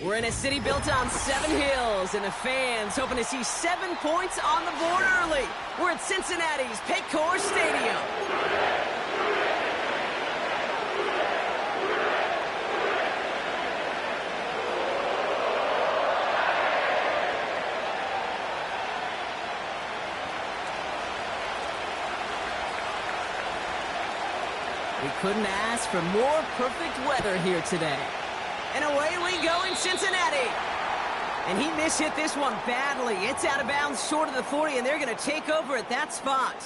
We're in a city built on 7 hills, and the fans hoping to see 7 points on the board early. We're at Cincinnati's Paycor Stadium. We couldn't ask for more perfect weather here today. And away we go in Cincinnati. And he mishit this one badly. It's out of bounds short of the 40, and they're going to take over at that spot.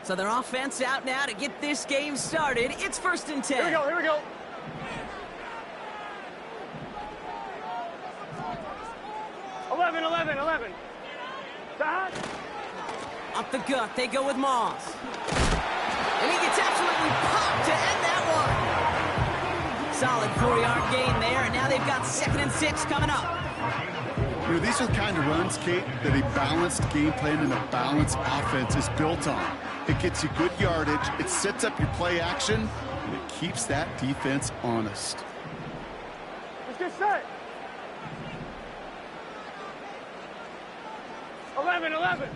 So their offense out now to get this game started. It's 1st and 10. Here we go, here we go. Eleven. Stop. Up the gut, they go with Moss. And he gets absolutely popped to end that one. Solid 4-yard gain there, and now they've got 2nd and 6 coming up. You know, these are the kind of runs, Kate, that a balanced game plan and a balanced offense is built on. It gets you good yardage, it sets up your play action, and it keeps that defense honest. Let's get set. 11.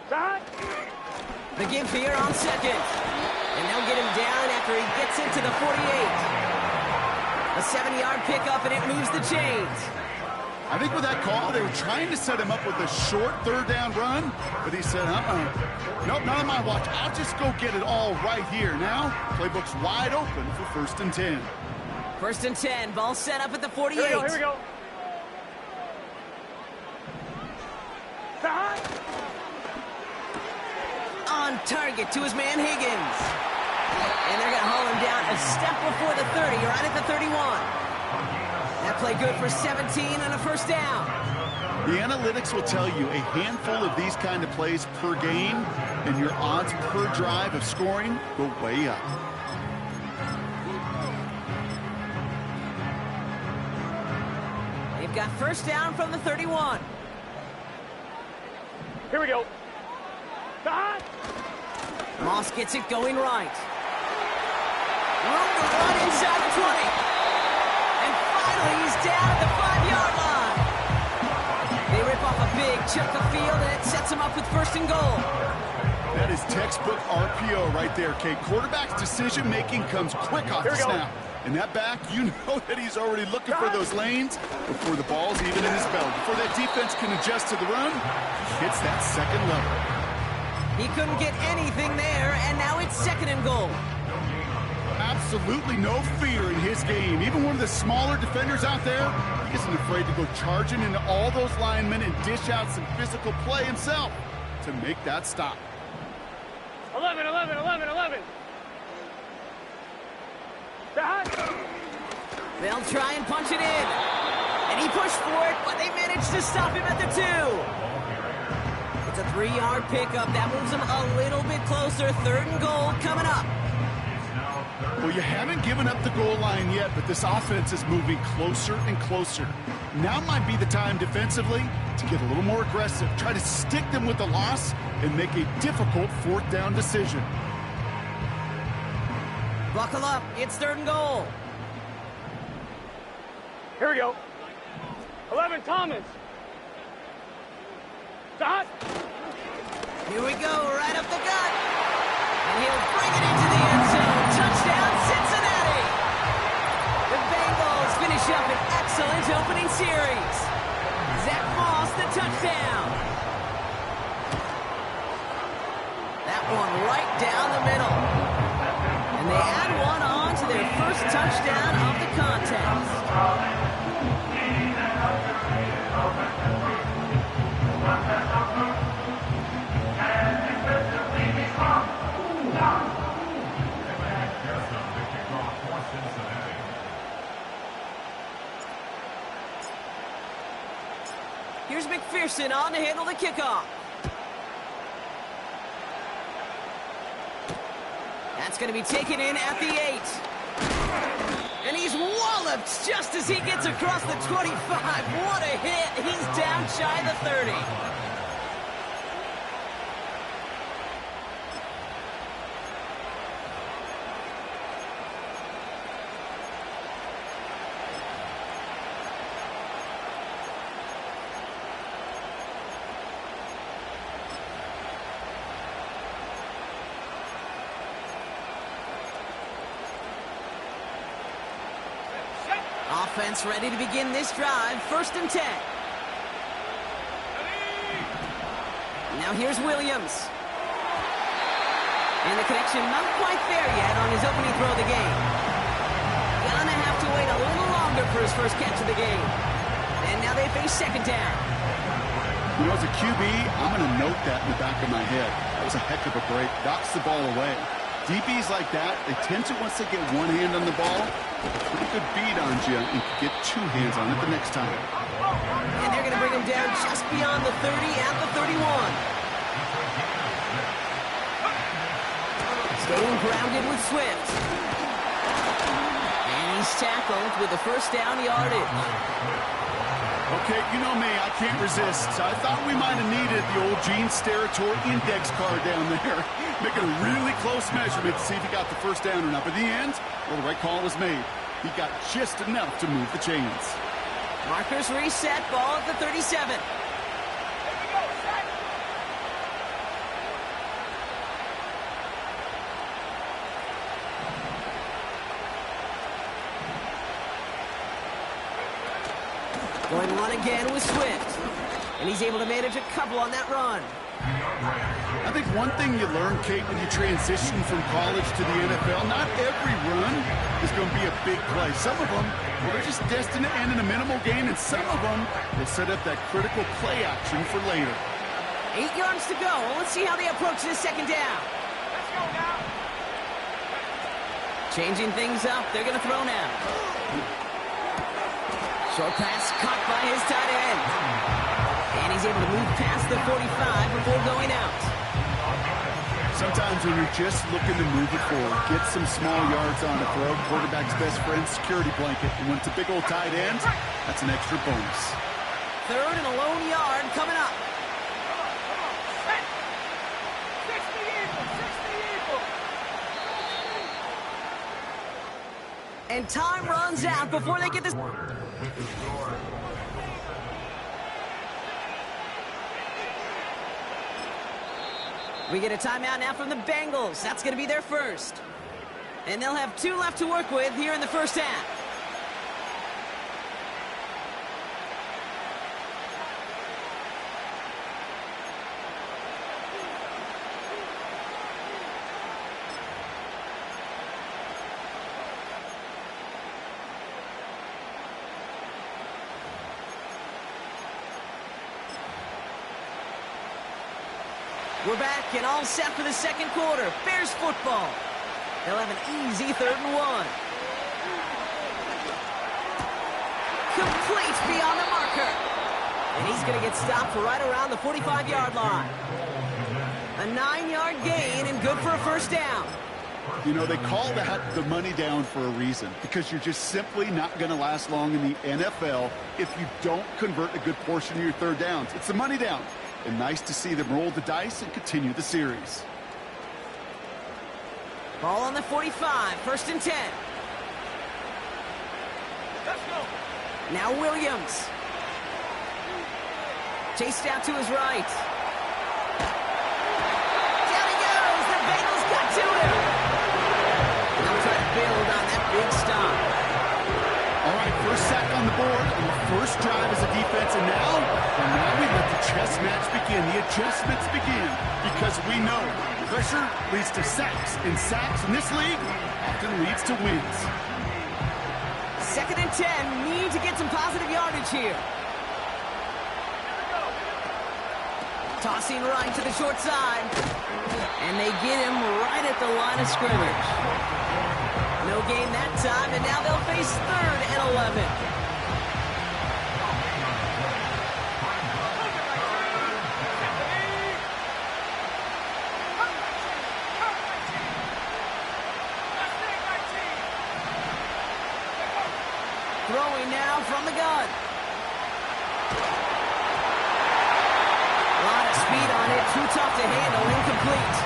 Stop. The give here on 2nd. And they'll get him down after he gets into the 48. A 7-yard pickup, and it moves the chains. I think with that call, they were trying to set him up with a short 3rd down run, but he said, nope, not on my watch. I'll just go get it all right here. Now, playbook's wide open for 1st and 10. 1st and 10, ball set up at the 48. Here we go. Stop. On target to his man Higgins. And they're going to haul him down a step before the 30, right at the 31. That play good for 17 and a 1st down. The analytics will tell you a handful of these kind of plays per game, and your odds per drive of scoring go way up. They've got 1st down from the 31. Here we go. Stop. Moss gets it going right. Room to run inside the 20. And finally, he's down at the 5-yard line. They rip off a big chunk of field, and it sets him up with 1st and goal. That is textbook RPO right there, Kate. Quarterback's decision-making comes quick off the snap. And that back, you know that he's already looking for those lanes before the ball's even in his belly. Before that defense can adjust to the run, he hits that 2nd level. He couldn't get anything there, and now it's 2nd and goal. Absolutely no fear in his game. Even one of the smaller defenders out there, he isn't afraid to go charging into all those linemen and dish out some physical play himself to make that stop. 11. Stop. They'll try and punch it in. And he pushed for it, but they managed to stop him at the 2. It's a 3-yard pickup. That moves him a little bit closer. 3rd and goal coming up. Well, you haven't given up the goal line yet, but this offense is moving closer and closer. Now might be the time defensively to get a little more aggressive. Try to stick them with the loss and make a difficult 4th down decision. Buckle up. It's 3rd and goal. Here we go. 11, Thomas. Stop. Here we go, right up the gut. And he'll bring it into the end zone. Touchdown, Cincinnati. The Bengals finish up an excellent opening series. Zach Moss, the touchdown. That one right down the middle. And they add one on to their 1st touchdown of the contest. Here's McPherson on to handle the kickoff. That's going to be taken in at the 8. And he's walloped just as he gets across the 25. What a hit. He's down shy of the 30. Offense ready to begin this drive. 1st and 10. Now here's Williams. And the connection not quite there yet on his opening throw of the game. Gonna have to wait a little longer for his first catch of the game. And now they face 2nd down. You know, as a QB, I'm going to note that in the back of my head. That was a heck of a break. Knocks the ball away. DBs like that, they tend to, once they get one hand on the ball, pretty good beat on you and get 2 hands on it the next time. And they're going to bring him down just beyond the 30 at the 31. Staying grounded with Swift. And he's tackled with the 1st down yardage. Okay, you know me, I can't resist. I thought we might have needed the old Gene Steratore index card down there. Making a really close measurement to see if he got the 1st down or not. But in the end, well, the right call was made. He got just enough to move the chains. Markers reset, ball at the 37. Going one again with Swift. And he's able to manage a couple on that run. I think one thing you learn, Kate, when you transition from college to the NFL, not every run is going to be a big play. Some of them, well, they're just destined to end in a minimal gain, and some of them will set up that critical play action for later. 8 yards to go. Let's see how they approach this 2nd down. Let's go now. Changing things up. They're going to throw now. Short pass caught by his tight end. And he's able to move past the 45 before going out. Sometimes when you're just looking to move it forward, get some small yards on a throw, quarterback's best friend, security blanket. And when it's a big old tight end, that's an extra bonus. 3rd and a lone yard coming up. Set. 60 Eagles. And time runs out before they get this. We get a timeout now from the Bengals. That's going to be their 1st. And they'll have 2 left to work with here in the 1st half. We're back and all set for the 2nd quarter. Bears football. They'll have an easy 3rd and 1. Complete beyond the marker. And he's going to get stopped right around the 45-yard line. A 9-yard gain and good for a 1st down. You know, they call that the money down for a reason, because you're just simply not going to last long in the NFL if you don't convert a good portion of your 3rd downs. It's the money down. And nice to see them roll the dice and continue the series. Ball on the 45, 1st and 10. Let's go. Now Williams. Chased out to his right. Down he goes. The Bengals got to him. And they'll try to build on that big stop. All right, 1st sack on the board on the 1st drive as a defense, and now we let the chess match begin, the adjustments begin, because we know pressure leads to sacks, and sacks in this league often leads to wins. 2nd and 10, need to get some positive yardage here. Tossing right to the short side, and they get him right at the line of scrimmage. No gain that time, and now they'll face 3rd and 11. Throwing now from the gun. A lot of speed on it. Too tough to handle. Incomplete.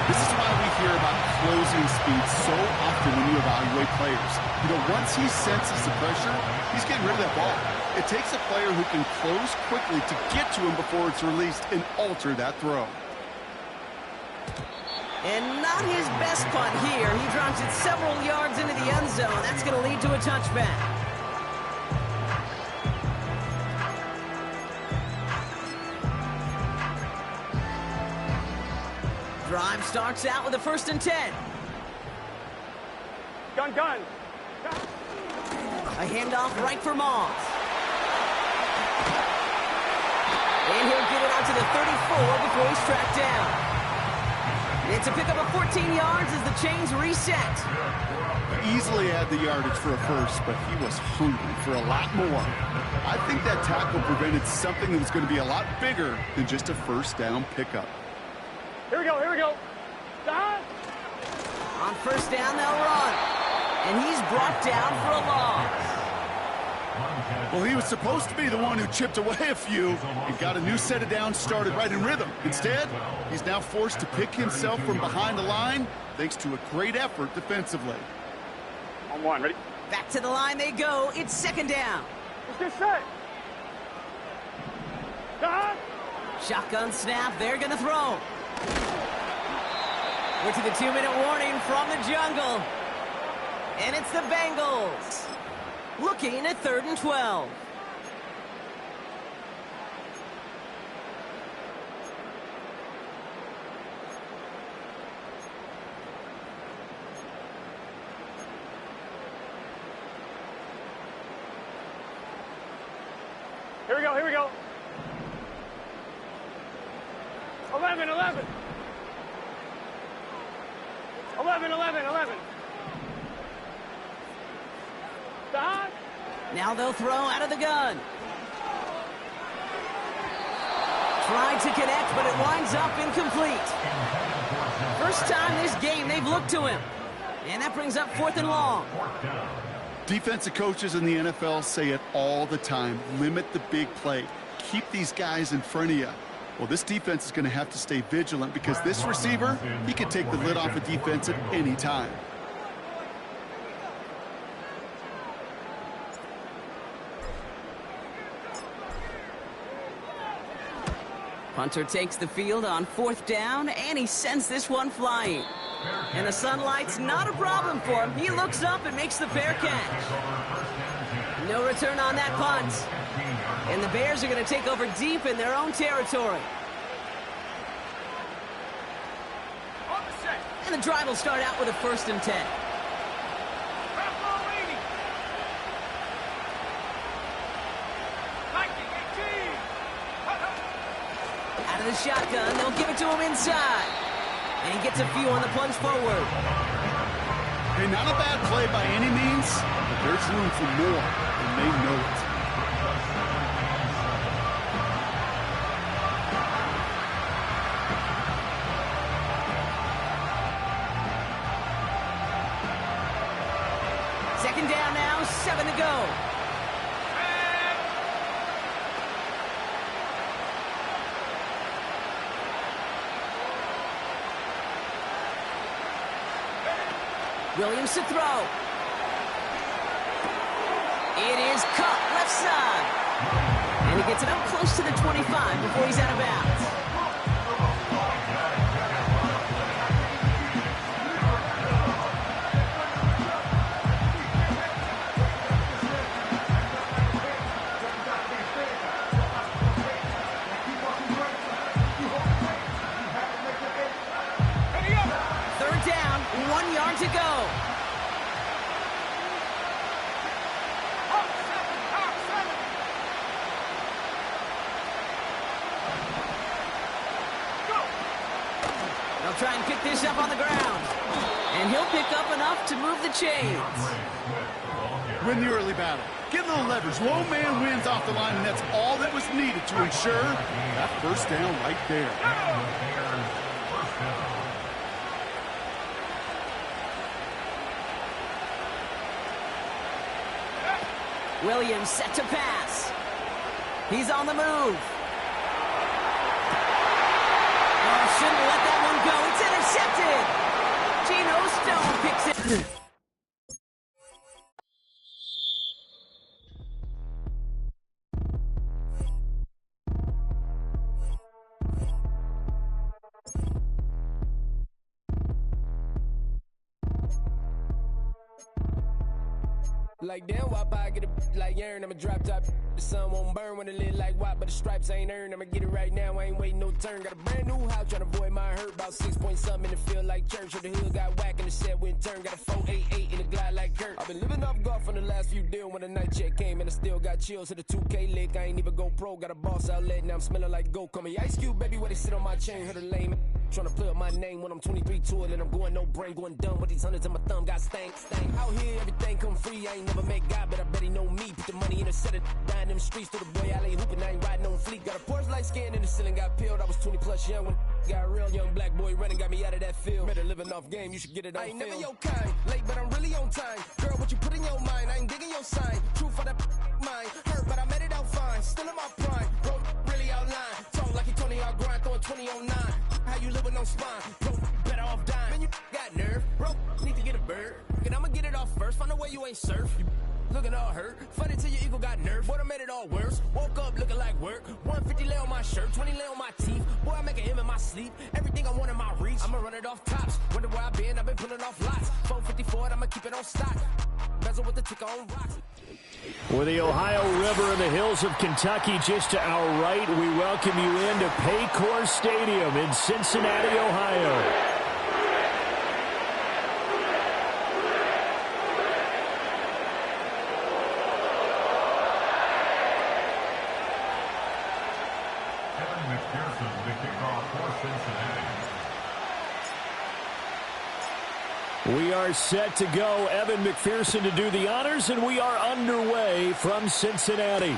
This is why we hear about closing speed so often when you evaluate players. You know, once he senses the pressure, he's getting rid of that ball. It takes a player who can close quickly to get to him before it's released and alter that throw. And not his best punt here. He drops it several yards into the end zone. That's going to lead to a touchback. Drive starts out with a 1st and 10. Gun. A handoff right for Moss. And he'll get it out to the 34 before he's tracked down. It's a pickup of 14 yards as the chains reset. Easily had the yardage for a first, but he was hungry for a lot more. I think that tackle prevented something that was going to be a lot bigger than just a 1st down pickup. Here we go. Down. On 1st down, they'll run. And he's brought down for a loss. Well, he was supposed to be the one who chipped away a few and got a new set of downs started right in rhythm. Instead, he's now forced to pick himself from behind the line thanks to a great effort defensively. On 1, ready? Back to the line they go. It's 2nd down. Let's get set. Down. Shotgun snap. They're going to throw. We're to the 2-minute warning from the jungle. And it's the Bengals looking at 3rd and 12. Here we go. 11. 11. Down. Now they'll throw out of the gun. Tried to connect, but it winds up incomplete. First time this game they've looked to him. And that brings up 4th and long. Defensive coaches in the NFL say it all the time. Limit the big play. Keep these guys in front of you. Well, this defense is going to have to stay vigilant because this receiver, he can take the lid off a defense at any time. Punter takes the field on 4th down, and he sends this one flying. And the sunlight's not a problem for him. He looks up and makes the fair catch. No return on that punt. And the Bears are going to take over deep in their own territory. On the set. And the drive will start out with a 1st and 10. Out of the shotgun, they'll give it to him inside. And he gets a few on the plunge forward. Hey, not a bad play by any means, but there's room for more, and they know it. Second down now, 7 to go. Williams to throw. It is cut left side. And he gets it up close to the 25 before he's out of bounds. Third down, 1 yard to go. They'll try and pick this up on the ground. And he'll pick up enough to move the chains. Win the early battle. Get a little leverage. Low man wins off the line, and that's all that was needed to ensure that first down right there. Williams set to pass. He's on the move. Oh, shouldn't let that one go. It's intercepted. Geno Stone picks it. Like damn, why I get a like Aaron, I'ma drop top. The sun won't burn when it lit like white, but the stripes ain't earned. I'ma get it right now, I ain't waiting no turn. Got a brand new house, tryna avoid my hurt. About 6 point something in the field like church. The hood got whack and the set went turn. Got a 488 in the glide like Kurt. I've been living off golf on the last few deals. When the night check came and I still got chills to the 2K lick. I ain't even go pro, got a boss outlet, now I'm smelling like go. Call me Ice Cube, baby, where they sit on my chain. Heard a lame tryna play up my name when I'm 23 to it, and I'm going no brain, going dumb with these hundreds in my thumb. Got stank. Out here, everything come free. I ain't never met God, but I bet he know me. Put the money in a set of dying them streets to the boy alley hooping. I ain't riding on fleek. Got a Porsche light scan in the ceiling, got peeled. I was 20 plus young when got a real young black boy running, got me out of that field. Better living off game, you should get it on film. I ain't never your kind, late but I'm really on time. Girl, what you put in your mind, I ain't digging your sign. True for that mind, hurt but I made it out fine. Still in my prime, bro, really outline. Talk like you Tony out grind, throwing 20 on 9. How you live with no spine, bro, better off dying. Man, you got nerve, bro, need to get a bird. And I'ma get it off first, find a way you ain't surf. You looking all hurt, funny till your ego got nerve. Boy, I made it all worse, woke up looking like work. 150 lay on my shirt, 20 lay on my teeth. Boy, I make an M in my sleep, everything I want in my reach. I'ma run it off tops, wonder where I been, I've been pulling off lots. 454, I'ma keep it on stock. Bezel with the ticker on rocks. With the Ohio River and the hills of Kentucky just to our right, we welcome you into Paycor Stadium in Cincinnati, Ohio. Evan McPherson to kick off for Cincinnati. We are set to go. Evan McPherson to do the honors, and we are underway from Cincinnati.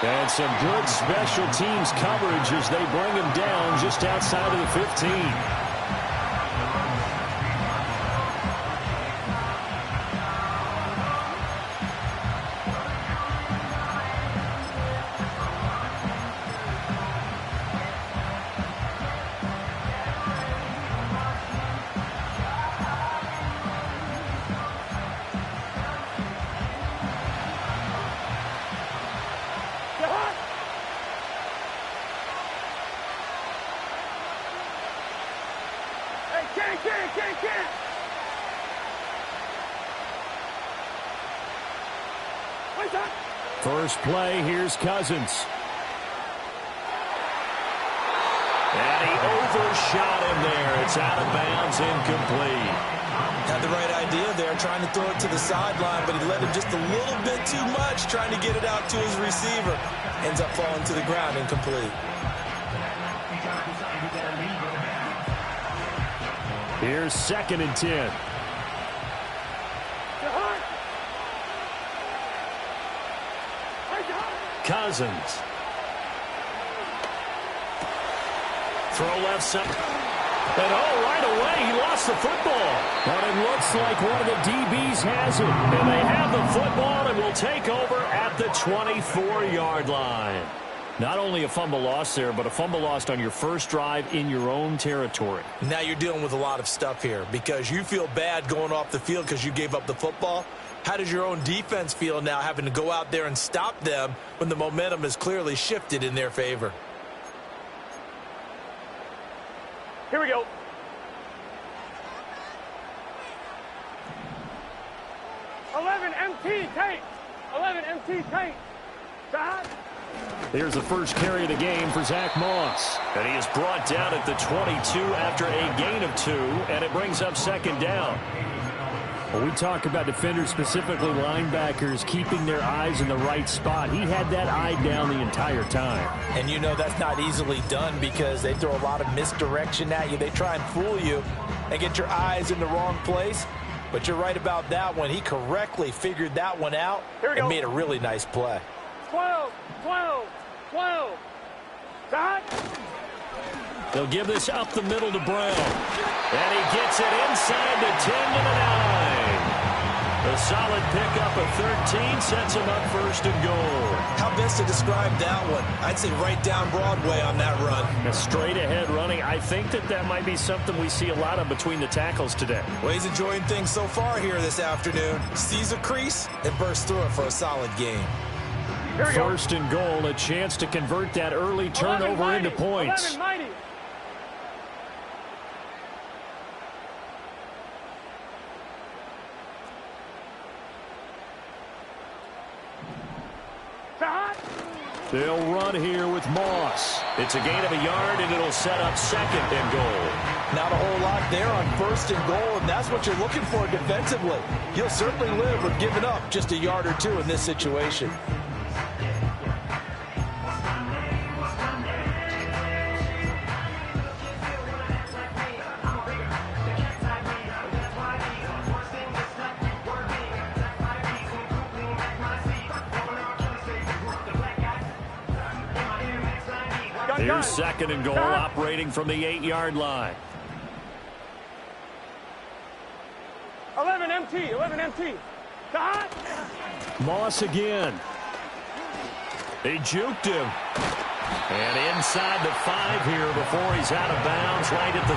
And some good special teams coverage as they bring him down just outside of the 15. First play, here's Cousins. And he overshot him there. It's out of bounds, incomplete. Had the right idea there, trying to throw it to the sideline, but he let him just a little bit too much, trying to get it out to his receiver. Ends up falling to the ground, incomplete. Here's 2nd and 10. Cousins. Throw left side. And right away, he lost the football. But it looks like one of the DBs has it. And they have the football and will take over at the 24-yard line. Not only a fumble loss there, but a fumble lost on your first drive in your own territory. Now you're dealing with a lot of stuff here because you feel bad going off the field because you gave up the football. How does your own defense feel now having to go out there and stop them when the momentum has clearly shifted in their favor? Here we go. MT, take. 11 MT, take. Side. Here's the first carry of the game for Zach Moss. And he is brought down at the 22 after a gain of 2, and it brings up 2nd down. Well, we talk about defenders, specifically linebackers, keeping their eyes in the right spot. He had that eye down the entire time. And you know that's not easily done because they throw a lot of misdirection at you. They try and fool you and get your eyes in the wrong place. But you're right about that one. He correctly figured that one out and made a really nice play. 12, 12, 12. Side. They'll give this up the middle to Brown. And he gets it inside the 10 to the 9. A solid pickup of 13 sets him up first and goal. How best to describe that one? I'd say right down Broadway on that run. A straight ahead running. I think that might be something we see a lot of between the tackles today. Well, he's enjoying things so far here this afternoon. Sees a crease and bursts through it for a solid game. First and goal, a chance to convert that early turnover into points. They'll run here with Moss. It's a gain of a yard, and it'll set up second and goal. Not a whole lot there on first and goal, and that's what you're looking for defensively. You'll certainly live with giving up just a yard or two in this situation. Here's second and goal, operating from the 8-yard line. 11 MT, 11 MT. Moss again. They juked him. And inside the 5 here before he's out of bounds, right at the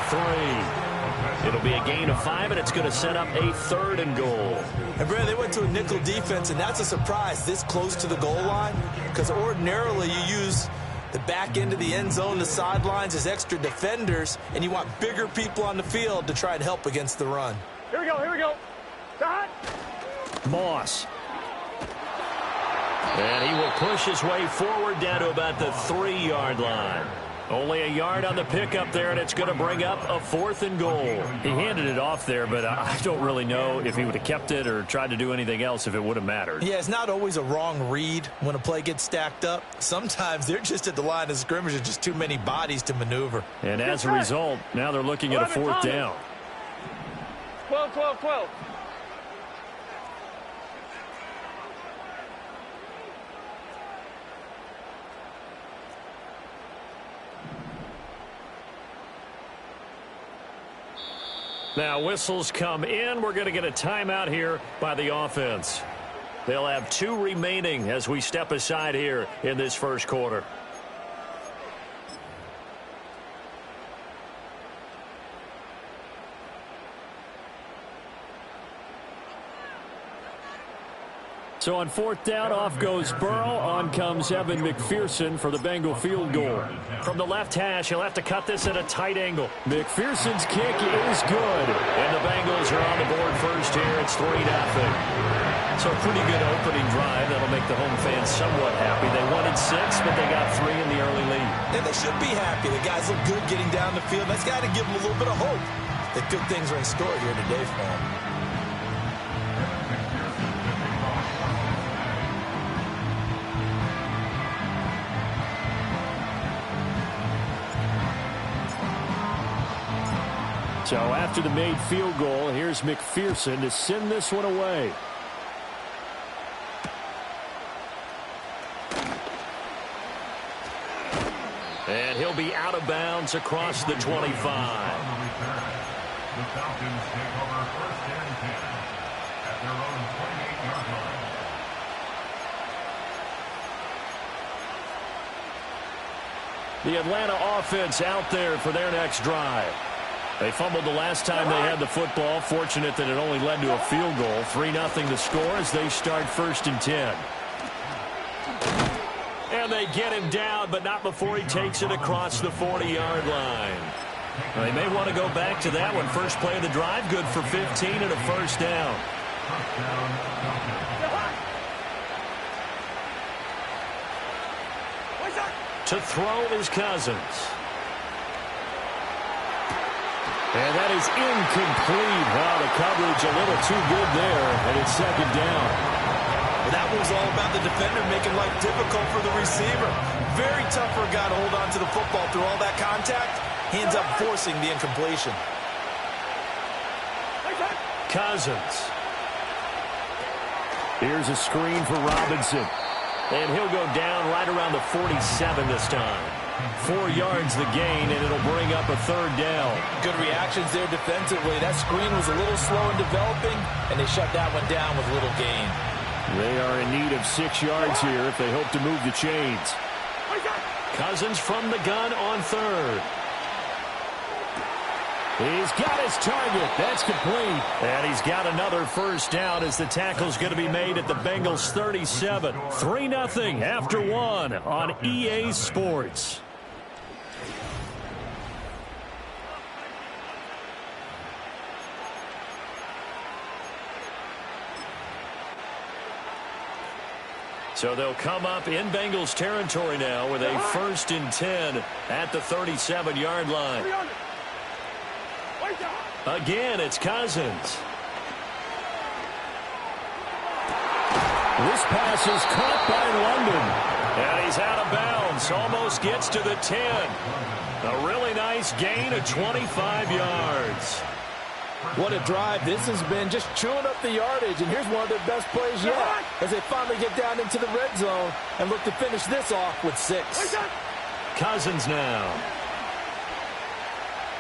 3. It'll be a gain of 5, and it's going to set up a third and goal. And Brad, they went to a nickel defense, and that's a surprise this close to the goal line, because ordinarily you use the back end of the end zone, the sidelines as extra defenders, and you want bigger people on the field to try and help against the run. Here we go, here we go. Moss. And he will push his way forward down to about the 3-yard line. Only a yard on the pickup there, and it's going to bring up a fourth and goal. He handed it off there, but I don't really know if he would have kept it or tried to do anything else if it would have mattered. Yeah, it's not always a wrong read when a play gets stacked up. Sometimes they're just at the line of scrimmage and just too many bodies to maneuver. And as a result, now they're looking at a fourth down. 12, 12, 12. Now whistles come in. We're going to get a timeout here by the offense. They'll have 2 remaining as we step aside here in this first quarter. So on fourth down, off goes Burrow. On comes Evan McPherson for the Bengal field goal. From the left hash, he'll have to cut this at a tight angle. McPherson's kick is good. And the Bengals are on the board first here. It's 3-0. So a pretty good opening drive. That'll make the home fans somewhat happy. They wanted 6, but they got 3 in the early lead. And they should be happy. The guys look good getting down the field. That's got to give them a little bit of hope that good things are in store here today for them. So after the made field goal, here's McPherson to send this one away. And he'll be out of bounds across the 25. The Falcons take over first and 10 at their own 28-yard line. The Atlanta offense out there for their next drive. They fumbled the last time they had the football. Fortunate that it only led to a field goal. 3-0 the score as they start first and 10. And they get him down, but not before he takes it across the 40-yard line. Well, they may want to go back to that one. First play of the drive, good for 15 and a first down. To throw is Cousins. And that is incomplete. Wow, the coverage a little too good there, and it's second down. Well, that was all about the defender making life difficult for the receiver. Very tough for a guy to hold on to the football through all that contact. He ends up forcing the incompletion. Cousins. Here's a screen for Robinson. And he'll go down right around the 47 this time. 4 yards the gain, and it'll bring up a 3rd down. Good reactions there defensively. That screen was a little slow in developing, and they shut that one down with little gain. They are in need of 6 yards here if they hope to move the chains. Cousins from the gun on 3rd. He's got his target. That's complete. And he's got another 1st down as the tackle's going to be made at the Bengals 37. 3-0 after 1 on EA Sports. So they'll come up in Bengals territory now with a 1st and 10 at the 37-yard line. Again, it's Cousins. This pass is caught by London. And he's out of bounds. Almost gets to the 10. A really nice gain of 25 yards. What a drive this has been, just chewing up the yardage. And here's one of their best plays yet as they finally get down into the red zone and look to finish this off with 6. Cousins now.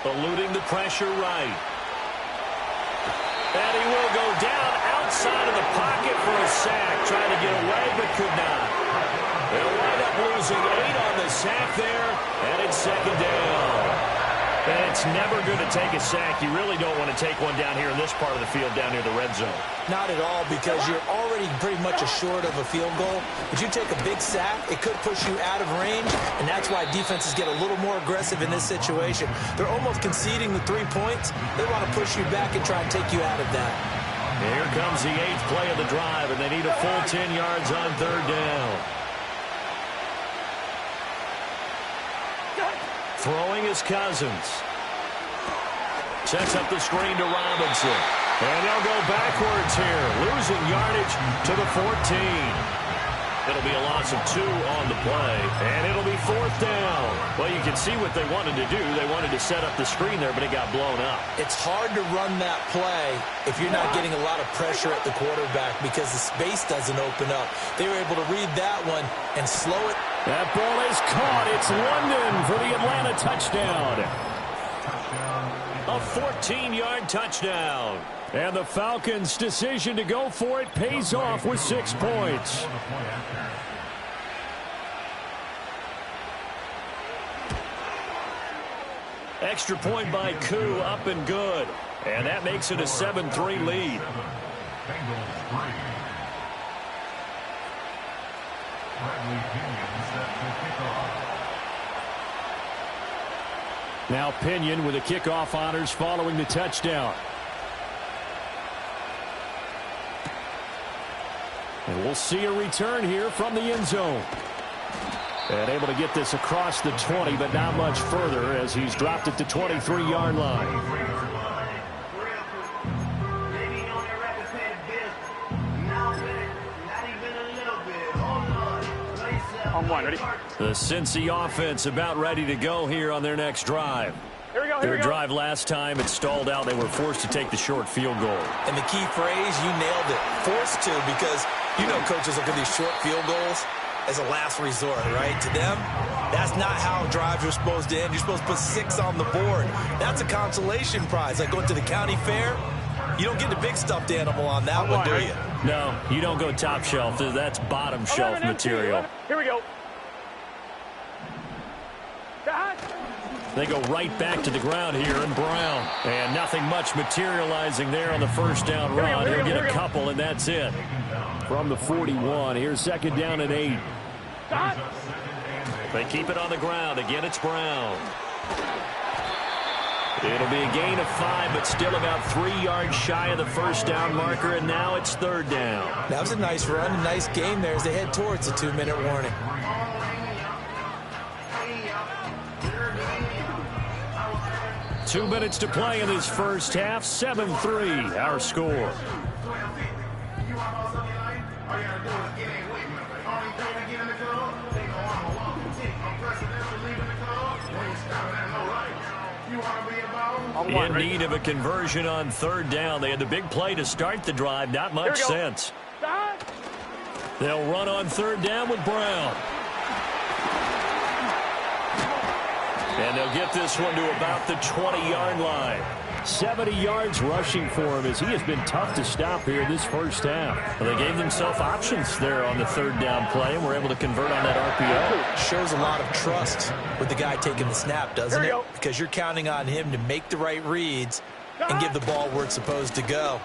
Eluding the pressure right. And he will go down outside of the pocket for a sack. Trying to get away, but could not. They'll wind up losing 8 on the sack there, and it's 2nd down. And it's never good to take a sack. You really don't want to take one down here in this part of the field, down near the red zone. Not at all, because you're already pretty much assured of a field goal. But you take a big sack, it could push you out of range, and that's why defenses get a little more aggressive in this situation. They're almost conceding the 3 points. They want to push you back and try and take you out of that. Here comes the 8th play of the drive, and they need a full 10 yards on 3rd down. Throwing is Cousins. Sets up the screen to Robinson. And they'll go backwards here. Losing yardage to the 14. It'll be a loss of 2 on the play. And it'll be 4th down. Well, you can see what they wanted to do. They wanted to set up the screen there, but it got blown up. It's hard to run that play if you're not getting a lot of pressure at the quarterback because the space doesn't open up. They were able to read that one and slow it. That ball is caught. It's London for the Atlanta touchdown. A 14-yard touchdown. And the Falcons' decision to go for it pays off with 6 points. Extra point by Koo, up and good. And that makes it a 7-3 lead. Now Pinion with the kickoff honors following the touchdown. And we'll see a return here from the end zone. And able to get this across the 20, but not much further as he's dropped it to 23-yard line. Ready? The Cincy offense about ready to go here on their next drive. Here we go. Their drive last time, it stalled out. They were forced to take the short field goal. And the key phrase, you nailed it. Forced to, because you know coaches look at these short field goals as a last resort, right? To them, that's not how drives are supposed to end. You're supposed to put 6 on the board. That's a consolation prize. Like going to the county fair, you don't get the big stuffed animal on that one, do you? No, you don't go top shelf. That's bottom shelf material. Here we go. They go right back to the ground here in Brown. And nothing much materializing there on the first down run. He'll get a couple, and that's it. From the 41, here's 2nd down and 8. They keep it on the ground. Again, it's Brown. It'll be a gain of 5, but still about 3 yards shy of the first down marker, and now it's 3rd down. That was a nice run, a nice game there as they head towards the 2-minute warning. Two minutes to play in this first half. 7-3, our score. In need of a conversion on 3rd down. They had the big play to start the drive. Not much sense. They'll run on 3rd down with Brown. And they'll get this one to about the 20-yard line. 70 yards rushing for him as he has been tough to stop here in this first half. Well, they gave themselves options there on the third down play and were able to convert on that RPO. Shows a lot of trust with the guy taking the snap, doesn't it? Because you're counting on him to make the right reads and give the ball where it's supposed to go.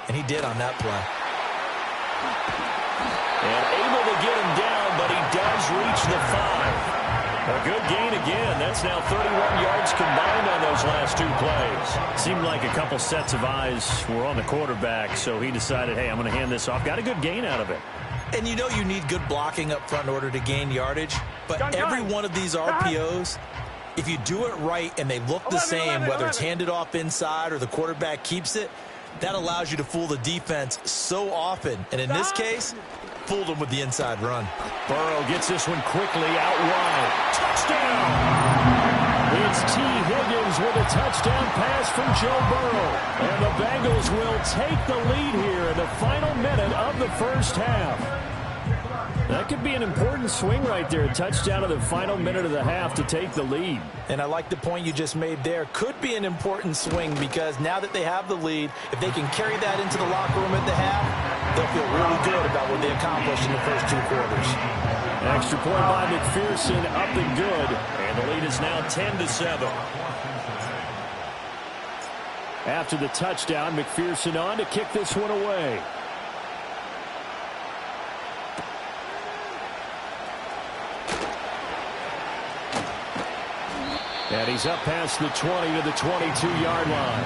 And he did on that play. And able to get him down, but he does reach the 5. A good gain again. That's now 31 yards combined on those last two plays. Seemed like a couple sets of eyes were on the quarterback, so he decided, hey, I'm going to hand this off. Got a good gain out of it. And you know you need good blocking up front in order to gain yardage. But every one of these RPOs, if you do it right and they look the same, whether it's handed off inside or the quarterback keeps it, that allows you to fool the defense so often. And in this case, fooled them with the inside run. Burrow gets this one quickly out wide. Touchdown! It's T. Higgins with a touchdown pass from Joe Burrow. And the Bengals will take the lead here in the final minute of the first half. That could be an important swing right there. A touchdown of the final minute of the half to take the lead. And I like the point you just made there. Could be an important swing because now that they have the lead, if they can carry that into the locker room at the half, they'll feel really good about what they accomplished in the first two quarters. Extra point by McPherson, up and good. And the lead is now 10-7. After the touchdown, McPherson on to kick this one away. And he's up past the 20 to the 22-yard line.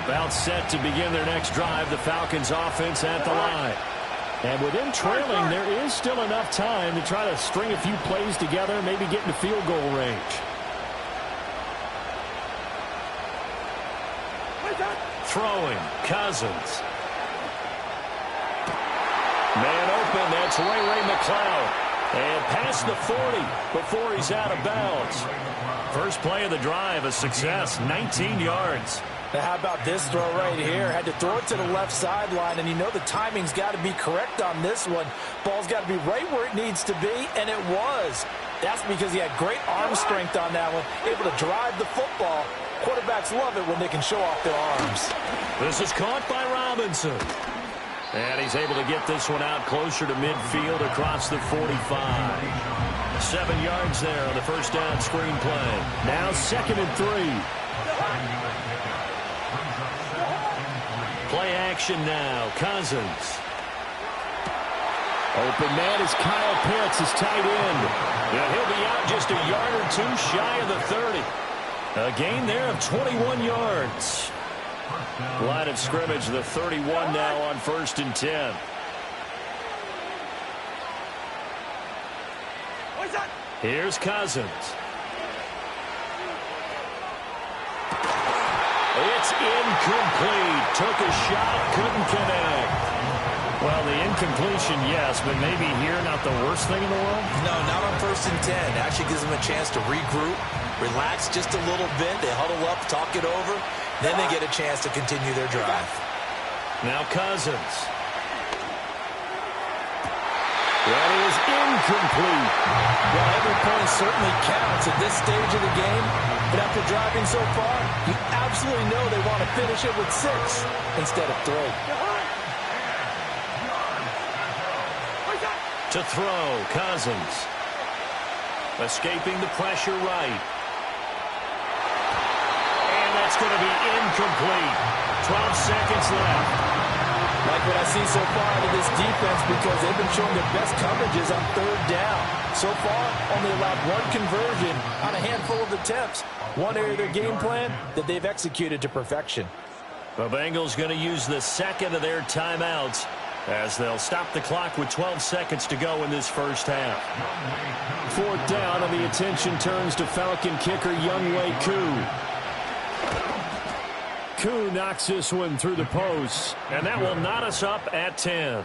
About set to begin their next drive, the Falcons offense at the line. And with them trailing, there is still enough time to try to string a few plays together, maybe get into field goal range. Throwing, Cousins. Man open, that's Ray McCloud. And past the 40 before he's out of bounds. First play of the drive, a success, 19 yards. Now how about this throw right here? Had to throw it to the left sideline, and you know the timing's got to be correct on this one. Ball's got to be right where it needs to be, and it was. That's because he had great arm strength on that one, able to drive the football. Quarterbacks love it when they can show off their arms. This is caught by Robinson. And he's able to get this one out closer to midfield across the 45. 7 yards there on the first down screen play. Now 2nd and 3. Play action now. Cousins. Open man is Kyle Pitts, his tight end. And he'll be out just a yard or two shy of the 30. A gain there of 21 yards. Line of scrimmage, the 31 now on 1st and 10. Here's Cousins. It's incomplete. Took a shot, couldn't connect. Well, the incompletion, yes, but maybe here not the worst thing in the world? No, not on 1st and 10. Actually gives them a chance to regroup, relax just a little bit. They huddle up, talk it over. Then they get a chance to continue their drive. Now Cousins. That is incomplete. Well, every point certainly counts at this stage of the game. But after driving so far, you absolutely know they want to finish it with 6 instead of 3. To throw, Cousins. Escaping the pressure right. And that's going to be incomplete. 12 seconds left. Like what I see so far out of this defense because they've been showing their best coverages on 3rd down. So far, only allowed 1 conversion on a handful of attempts. One area of their game plan that they've executed to perfection. The Bengals going to use the 2nd of their timeouts as they'll stop the clock with 12 seconds to go in this first half. 4th down, and the attention turns to Falcon kicker Younghoe Koo. Koo knocks this one through the post, and that will knot us up at 10.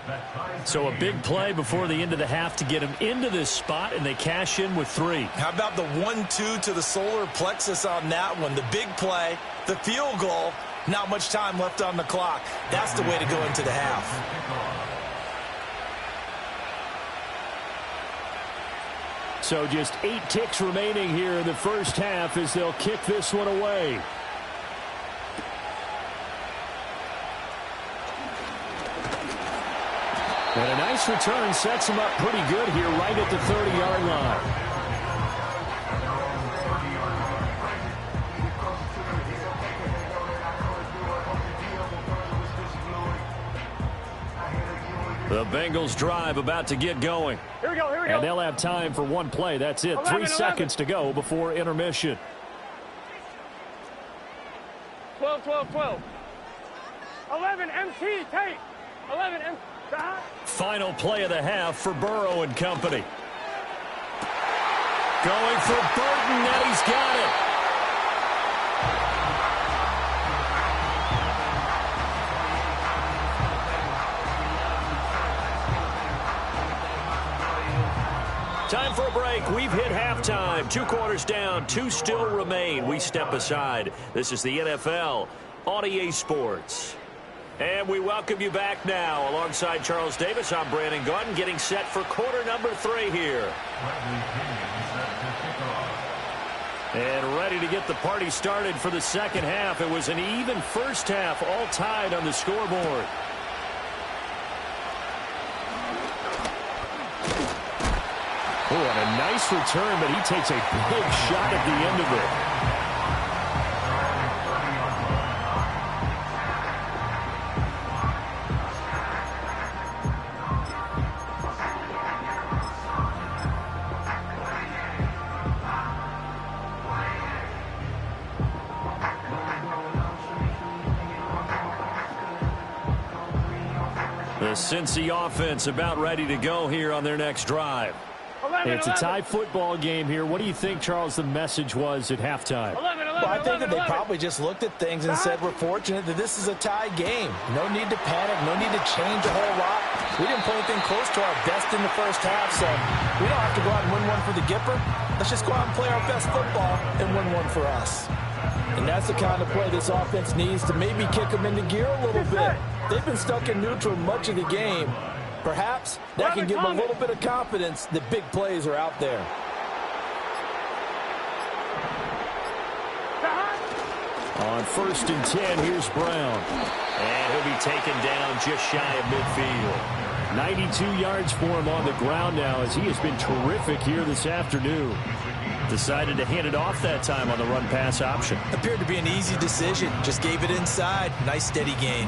So a big play before the end of the half to get them into this spot, and they cash in with 3. How about the 1-2 to the solar plexus on that one? The big play, the field goal, Not much time left on the clock. That's the way to go into the half. So just 8 ticks remaining here in the first half as they'll kick this one away. And a nice return sets him up pretty good here right at the 30-yard line. The Bengals drive about to get going. Here we go, here we go. And they'll have time for one play. That's it. 3 seconds to go before intermission. 12, 12, 12. 11, MT, Tate. 11, MT. Final play of the half for Burrow and company. Going for Burton, and he's got it. Time for a break. We've hit halftime. 2 quarters down. 2 still remain. We step aside. This is the NFL on EA Sports. And we welcome you back now. Alongside Charles Davis, I'm Brandon Gaudin, getting set for quarter number 3 here. And ready to get the party started for the second half. It was an even first half, all tied on the scoreboard. Oh, and a nice return, but he takes a big shot at the end of it. The Cincy offense about ready to go here on their next drive. 11, it's a tie football game here. What do you think, Charles, the message was at halftime? 11, Well, I think that they probably just looked at things and said, we're fortunate that this is a tie game. No need to panic. No need to change a whole lot. We didn't play anything close to our best in the first half, so we don't have to go out and win one for the Gipper. Let's just go out and play our best football and win one for us. And that's the kind of play this offense needs to maybe kick them into gear a little bit. They've been stuck in neutral much of the game. Perhaps that can give them a little bit of confidence that big plays are out there. On 1st and 10, here's Brown. And he'll be taken down just shy of midfield. 92 yards for him on the ground now as he has been terrific here this afternoon. Decided to hand it off that time on the run-pass option. Appeared to be an easy decision. Just gave it inside. Nice steady gain.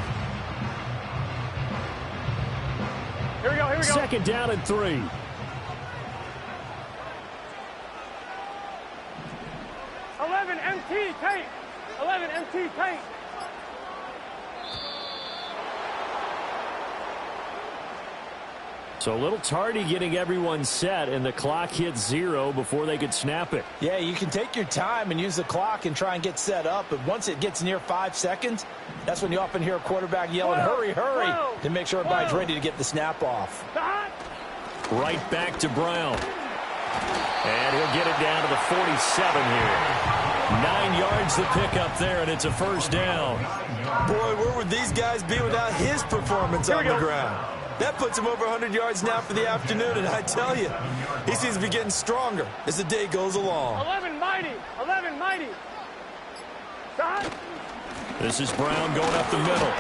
Here we go, here we go. 2nd down and 3. MT Tate. 11, MT Tate. So a little tardy getting everyone set, and the clock hits 0 before they could snap it. Yeah, you can take your time and use the clock and try and get set up, but once it gets near 5 seconds, that's when you often hear a quarterback yelling, hurry, hurry, to make sure everybody's ready to get the snap off. Right back to Brown. And he'll get it down to the 47 here. 9 yards to pick up there, and it's a first down. Boy, where would these guys be without his performance on the ground? That puts him over 100 yards now for the afternoon, and I tell you, he seems to be getting stronger as the day goes along. 11 mighty, 11 mighty. Stop. This is Brown going up the middle.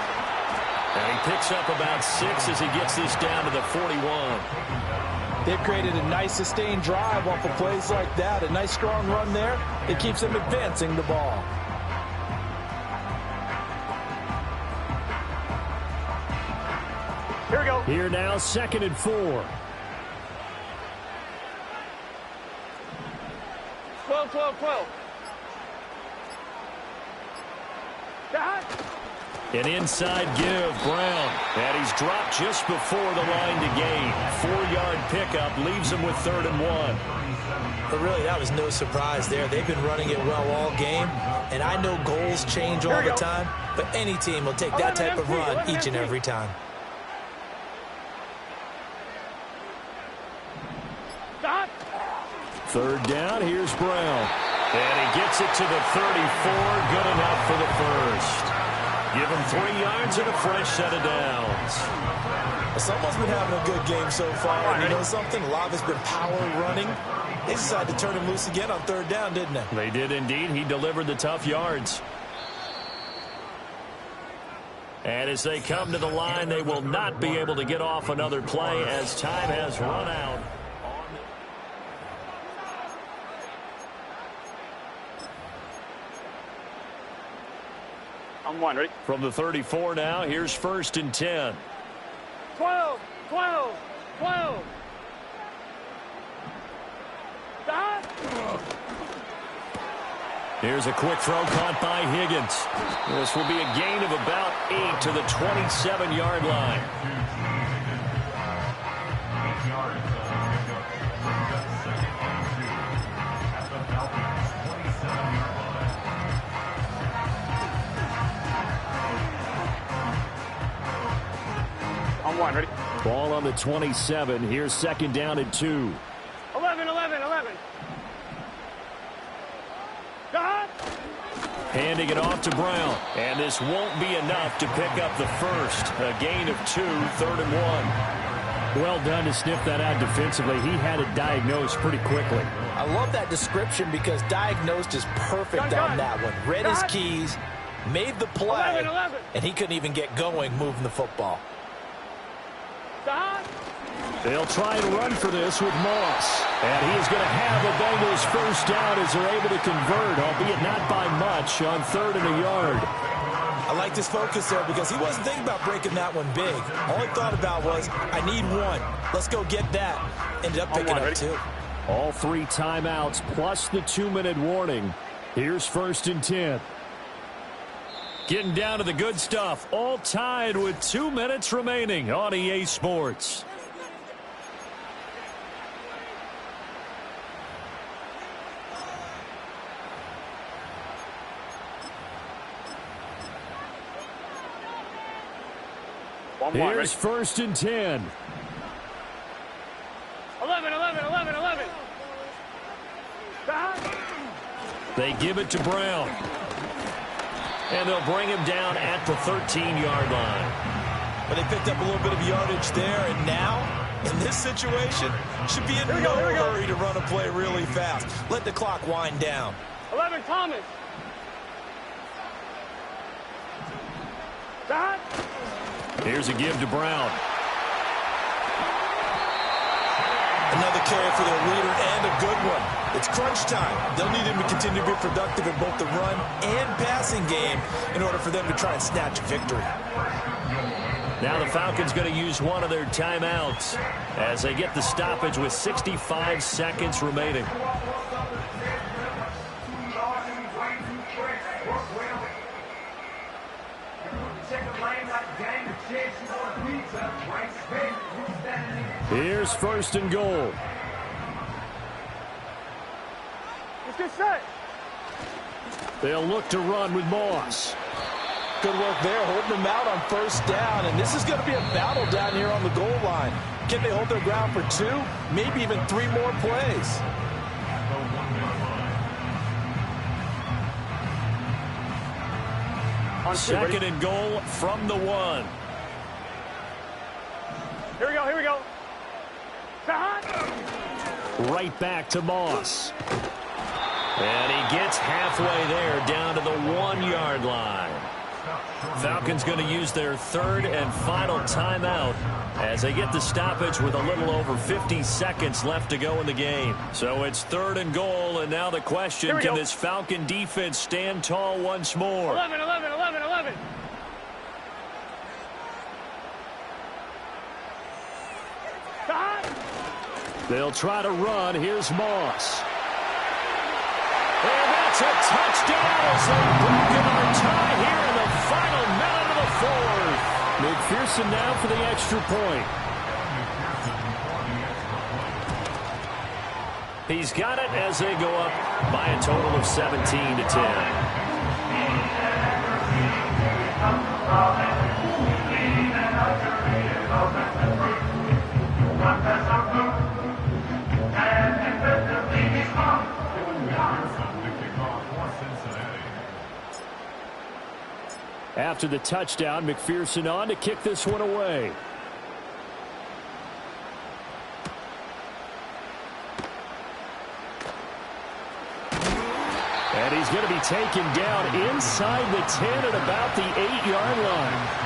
And he picks up about 6 as he gets this down to the 41. They've created a nice sustained drive off of plays like that. A nice strong run there. It keeps them advancing the ball. Here we go. Here now, 2nd and 4. 12, 12, 12. Dot. An inside give, Brown. And he's dropped just before the line to gain. 4-yard pickup leaves him with 3rd and 1. But really, that was no surprise there. They've been running it well all game. And I know goals change all the time, but any team will take that type of run each and every time. Dot. 3rd down, here's Brown. And he gets it to the 34, good enough for the first. give him 3 yards and a fresh set of downs. Someone's been having a good game so far. And you know something? A lot has been power running. They decided to turn him loose again on 3rd down, didn't they? They did indeed. He delivered the tough yards. And as they come to the line, they will not be able to get off another play as time has run out. I'm one, ready? From the 34 now, here's 1st and 10. 12, 12, 12. Stop. Here's a quick throw caught by Higgins. This will be a gain of about 8 to the 27-yard line. I'm one, ready? Ball on the 27. Here's 2nd down and 2. 11, 11, 11. Stop. Handing it off to Brown. And this won't be enough to pick up the first. A gain of 2, 3rd and 1. Well done to sniff that out defensively. He had it diagnosed pretty quickly. I love that description because diagnosed is perfect on that one. Read his keys, made the play, 11. and he couldn't even get going moving the football. Stop. They'll try and run for this with Moss. And he is going to have the Bengals first down as they're able to convert, albeit not by much, on 3rd and a yard. I like his focus there because he wasn't thinking about breaking that one big. All he thought about was, I need one. Let's go get that. Ended up picking up 2. All 3 timeouts plus the 2-minute warning. Here's 1st and 10. Getting down to the good stuff. All tied with 2 minutes remaining on EA Sports. Here's 1st and 10. 11, 11, 11, 11. Stop. They give it to Brown. And they'll bring him down at the 13-yard line. But they picked up a little bit of yardage there, and now, in this situation, should be in no hurry to run a play really fast. Let the clock wind down. 11, Thomas. Stop. Here's a give to Brown. Another carry for their leader and a good one. It's crunch time. They'll need him to continue to be productive in both the run and passing game in order for them to try and snatch a victory. Now the Falcons going to use one of their timeouts as they get the stoppage with 65 seconds remaining. Here's 1st and goal. Let's get set. They'll look to run with Moss. Good work there, holding them out on 1st down, and this is going to be a battle down here on the goal line. Can they hold their ground for 2, maybe even 3 more plays? Second and goal from the 1. Here we go, here we go. Right back to Moss. And he gets halfway there down to the 1-yard line. Falcons going to use their 3rd and final timeout as they get the stoppage with a little over 50 seconds left to go in the game. So it's 3rd and goal, and now the question, can this Falcon defense stand tall once more? 11, 11, 11, 11. They'll try to run. Here's Moss. And that's a touchdown as they've broken our tie here in the final minute of the 4th. McPherson now for the extra point. He's got it as they go up by a total of 17 to 10. After the touchdown, McPherson on to kick this one away. And he's going to be taken down inside the 10 at about the 8-yard line.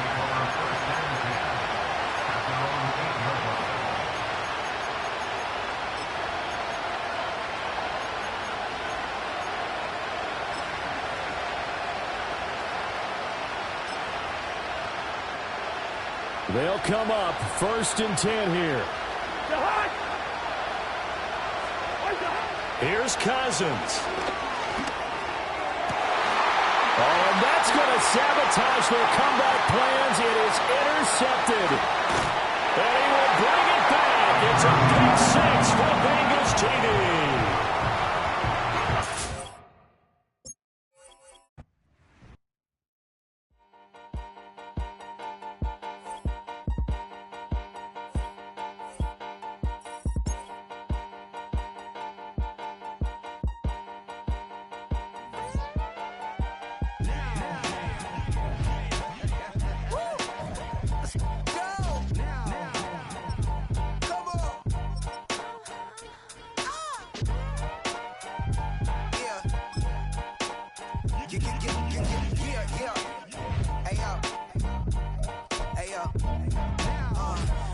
They'll come up 1st and 10 here. Here's Cousins. Oh, and that's going to sabotage their comeback plans. It is intercepted. And he will bring it back. It's a pick 6 for Bengals TD.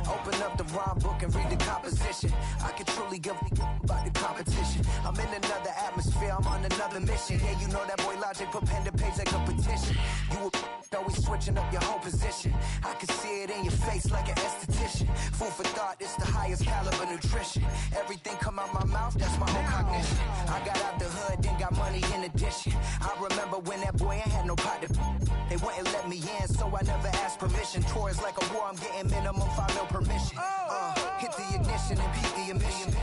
Open up the rhyme book and read the composition. I can truly give about the competition. I'm in another atmosphere, I'm on another mission. Yeah, you know that boy Logic put pen to page like a petition. You always switching up your whole position. I can see it in your face like an esthetician. Food for thought, it's the highest caliber nutrition. Everything come out my mouth, that's my whole cognition. I got out the hood, then got money in addition. I remember when that boy ain't had no pot to. They wouldn't let me in, so I never asked permission. Tours like a war, I'm getting minimum 5 mil permission. Hit the ignition and beat the emission.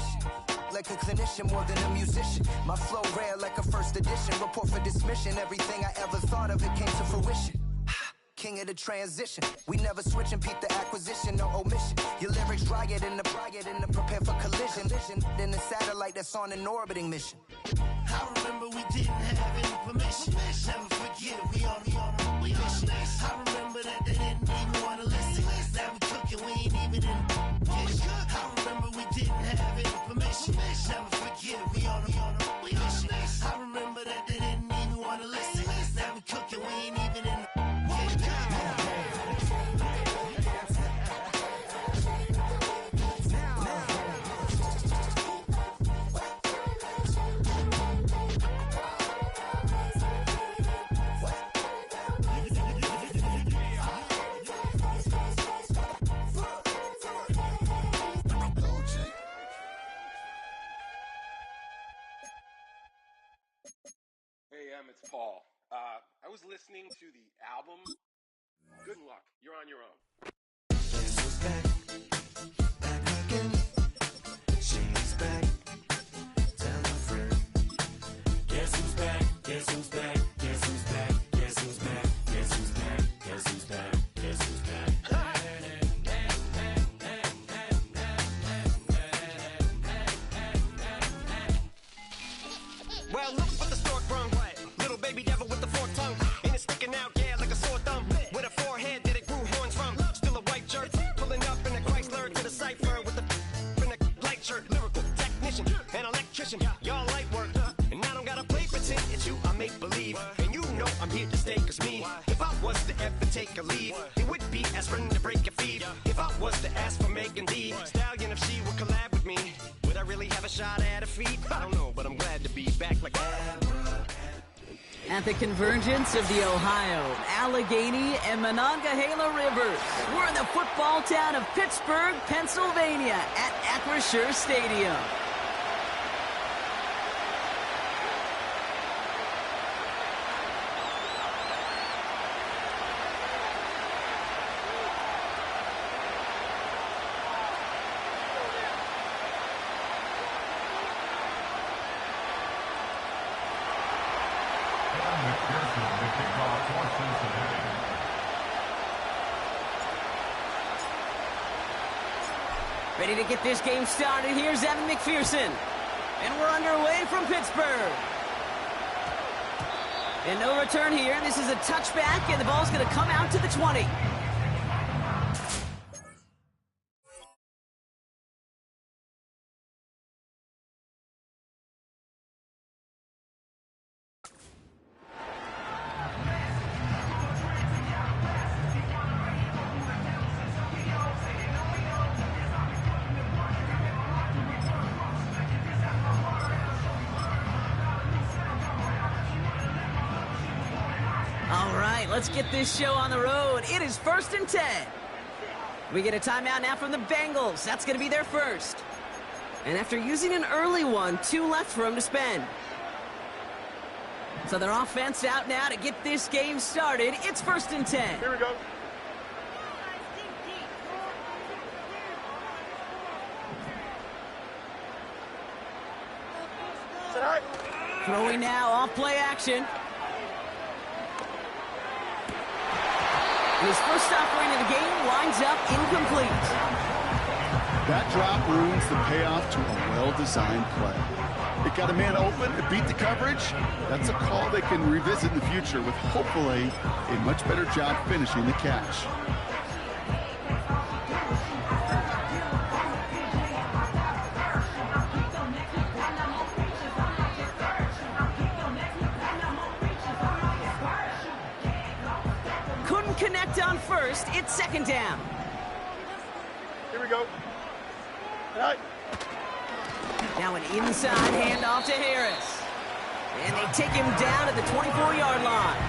Like a clinician more than a musician. My flow rare like a first edition. Report for dismission. Everything I ever thought of, it came to fruition. King of the transition. We never switch and peep the acquisition, no omission. Your lyrics dry it in the prepare for collision. Then the satellite that's on an orbiting mission. I remember we didn't have any permission. Never forget we on a mission. I remember that they didn't even want to listen. Now we cooking, we ain't even in the kitchen. I remember we didn't have any permission. Never forget we on a mission. I remember that they didn't even want to listen. Now we cooking, we ain't even in the kitchen. Hey, it's Paul. I was listening to the album. Good luck. You're on your own. Guess who's back? Back again. She's back. Tell a friend. Guess who's back? Guess who's back? Guess who's back? Guess who's back? Guess who's back? Guess who's back? Guess who's back? Well, look for the stork brung. Little baby devil with the forked tongue. And it's sticking out, yeah, like a sore thumb. With a forehead that it grew horns from. Still a white shirt. Pulling up in a Chrysler to the cipher with the light shirt. Lyrical technician and electrician. Y'all light work. And I don't gotta play pretend. It's you I make believe. And you know I'm here to stay, cause me. If I was to ever take a leave, it would be aspirin to break a feed. If I was to ask for Megan Thee Stallion, if she would collab with me, would I really have a shot at a feat? I don't know, but I'm glad to be back like At the convergence of the Ohio, Allegheny, and Monongahela Rivers, we're in the football town of Pittsburgh, Pennsylvania, at Acrisure Stadium. Ready to get this game started. Here's Evan McPherson. And we're underway from Pittsburgh. And no return here. This is a touchback, and the ball's going to come out to the 20. Let's get this show on the road. It is 1st and 10. We get a timeout now from the Bengals. That's going to be their first. And after using an early one, 2 left for them to spend. So their offense out now to get this game started. It's 1st and 10. Here we go. Throwing now, off play action. His first offering of the game winds up incomplete. That drop ruins the payoff to a well-designed play. It got a man open, it beat the coverage. That's a call they can revisit in the future with hopefully a much better job finishing the catch. Connect on first. It's 2nd down. Here we go. Right. Now an inside handoff to Harris. And they take him down at the 24-yard line.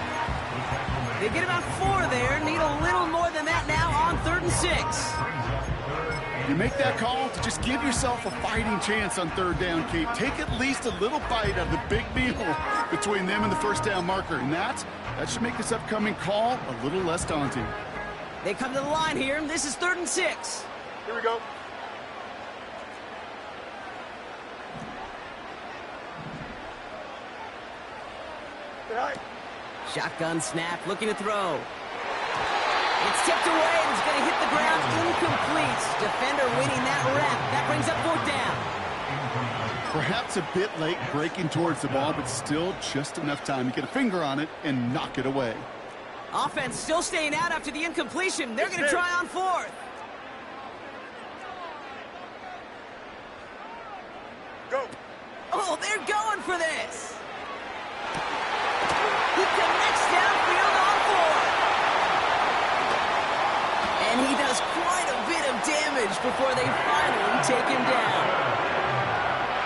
They get about 4 there. Need a little more than that now on 3rd and 6. You make that call to just give yourself a fighting chance on 3rd down, Kate. Take at least a little bite of the big meal between them and the 1st down marker. And that should make this upcoming call a little less daunting. They come to the line here. This is 3rd and 6. Here we go. Right. Shotgun snap, looking to throw. It's tipped away, and it's going to hit the ground incomplete. Defender winning that rep. That brings up 4th down. Perhaps a bit late breaking towards the ball, but still just enough time to get a finger on it and knock it away. Offense still staying out after the incompletion. They're going to try on 4th. Go. Oh, they're going for this. He connects downfield on 4th. And he does quite a bit of damage before they finally take him down.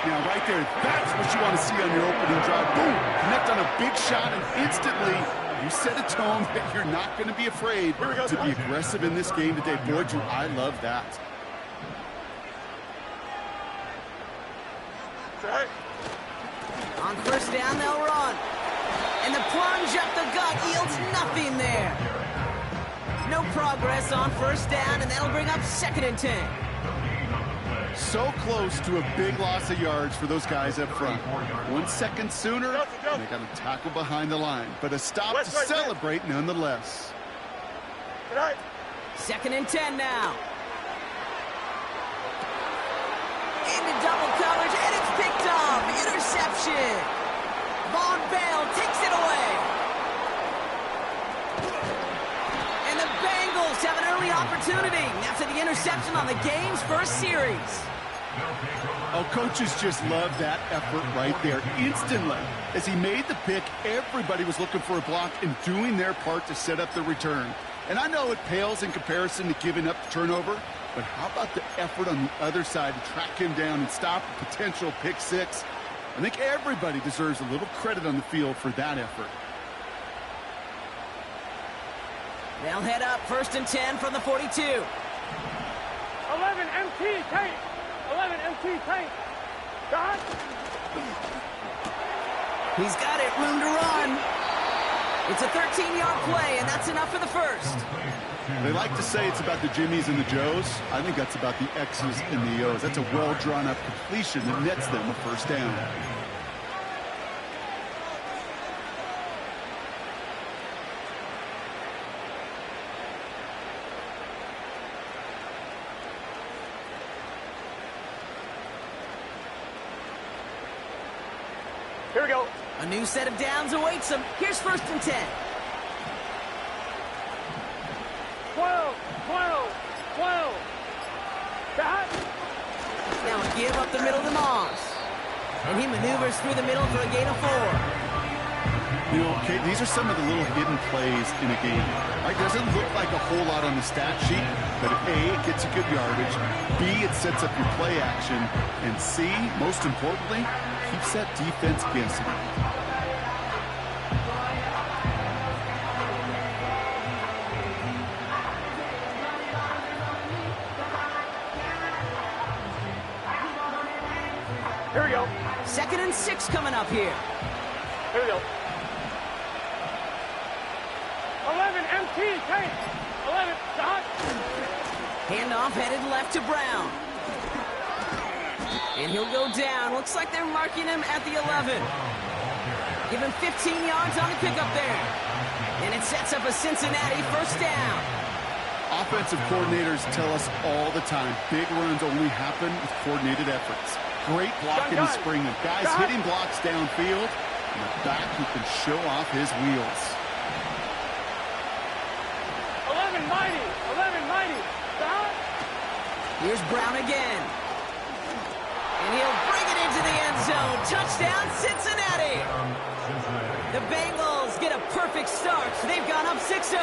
Now, right there, that's what you want to see on your opening drive. Boom! Connect on a big shot, and instantly you set a tone that you're not going to be afraid to be aggressive in this game today. Boy, do I love that. On 1st down, they'll run. And the plunge up the gut yields nothing there. No progress on 1st down, and that'll bring up 2nd and 10. So close to a big loss of yards for those guys up front. 1 second sooner, they got a tackle behind the line. But a stop to celebrate nonetheless. 2nd and 10 now. Into double coverage, and it's picked up. Interception. Von Bell takes it away. And the Bengals have an early opportunity after the interception on the game's first series. Oh, coaches just love that effort right there. Instantly, as he made the pick, everybody was looking for a block and doing their part to set up the return. And I know it pales in comparison to giving up the turnover, but how about the effort on the other side to track him down and stop a potential pick 6? I think everybody deserves a little credit on the field for that effort. They'll head up 1st and 10 from the 42. 11 MT tank. 11 MT tank. God. He's got it, room to run. It's a 13-yard play, and that's enough for the first. They like to say it's about the Jimmies and the Joes. I think that's about the X's and the O's. That's a well-drawn-up completion that nets them a 1st down. Here we go. A new set of downs awaits them. Here's 1st and 10. 12, 12, 12. Back. Now a give up the middle to Moss. And he maneuvers through the middle for a gain of 4. You know, Kate, these are some of the little hidden plays in a game. It doesn't look like a whole lot on the stat sheet, but A, it gets you good yardage, B, it sets up your play action, and C, most importantly, keeps that defense guessing. Here we go. 2nd and 6 coming up here. Here we go. 11, MT, Kate. 11, Dot. Handoff headed left to Brown. And he'll go down. Looks like they're marking him at the 11. Give him 15 yards on the pickup there. And it sets up a Cincinnati 1st down. Offensive coordinators tell us all the time, big runs only happen with coordinated efforts. Great blocking this spring of guys hitting blocks downfield, and a back who can show off his wheels. 11, mighty. 11, mighty. Dot. Here's Brown again. And he'll bring it into the end zone. Touchdown, Cincinnati. The Bengals get a perfect start. They've gone up 6-0.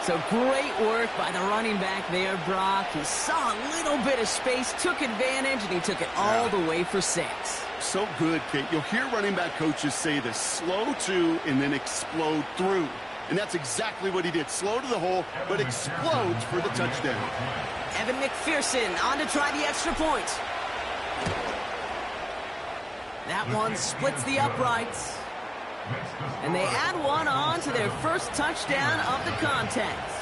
So great work by the running back there, Brock. He saw a little bit of space, took advantage, and he took it all the way for 6. So good, Kate. You'll hear running back coaches say this, slow to and then explode through. And that's exactly what he did. Slow to the hole, but explodes for the touchdown. Evan McPherson on to try the extra point. That one splits the uprights. And they add one on to their first touchdown of the contest.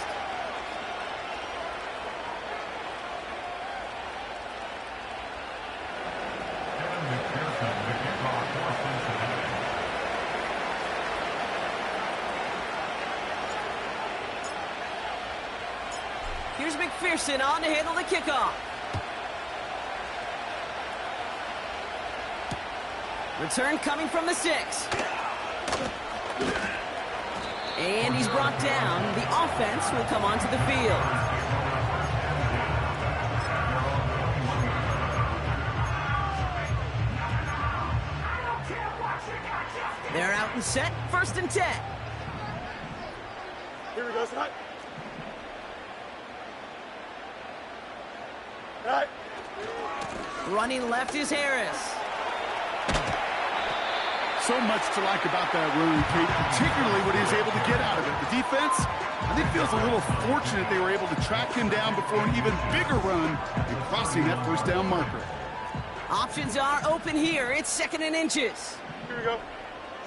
Here's McPherson on to handle the kickoff. Return coming from the 6. And he's brought down. The offense will come onto the field. They're out and set. 1st and 10. Here we go, Scott. Right. Running left is Harris. So much to like about that run, Kate, particularly what he was able to get out of it. The defense, I think, feels a little fortunate they were able to track him down before an even bigger run and crossing that 1st down marker. Options are open here. It's 2nd and inches. Here we go.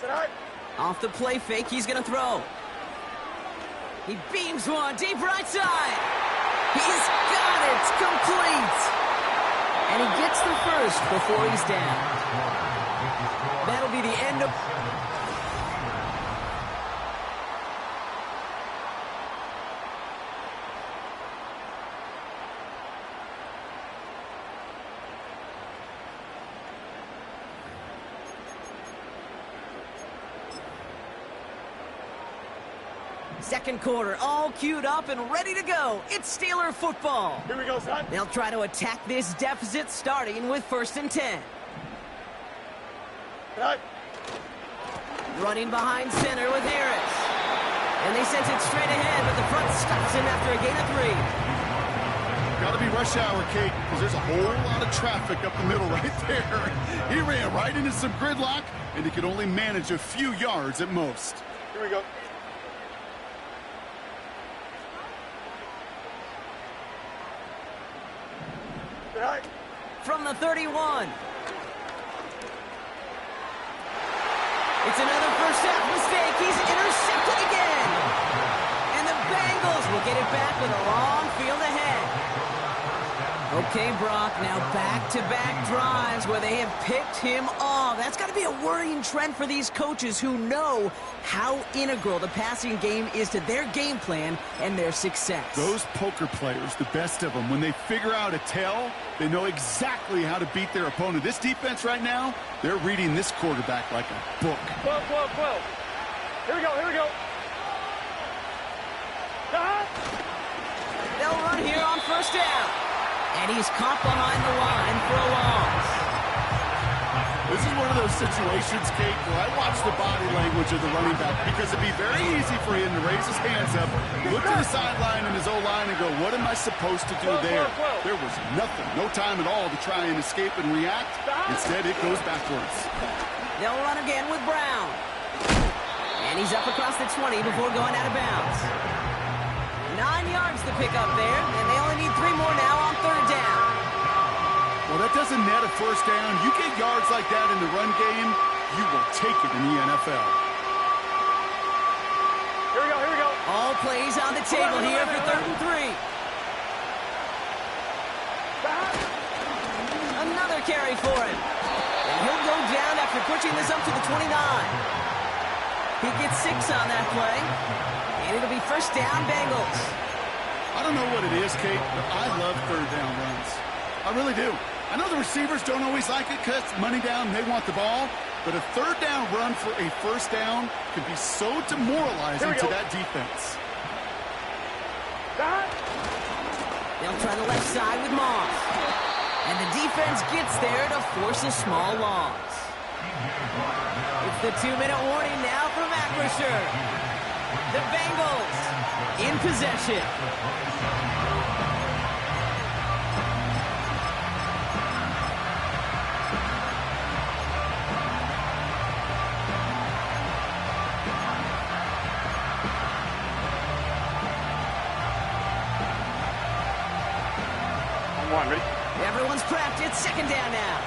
Set high. Off the play fake, he's going to throw. He beams one deep right side. He's got it. Complete. And he gets the 1st before he's down. That'll be the end of... Second quarter, all queued up and ready to go. It's Steeler football. Here we go, son. They'll try to attack this deficit, starting with 1st and 10. Right. Running behind center with Harris. And they sent it straight ahead, but the front stops him after a gain of 3. Got to be rush hour, Kate, because there's a whole lot of traffic up the middle right there. He ran right into some gridlock, and he could only manage a few yards at most. Here we go. Right. From the 31. It's another first half mistake. He's intercepted again. And the Bengals will get it back with a long field ahead. Okay, Brock, now back-to-back drives where they have picked him off. that's got to be a worrying trend for these coaches who know how integral the passing game is to their game plan and their success. Those poker players, the best of them, when they figure out a tell, they know exactly how to beat their opponent. This defense right now, they're reading this quarterback like a book. 12, 12, 12. Here we go, here we go. They'll run here on first down. And he's caught behind the line for a loss. This is one of those situations, Kate, where I watch the body language of the running back because it'd be very easy for him to raise his hands up, look to the sideline and his O-line and go, what am I supposed to do there? There was nothing, no time at all to try and escape and react. Instead, it goes backwards. They'll run again with Brown. And he's up across the 20 before going out of bounds. 9 yards to pick up there, and they only need 3 more now on third down. Well, that doesn't net a first down. You get yards like that in the run game, you will take it in the NFL. Here we go, here we go. All plays on the table here for 3rd and 3. Another carry for him. And he'll go down after pushing this up to the 29. He gets 6 on that play. And it'll be first down, Bengals. I don't know what it is, Kate, but I love third down runs. I really do. I know the receivers don't always like it because money down, they want the ball. But a third down run for a first down can be so demoralizing to that defense. They'll try the left side with Moss. And the defense gets there to force a small loss. It's the 2-minute warning now from Acrisure. The Bengals in possession. Ready? Everyone's prepped. It's second down now.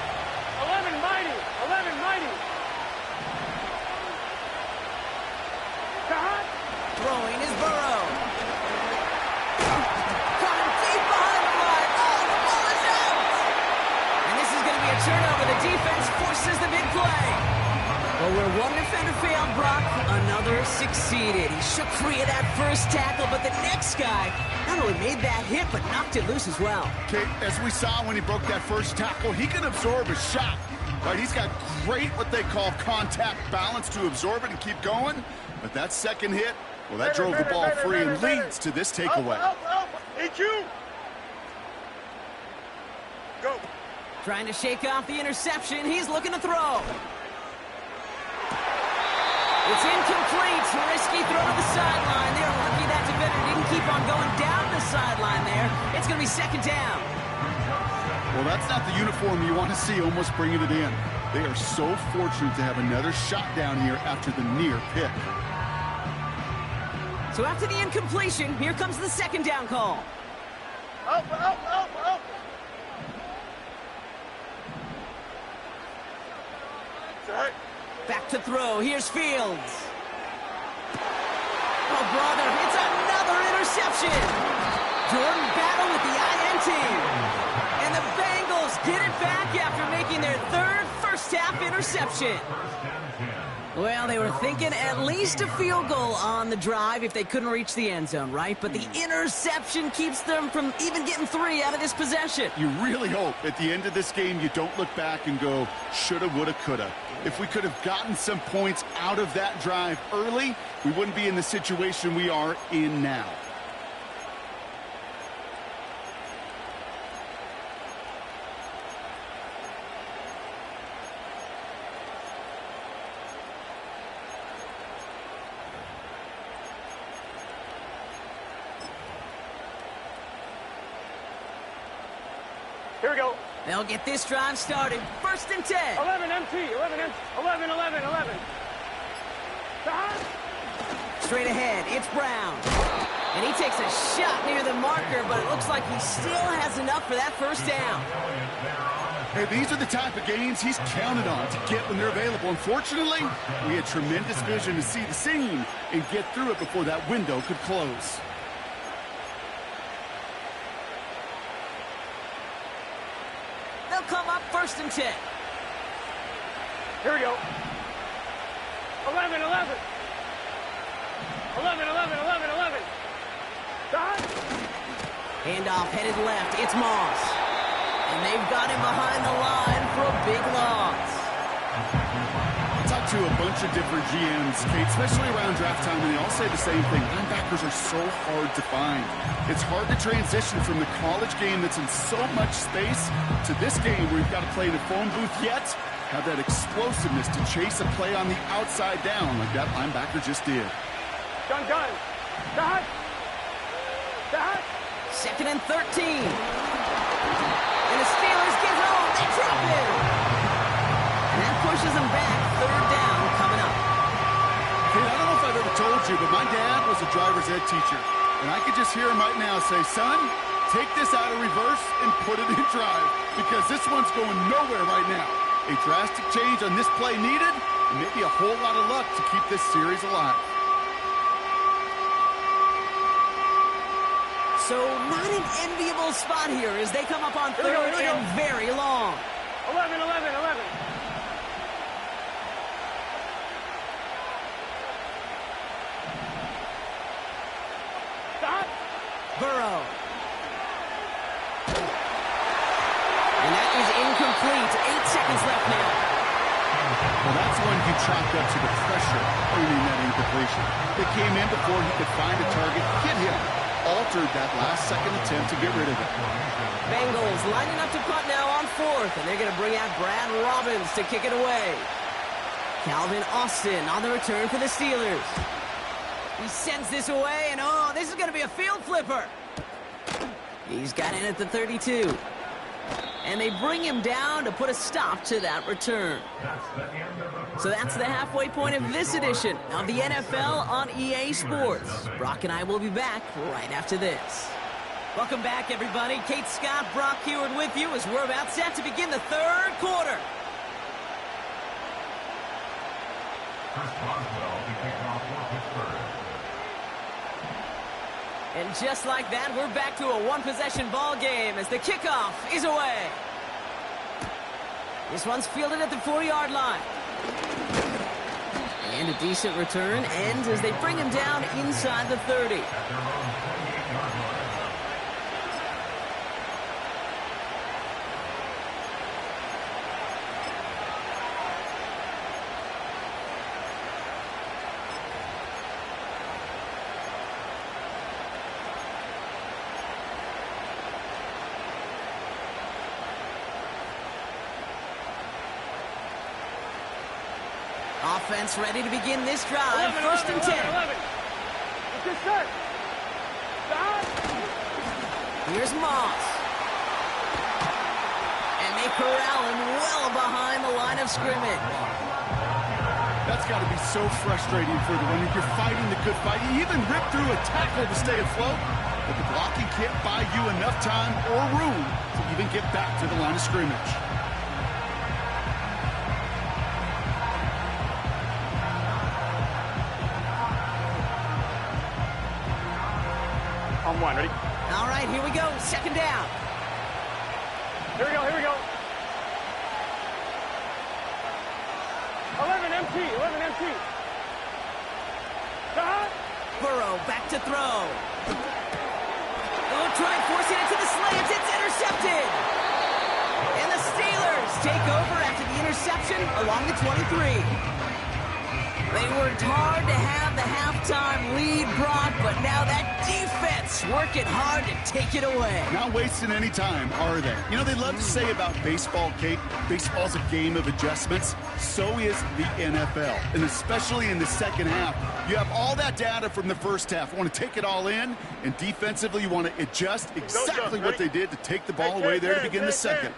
11 mighty. 11 mighty. Throwing is Burrow. Caught him deep behind the line. Oh, the ball is out. And this is going to be a turnover. The defense forces the big play. Well, where one defender failed, Brock, another succeeded. He shook free of that first tackle, but the next guy not only made that hit, but knocked it loose as well. Okay, as we saw when he broke that first tackle, he can absorb a shot. Right, he's got great what they call contact balance to absorb it and keep going. But that second hit, well, that drove the ball free and leads to this takeaway. EQ. Go. Trying to shake off the interception. He's looking to throw. It's incomplete. Risky throw to the sideline. They're lucky that defender didn't keep on going down the sideline there. It's going to be second down. Well, that's not the uniform you want to see almost bringing it in. They are so fortunate to have another shot down here after the near pick. So after the incompletion, here comes the second down call. Up. Set. Back to throw. Here's Fields. Oh, brother, it's another interception. Jordan Battle with the INT. And the Bengals get it back after making their third first-half interception. Well, they were thinking at least a field goal on the drive if they couldn't reach the end zone, right? But the interception keeps them from even getting 3 out of this possession. You really hope at the end of this game you don't look back and go, shoulda, woulda, coulda. If we could have gotten some points out of that drive early, we wouldn't be in the situation we are in now. Here we go. They'll get this drive started. First and 10. 11 MT. 11. Straight ahead, it's Brown. And he takes a shot near the marker, but it looks like he still has enough for that first down. Hey, these are the type of games he's counted on to get when they're available. Unfortunately, we had tremendous vision to see the seam and get through it before that window could close. They'll come up first and 10. Here we go. 11, 11. 11, 11, 11, 11. Stop. Handoff headed left. It's Moss. And they've got him behind the line for a big loss. I talked to a bunch of different GMs, Kate, especially around draft time, and they all say the same thing. Linebackers are so hard to find. It's hard to transition from the college game that's in so much space to this game where you've got to play in a phone booth, yet have that explosiveness to chase a play on the outside down like that linebacker just did. Gun. Dot. Dot. 2nd and 13. And the Steelers get home. They drop it. And that pushes them back. 3rd down coming up. Kate, I don't know if I've ever told you, but my dad was a driver's ed teacher. And I could just hear him right now say, son, take this out of reverse and put it in drive. Because this one's going nowhere right now. A drastic change on this play needed, and maybe a whole lot of luck to keep this series alive. So not an enviable spot here as they come up on 3rd and very long. 11, 11, 11. Stop. Burrow. And that is incomplete. 8 seconds left now. Well, that's one he chalked up to the pressure earning that incompletion. It came in before he could find a target, hit him, altered that last-second attempt to get rid of it. Bengals lining up to punt now on 4th, and they're going to bring out Brad Robbins to kick it away. Calvin Austin on the return for the Steelers. He sends this away, and oh, this is going to be a field flipper. He's got in at the 32. And they bring him down to put a stop to that return. So that's the halfway point of this edition of the NFL on EA Sports. Brock and I will be back right after this. Welcome back, everybody. Kate Scott, Brock Huard with you as we're about set to begin the 3rd quarter. Chris Boswell to kick off for Pittsburgh. And just like that, we're back to a one-possession ball game as the kickoff is away. This one's fielded at the 4-yard line. And a decent return ends as they bring him down inside the 30. Offense ready to begin this drive. 1st and 10. 11. It's just set. Stop. Here's Moss. And they corral him well behind the line of scrimmage. That's got to be so frustrating for the runner. You're fighting the good fight. You even rip through a tackle to stay afloat, but the blocking can't buy you enough time or room to even get back to the line of scrimmage. On 1, ready? All right, here we go. 2nd down. Here we go. 11 MT. Stop. Burrow back to throw. Oh, try forcing it to the slants. It's intercepted. And the Steelers take over after the interception along the 23. They worked hard to have the halftime lead, Brock, but now that defense working hard to take it away. Not wasting any time, are they? You know, they love to say about baseball, Kate, baseball's a game of adjustments. So is the NFL, and especially in the second half. You have all that data from the first half. You want to take it all in, and defensively you want to adjust exactly what they did to take the ball away there to begin the second.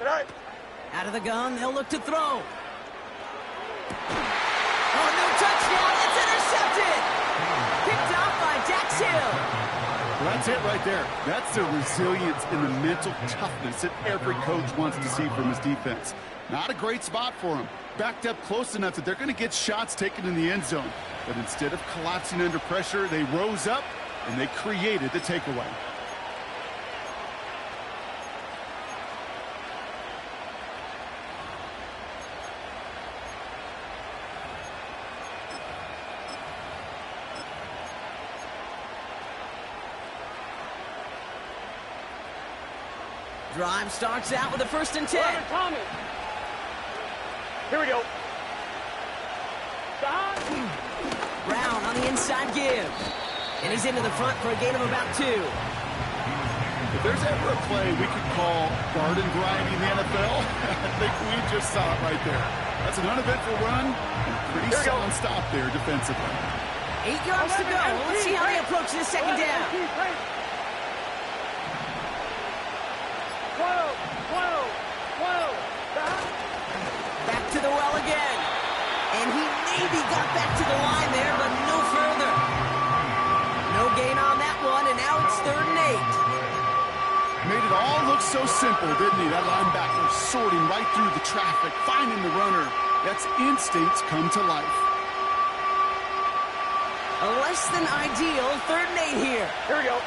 Out of the gun, they'll look to throw. Oh, no touchdown. It's intercepted. Picked off by Dax Hill. Well, that's it right there. That's the resilience and the mental toughness that every coach wants to see from his defense. Not a great spot for him. Backed up close enough that they're going to get shots taken in the end zone. But instead of collapsing under pressure, they rose up and they created the takeaway. Drive starts out with a 1st and 10. Tommy. Here we go. Brown on the inside give. And he's into the front for a gain of about 2. If there's ever a play we could call garden variety in the NFL, I think we just saw it right there. That's an uneventful run and a pretty solid stop there defensively. 8 yards to go. Let's see how they approach this second down. 12. Back to the well again. And he maybe got back to the line there, but no further. No gain on that one, and now it's 3rd and 8. Made it all look so simple, didn't he? That linebacker sorting right through the traffic, finding the runner. That's instincts come to life. A less than ideal 3rd and 8 here. Here we go.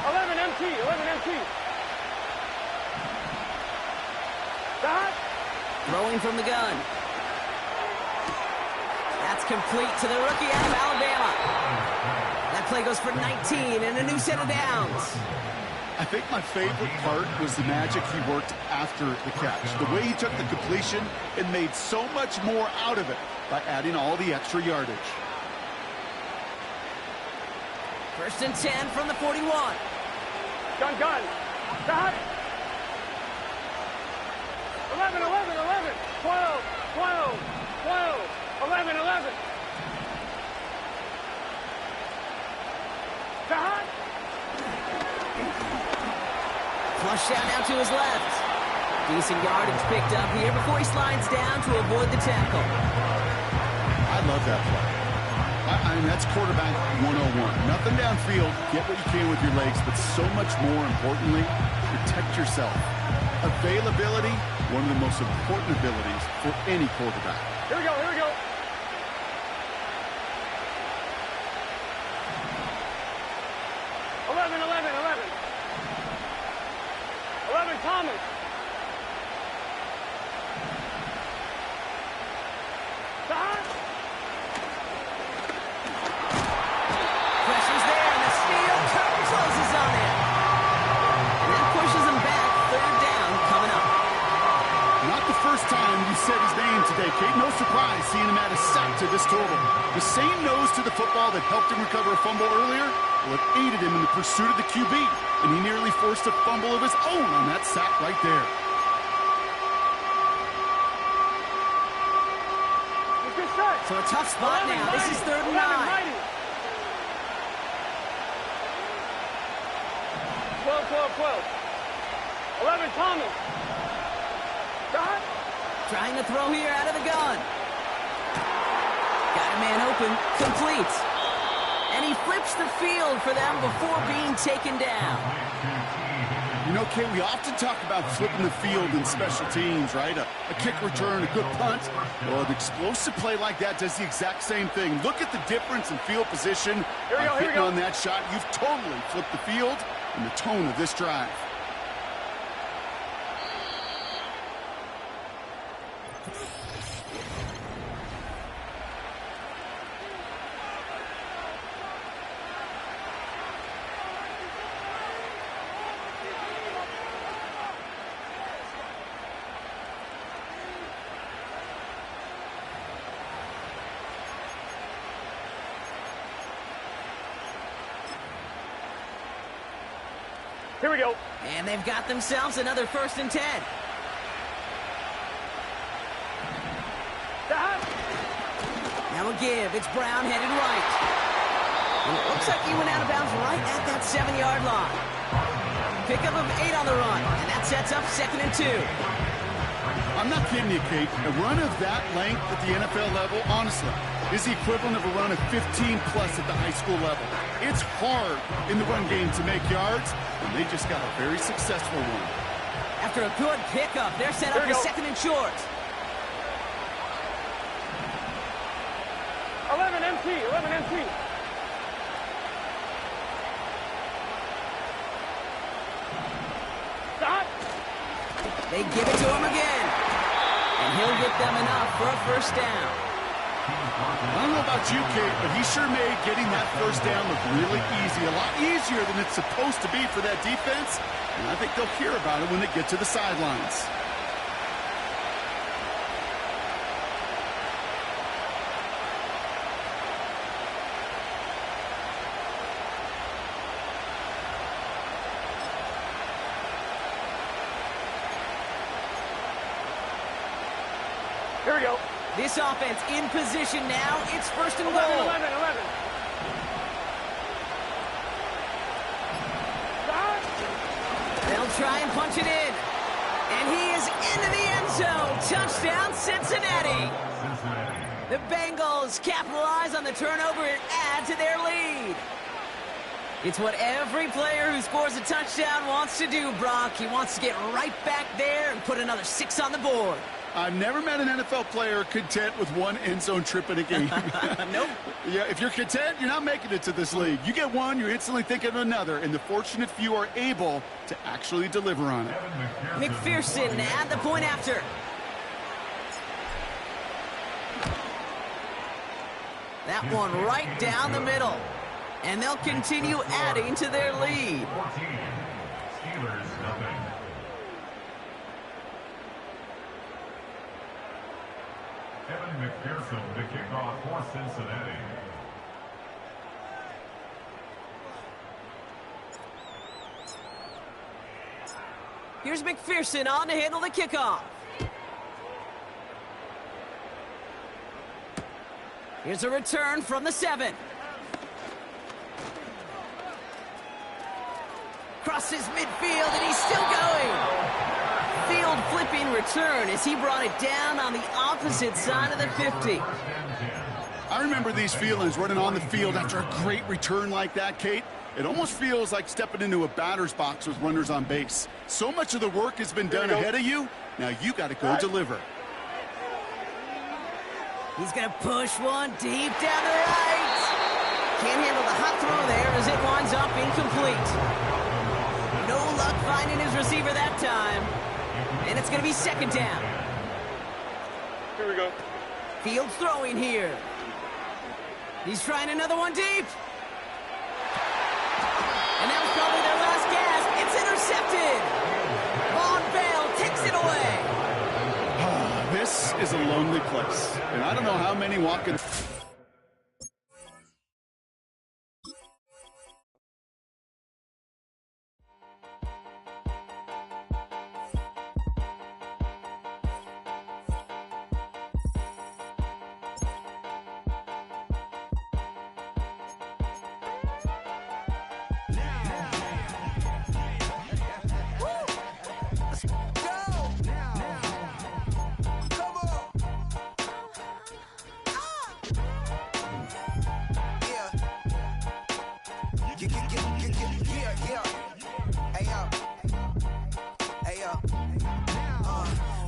11 MT. Dot. Throwing from the gun. That's complete to the rookie out of Alabama. That play goes for 19 and a new set of downs. I think my favorite part was the magic he worked after the catch. The way he took the completion and made so much more out of it by adding all the extra yardage. 1st and 10 from the 41. Gun. Dot. 11. 12. 11. Dot. Flush down now to his left. Decent yardage picked up here before he slides down to avoid the tackle. I love that play. I mean, that's quarterback 101. Nothing downfield, get what you can with your legs, but so much more importantly, protect yourself. Availability, one of the most important abilities for any quarterback. Here we go. 11 Thomas. Pressure's there, and the steel curtain closes on him. And that pushes him back. 3rd down coming up. Not the first time you said his name today, Kate. No surprise seeing him add a sack to this total. The same nose to the football that helped him recover a fumble earlier, well, it aided him in the pursuit of the QB, and he nearly forced a fumble of his own on that sack right there. So a tough spot now. This is 3rd and 9. 12. 11 Thomas. Trying to throw here out of the gun. Got a man open. Complete. And he flips the field for them before being taken down. You know, Kate, we often talk about flipping the field in special teams, right? A kick return, a good punt. Well, an explosive play like that does the exact same thing. Look at the difference in field position. By hitting on that shot, you've totally flipped the field and the tone of this drive. Here we go. And they've got themselves another 1st and 10. Now a give. It's Brown headed right. And it looks like he went out of bounds right at that 7-yard line. Pickup of 8 on the run. And that sets up 2nd and 2. I'm not kidding you, Kate. A run of that length at the NFL level, honestly, is the equivalent of a run of 15-plus at the high school level. It's hard in the run game to make yards, and they just got a very successful one. After a good pickup, they're set up for 2nd and short. 11 MT. Stop. They give it to him again. And he'll get them enough for a 1st down. I don't know about you, Kate, but he sure made getting that first down look really easy. A lot easier than it's supposed to be for that defense. And I think they'll hear about it when they get to the sidelines. Here we go. This offense in position now. It's first and goal. 11. They'll try and punch it in. And he is into the end zone. Touchdown, Cincinnati. The Bengals capitalize on the turnover and add to their lead. It's what every player who scores a touchdown wants to do, Brock. He wants to get right back there and put another 6 on the board. I've never met an NFL player content with one end zone trip in a game. Nope. Yeah, if you're content, you're not making it to this league. You get one, you're instantly thinking of another, and the fortunate few are able to actually deliver on it. McPherson at the point after. That one right down the middle. And they'll continue adding to their lead. 14. Steelers, nothing. Evan McPherson, the kickoff for Cincinnati. Here's McPherson on to handle the kickoff. Here's a return from the 7. Crosses midfield, and he's still going. Field flipping return as he brought it down on the opposite side of the 50. I remember these feelings running on the field after a great return like that, Kate. It almost feels like stepping into a batter's box with runners on base. So much of the work has been done ahead of you. Now you got to go deliver. He's going to push one deep down the right. Can't handle the hot throw there as it winds up incomplete. No luck finding his receiver that time. And it's going to be second down. Here we go. Fields throwing here. He's trying another one deep. And that was probably their last gasp. It's intercepted. Von Bell takes it away. This is a lonely place. And I don't know how many walk in.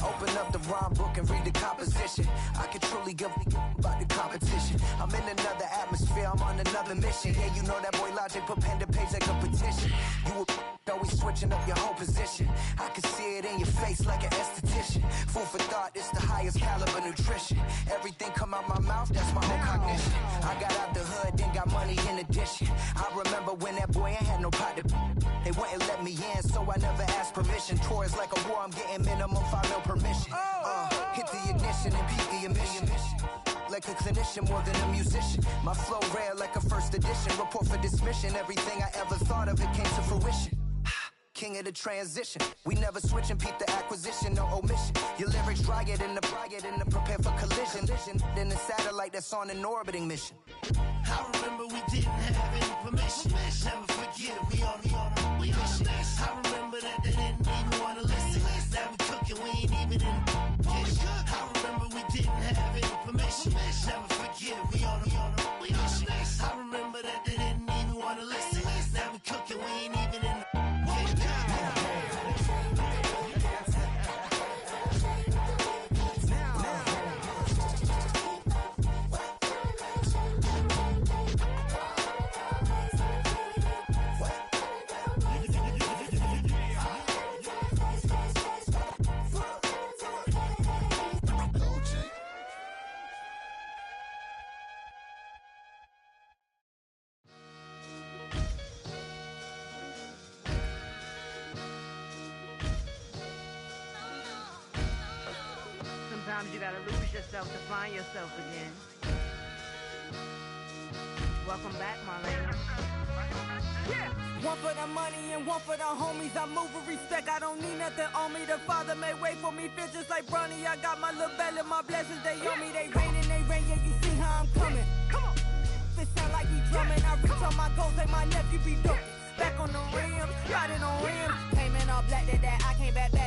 Open up the rhyme book and read the composition. I can truly give about the competition. I'm in another atmosphere, I'm on another mission. Yeah, you know that boy Logic put pen to page like a petition. You always switching up your whole position. I can see it in your face like an esthetician. Food for thought, it's the highest caliber nutrition. Everything come out my mouth, that's my own cognition. I got out the hood, then got money in addition. I remember when that boy ain't had no pot to. They wouldn't let me in, so I never asked permission. Tours like a war, I'm getting minimum 5 mil permission. Hit the ignition and beat the emission. Like a clinician more than a musician. My flow rare like a first edition. Report for dismission. Everything I ever thought of, it came to fruition. King of the transition. We never switch and peep the acquisition, no omission. Your lyrics dry it in the prepare for collision. Then the satellite that's on an orbiting mission. I remember we didn't have any permission. Never forget it, we on a mission. I remember that they didn't even want to listen. Now we cooking, we ain't even in the kitchen. I remember we didn't have any permission. Never forget it, we on a mission. I remember that they didn't even want to listen. Now we cooking, we ain't even in the kitchen. Sometimes you gotta lose yourself to find yourself again. Welcome back, Marlena. Yeah. One for the money and one for the homies. I move with respect, I don't need nothing on me. The Father made way for me, feel just like Bronny. I got my little belly, my blessings, they on me. They rain, yeah, you see how I'm coming. Come on. It sound like he drumming. I reach on my goals, like my nephew be dope. Back on the rims, riding on rims. Came in all black to that, I came back to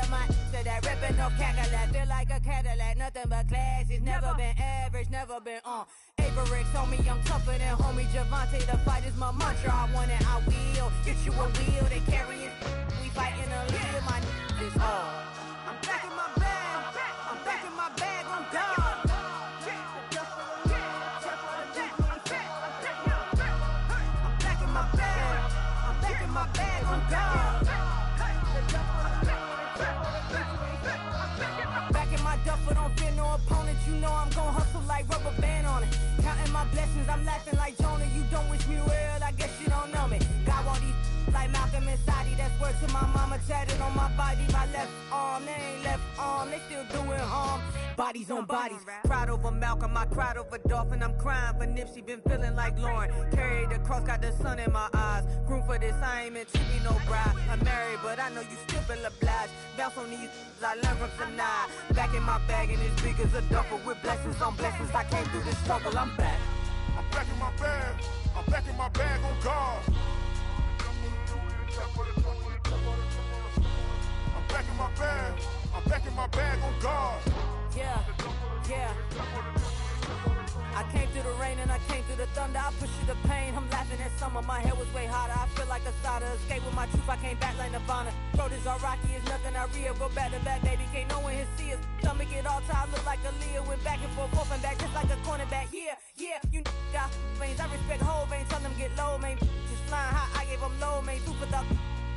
my, to that ripping off Cadillac. Feel like a Cadillac, nothing but class. It's never been average, never been on. Averix on me, I'm tougher than homie Javante. The fight is my mantra, I want it, I will. Get you a wheel, they carry it. We fighting a lead, my is all. I'm back in my bag, I'm back in my bag on God. My bag on God. Back in my duffel, don't fear no opponent. You know I'm gon' hustle like rubber band on it. Counting my blessings, I'm laughing like Jonah. You don't wish me well, I guess you don't know me. Got all these like Malcolm and Sadie. That's word to my mama, tatted on my body. My left arm, they ain't left arm, they still doing harm. Bodies on bodies, cried over Malcolm, I cried over Dolphin. I'm crying for Nipsey, been feeling like Lauren. Carried the cross, got the sun in my eyes. Groom for this, I ain't meant to be no bride. I'm married, but I know you still feel obliged. Bounce on these, I learned from Sanaa. Back in my bag, and it's big as a duffel. With blessings on blessings, I came through this struggle, I'm back. I'm back in my bag, I'm back in my bag on God. I'm back in my bag, I'm back in my bag on God. Yeah, yeah. I came through the rain and I came through the thunder. I pushed through the pain, I'm laughing at summer. My head was way hotter, I feel like a starter. Escape with my truth, I came back like Nirvana. Throat is all rocky, it's nothing I real. Go back to back, baby, can't no one here see us. Stomach it all tied, look like a Leah. Went back and forth and back, just like a cornerback. Yeah, yeah, you got veins, I respect whole veins. Tell them get low, man. Just flying high, I gave them low, man. Super the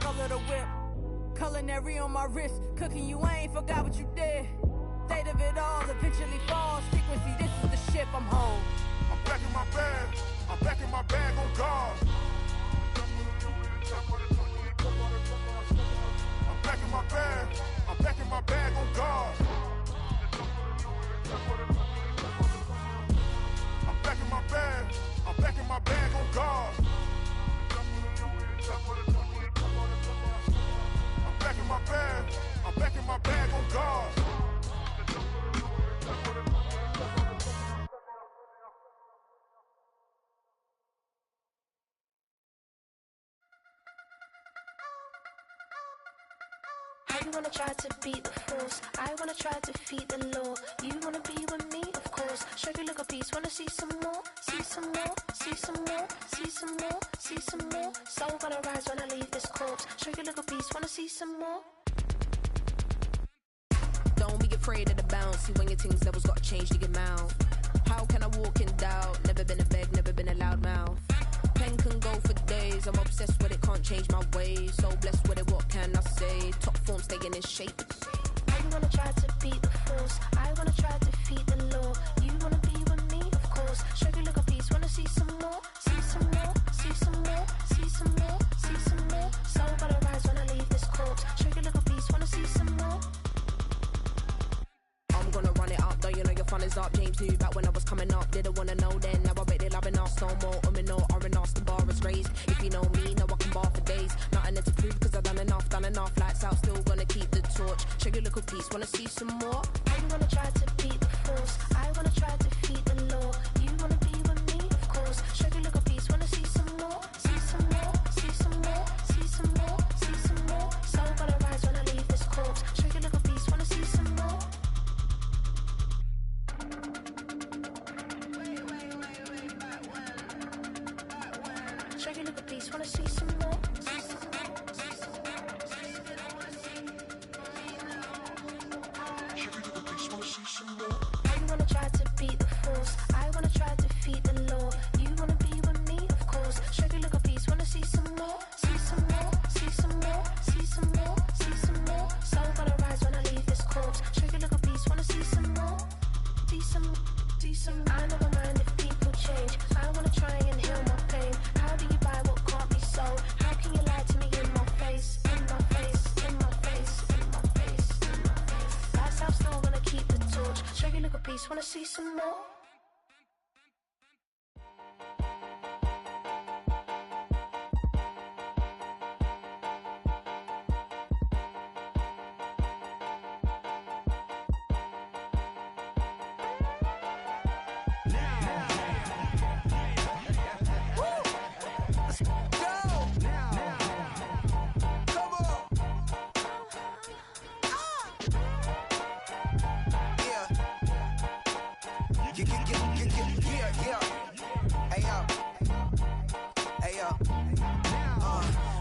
color the whip. Culinary on my wrist, cooking you, I ain't forgot what you did. State of it all, eventually falls. Frequency, this is the ship, I'm home. I'm back in my bag, I'm back in my bag on God. I'm back in my bag, I'm back in my bag on God. I'm back in my bag, I'm back in my bag on God. I'm back in my bag, I'm back in my bag on God. You wanna try to beat the force, I wanna try to defeat the law. You wanna be with me, of course. Show you look a piece, wanna see some more, see some more, see some more, see some more, see some more. Soul gonna rise when I leave this corpse. Show you look a piece, wanna see some more. Don't be afraid of the bounce. See when your things levels gotta change to get mouth. How can I walk in doubt? Never been a beg, never been a loud mouth. Pen can go for days. I'm obsessed with it, can't change my ways. So blessed with it, what can I say? Top form staying in shape. You wanna try to beat the force, I wanna try to defeat the law. You wanna be with me, of course. Show you look a piece, wanna see some more, see some more, see some more, see some more, see some more. Soul gonna rise when I leave this corpse. Show you look a piece, wanna see some more. I'm gonna run it up, though you know your fun is up. James knew back when I was coming up, didn't wanna know then. Now I bet they're loving us no more. No R&R, the bar is raised. If you know me, know I can bar for days. Nothing to prove cause I've done enough. Lights out, still gonna keep the torch. Show you a little piece, wanna see some more? You wanna try to beat the force, I wanna try to defeat the law. You wanna be with me, of course. Show you a little piece, wanna see some more, see some more, see some more, see some more, see some more. Soul gonna rise when I leave this corpse. Show you a little piece, wanna see some more. Show you a little piece, wanna see some more. You wanna try to beat the force, I wanna try to defeat the law. You wanna be with me, of course. Show you look a piece, wanna see some more, see some more, see some more, see some more, see some more. Soul gonna rise when I leave this corpse. Show you look a piece, wanna see some more, see some, see some. I never mind if people change. I wanna try and heal my pain. How do you buy what can't be sold? How can wanna see some more?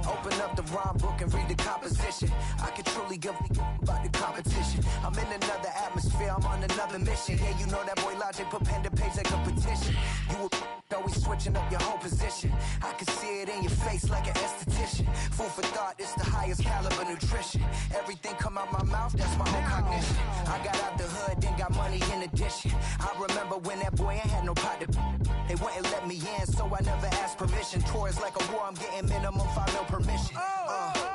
Open up the rhyme book and read the composition. I can truly give about the competition. I'm in another atmosphere, I'm on another mission. Yeah, you know that boy Logic put pen to page like a petition. You always switching up your whole position. I can see it in your face like an esthetician. Food for thought, it's the highest caliber nutrition. Everything come out my mouth, that's my own cognition. I got out the hood, then got money in addition. I remember when that boy ain't had no pot to. They wouldn't let me in, so I never asked permission. Tours like a war, I'm getting minimum 5 mil permission.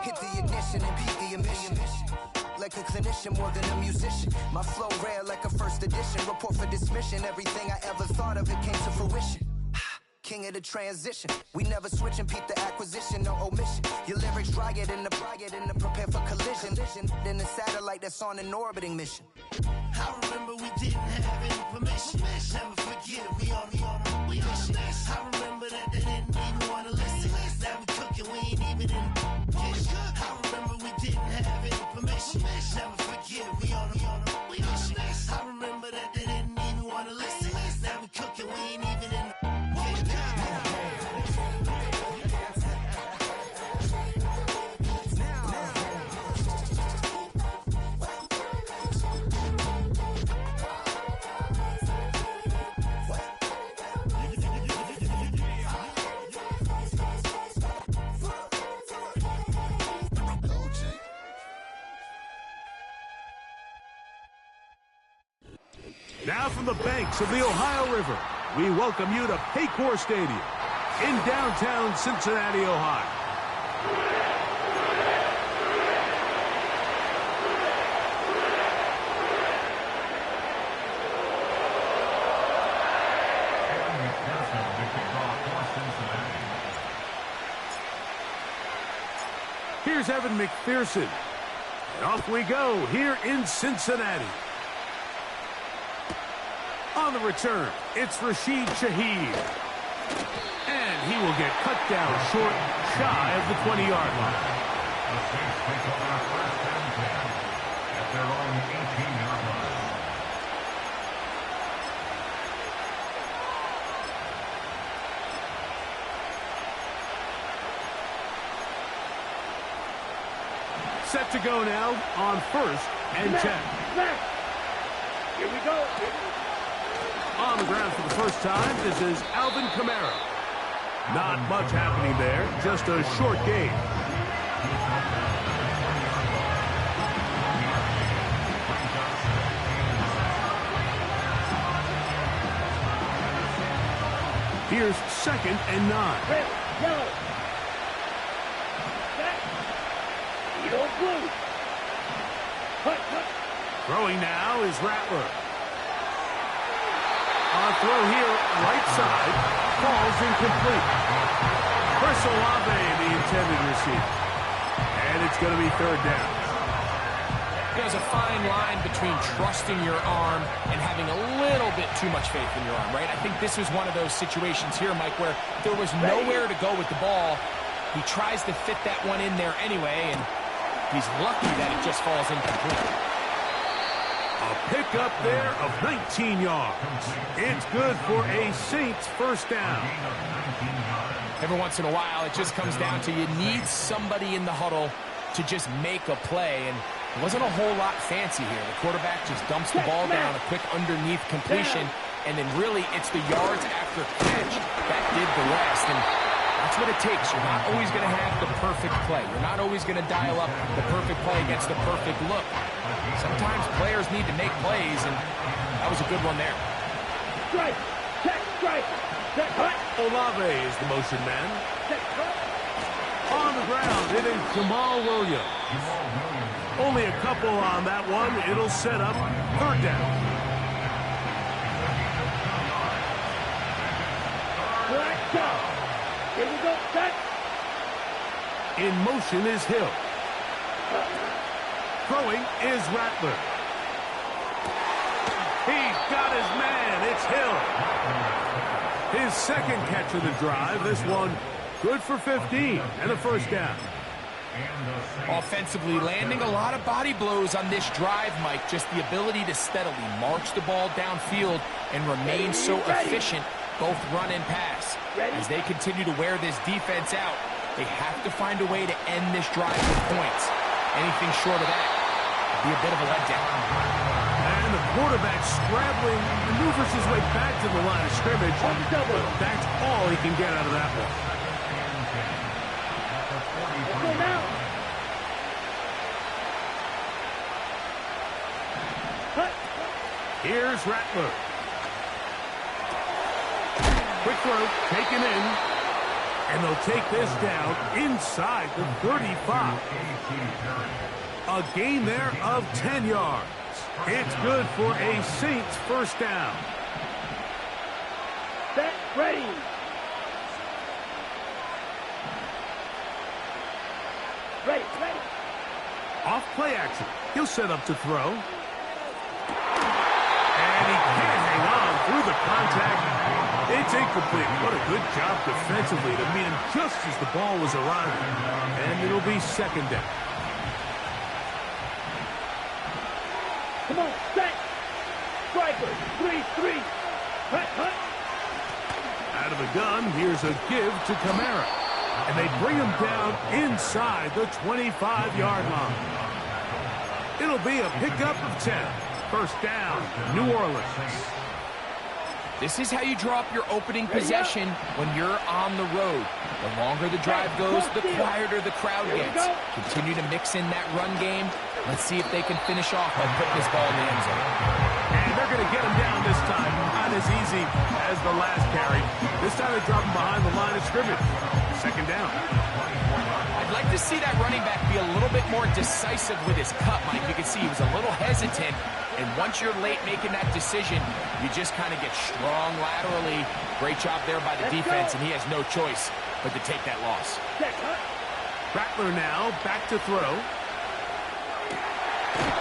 Hit the ignition and beat the emission. Like a clinician more than a musician. My flow rare like a first edition. Report for dismission. Everything I ever thought of, it came to fruition. King of the transition. We never switch and peep the acquisition, no omission. Your lyrics dry it in the prepare for collision. Then the satellite that's on an orbiting mission. I remember we didn't have any permission. Never forget we on a mission. I remember that they didn't even want to listen. Now we cooking, we ain't even in the kitchen. I remember we didn't have any permission. Never forget we on a mission. I remember that they didn't even want to listen. Now we cooking, we ain't even in the Now from the banks of the Ohio River, we welcome you to Paycor Stadium in downtown Cincinnati, Ohio. Here's Evan McPherson. And off we go here in Cincinnati. On the return, it's Rashid Shaheed. And he will get cut down short, shy of the 20-yard line. The Saints take over first and 10 at their own 18-yard line. Set to go now on first and 10. Here we go. On the ground for the first time, this is Alvin Kamara. Not much happening there, just a short gain. Here's second and 9. Red, yellow. Back. Yellow, blue. Cut. Throwing now is Rattler. On throw here, right side, falls incomplete. Chris Olave, the intended receiver. And it's going to be third down. There's a fine line between trusting your arm and having a little bit too much faith in your arm, right? I think this was one of those situations here, Mike, where there was nowhere to go with the ball. He tries to fit that one in there anyway, and he's lucky that it just falls incomplete. A pickup there of 19 yards. It's good for a Saints first down. Every once in a while, it just comes down to you need somebody in the huddle to just make a play, and it wasn't a whole lot fancy here. The quarterback just dumps the ball down, a quick underneath completion, and then really it's the yards after catch that did the rest. And that's what it takes. You're not always going to have the perfect play. You're not always going to dial up the perfect play against the perfect look. Sometimes players need to make plays, and that was a good one there. Strike, check, strike, check, cut. Olave is the motion man. Check, cut. On the ground, it is Jamal Williams. Only a couple on that one. It'll set up third down. Let's go. Here we go. Set. In motion is Hill. Throwing is Rattler. He's got his man. It's Hill. His second catch of the drive. This one good for 15 and a first down. Offensively, landing a lot of body blows on this drive, Mike. Just the ability to steadily march the ball downfield and remain so efficient, both run and pass. As they continue to wear this defense out, they have to find a way to end this drive with points. Anything short of that would be a bit of a letdown. And the quarterback scrambling, maneuvers his way back to the line of scrimmage. But that's all he can get out of that one. Go now. Here's Rattler. Quick throw, taken in. And they'll take this down inside the 35. A gain there of 10 yards. It's good for a Saints first down. Set, ready. Ready, ready. Off play action. He'll set up to throw. And he can't hang on through the contact. It's incomplete. What a good job defensively to meet him just as the ball was arriving. And it'll be second down. Come on, set. Striker, 3-3. Hut, hut. Out of the gun, here's a give to Kamara. And they bring him down inside the 25-yard line. It'll be a pickup of 10. First down, New Orleans. This is how you draw up your opening possession when you're on the road. The longer the drive goes, the quieter the crowd gets. Continue to mix in that run game. Let's see if they can finish off by putting this ball in the end zone. And they're going to get him down this time. Not as easy as the last carry. This time they drop him behind the line of scrimmage. Second down. I'd like to see that running back be a little bit more decisive with his cut, Mike. You can see he was a little hesitant. And once you're late making that decision, you just kind of get strong laterally. Great job there by the defense, and he has no choice but to take that loss. Rattler now back to throw.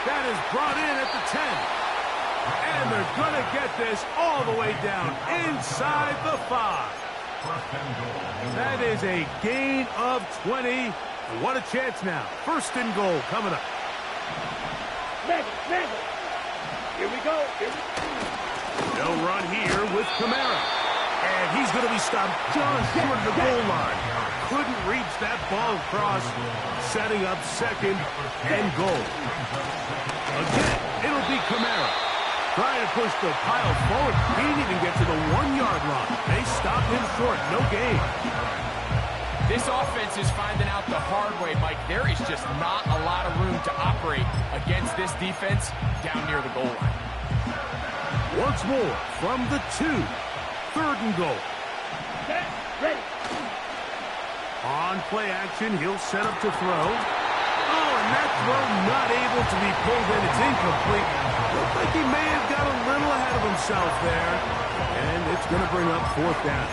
That is brought in at the 10. And they're going to get this all the way down inside the 5. That is a gain of 20. And what a chance now. First and goal coming up. Here we go. They'll run here with Kamara. And he's going to be stopped just short of the goal line. Couldn't reach that ball across, setting up second and goal. Again, it'll be Kamara. Trying to push the pile forward. He didn't even get to the 1-yard line. They stopped him short. No gain. This offense is finding out the hard way, Mike. There is just not a lot of room to operate against this defense down near the goal line. Once more from the 2. Third and goal. Set, ready. On play action, he'll set up to throw. Oh, and that throw not able to be pulled in. It's incomplete. Looks like he may have got a little ahead of himself there. And it's going to bring up fourth down.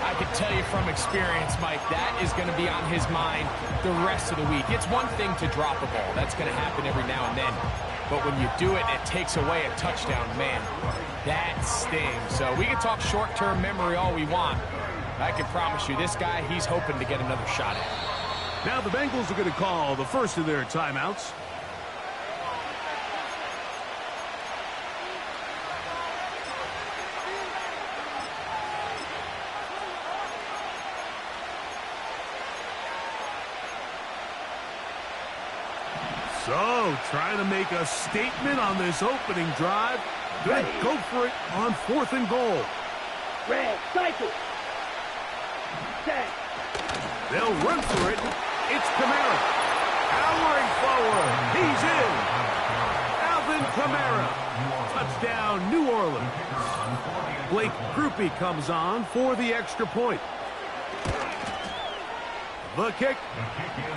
I can tell you from experience, Mike, that is going to be on his mind the rest of the week. It's one thing to drop a ball. That's going to happen every now and then. But when you do it, it takes away a touchdown, man. That stings. So we can talk short-term memory all we want. I can promise you, this guy, he's hoping to get another shot at it. Now the Bengals are going to call the first of their timeouts. So, trying to make a statement on this opening drive. Good, go for it on 4th and goal. Red, cycle. Set. They'll run for it. It's Kamara. Powering forward. He's in. Alvin Kamara. Touchdown, New Orleans. Blake Grupe comes on for the extra point. The kick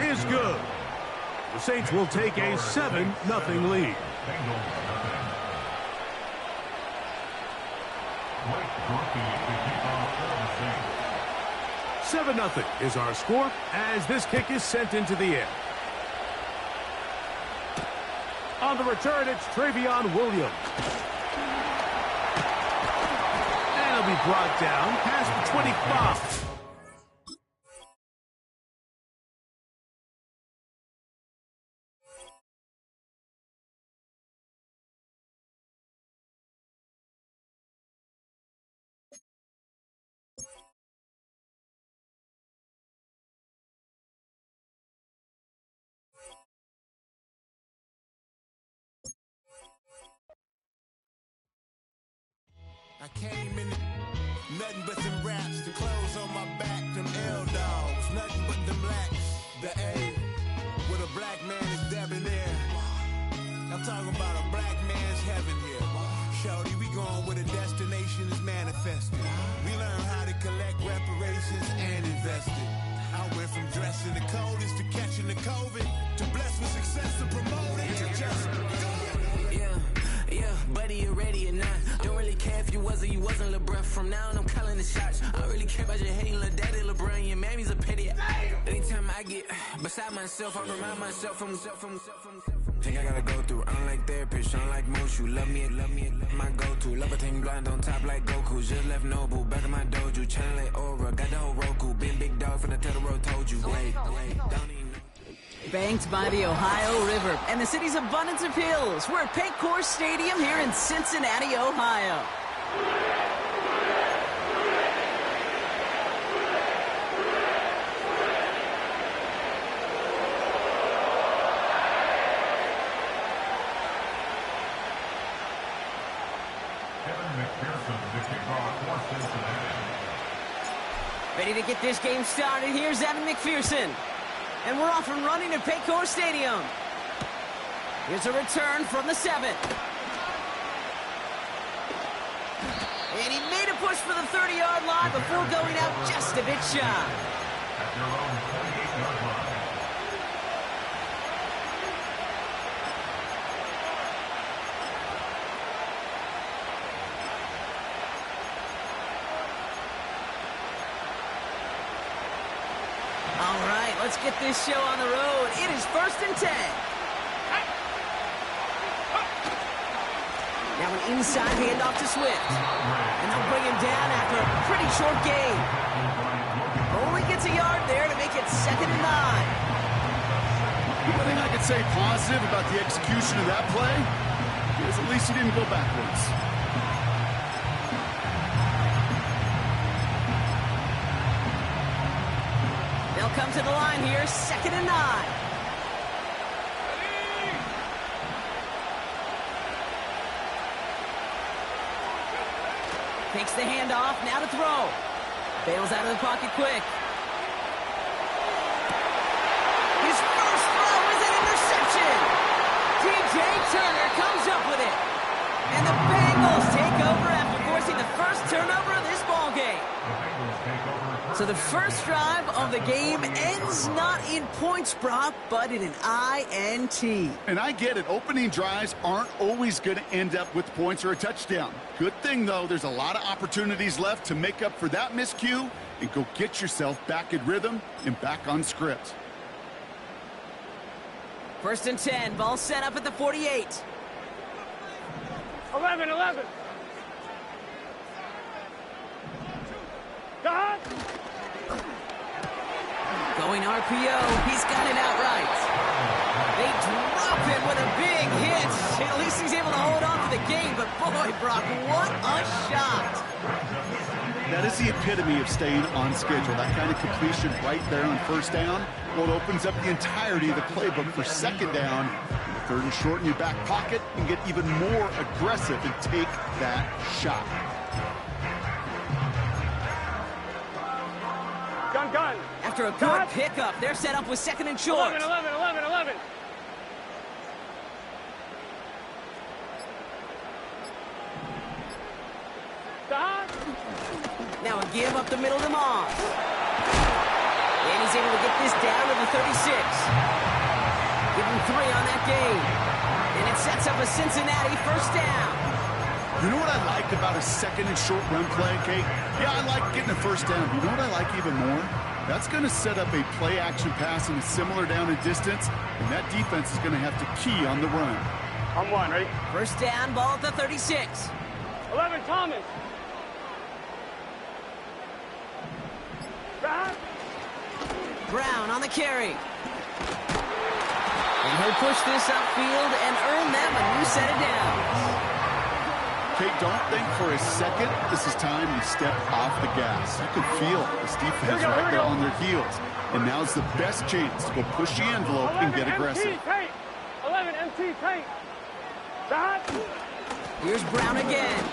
is good. The Saints will take a 7-0 lead. Blake Grupe to kick off 7-0 is our score as this kick is sent into the air. On the return, it's Travion Williams. And he'll be brought down past the 25. I came in nothing but them raps, the clothes on my back, them L-dogs, nothing but them blacks, the A, with a black man is debonair. I'm talking about a black man's heaven here. Shorty, we going where the destination is manifested. We learn how to collect reparations and invest it. I went from dressing the coldest to catching the COVID, to blessed with success and promoting to just Yeah, buddy, you ready or not? Don't really care if you was or you wasn't LeBron. From now on, I'm calling the shots. I don't really care about your hating little daddy LeBron. Your mammy's a pity. Anytime I get beside myself, I remind myself from think I gotta go through. I don't like therapists, I don't like Mushu. Love me, my go-to. Love a thing blind on top like Goku. Just left Noble, back in my dojo. Channel like Aura, got the whole Roku. Big dog from the Tether told you. Wait, don't even. Banked by the Ohio River and the city's abundance of hills. We're at Paycor Stadium here in Cincinnati, Ohio. Kevin McPherson, the kickoff for Cincinnati. Ready to get this game started. Here's Evan McPherson. And we're off and running at Paycor Stadium. Here's a return from the 7. And he made a push for the 30-yard line before going out just a bit shy. At their own 28-yard line. All right, let's get this show on the road. It is 1st and 10. Now an inside handoff to Swift. And they'll bring him down after a pretty short gain. Only gets a yard there to make it 2nd and 9. One thing I could say positive about the execution of that play is at least he didn't go backwards. They'll come to the line here, 2nd and 9. Takes the handoff, now to throw. Bails out of the pocket quick. His first throw is an interception. DJ Turner comes up with it. And the Bengals take over after forcing the first turnover of this ball game. So the first drive of the game ends not in points, Brock, but in an INT. And I get it. Opening drives aren't always going to end up with points or a touchdown. Good thing, though, there's a lot of opportunities left to make up for that miscue and go get yourself back in rhythm and back on script. 1st and 10. Ball set up at the 48. 11. Going RPO. He's got it outright. They drop him with a big hit. At least he's able to hold on to the game. But boy, Brock, what a shot. That is the epitome of staying on schedule. That kind of completion right there on 1st down. Well, it opens up the entirety of the playbook for 2nd down. 3rd and short in your back pocket and get even more aggressive and take that shot. Gun. After a good pickup, they're set up with 2nd and short. 11. Now a give up the middle to Moss. And he's able to get this down to the 36. Give him 3 on that game. And it sets up a Cincinnati 1st down. You know what I liked about a second and short run play, Kate? Yeah, I like getting a first down. You know what I like even more? That's going to set up a play-action pass in a similar down and distance, and that defense is going to have to key on the run. On one, ready? First down, ball at the 36. 11, Thomas. Right. Brown on the carry. And he'll push this upfield and earn them a new set of downs. Kate, don't think for a second this is time you step off the gas. You can feel this defense right there on their heels. And now's the best chance to go push the envelope and get aggressive. 11 MT Tank. Right. Here's Brown again.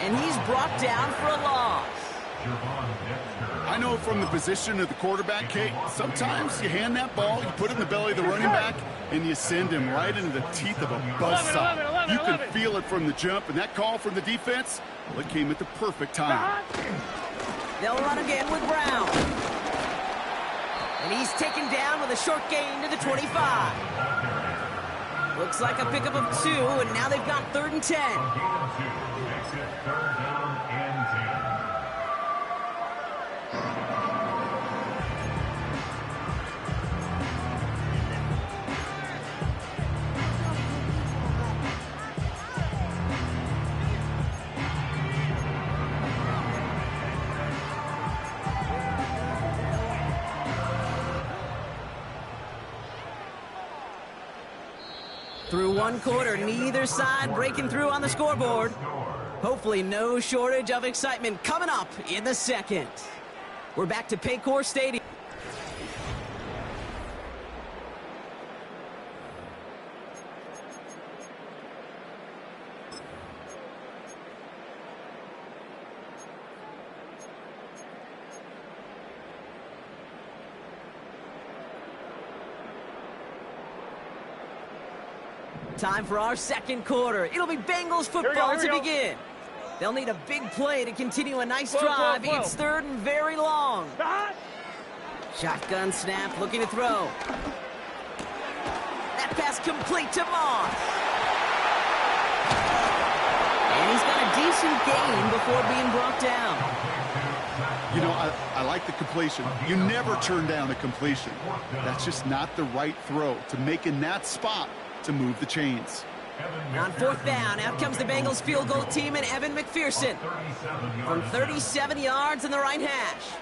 And he's brought down for a loss. I know from the position of the quarterback, Kate, sometimes you hand that ball, you put it in the belly of the running back, and you send him right into the teeth of a buzzsaw. You can feel it from the jump, and that call from the defense, well, it came at the perfect time. They'll run again with Brown. And he's taken down with a short gain to the 25. Looks like a pickup of 2, and now they've got 3rd and 10. Through one quarter, neither side breaking through on the scoreboard. Hopefully no shortage of excitement coming up in the second. We're back to Paycor Stadium. Time for our second quarter. It'll be Bengals football to begin. They'll need a big play to continue a nice drive. It's 3rd and very long. Shotgun snap, looking to throw. That pass complete to Moss. And he's got a decent gain before being brought down. You know, I like the completion. You never turn down a completion. That's just not the right throw to make in that spot to move the chains. On 4th down, out comes the Bengals field goal team and Evan McPherson from 37 yards in the right hash.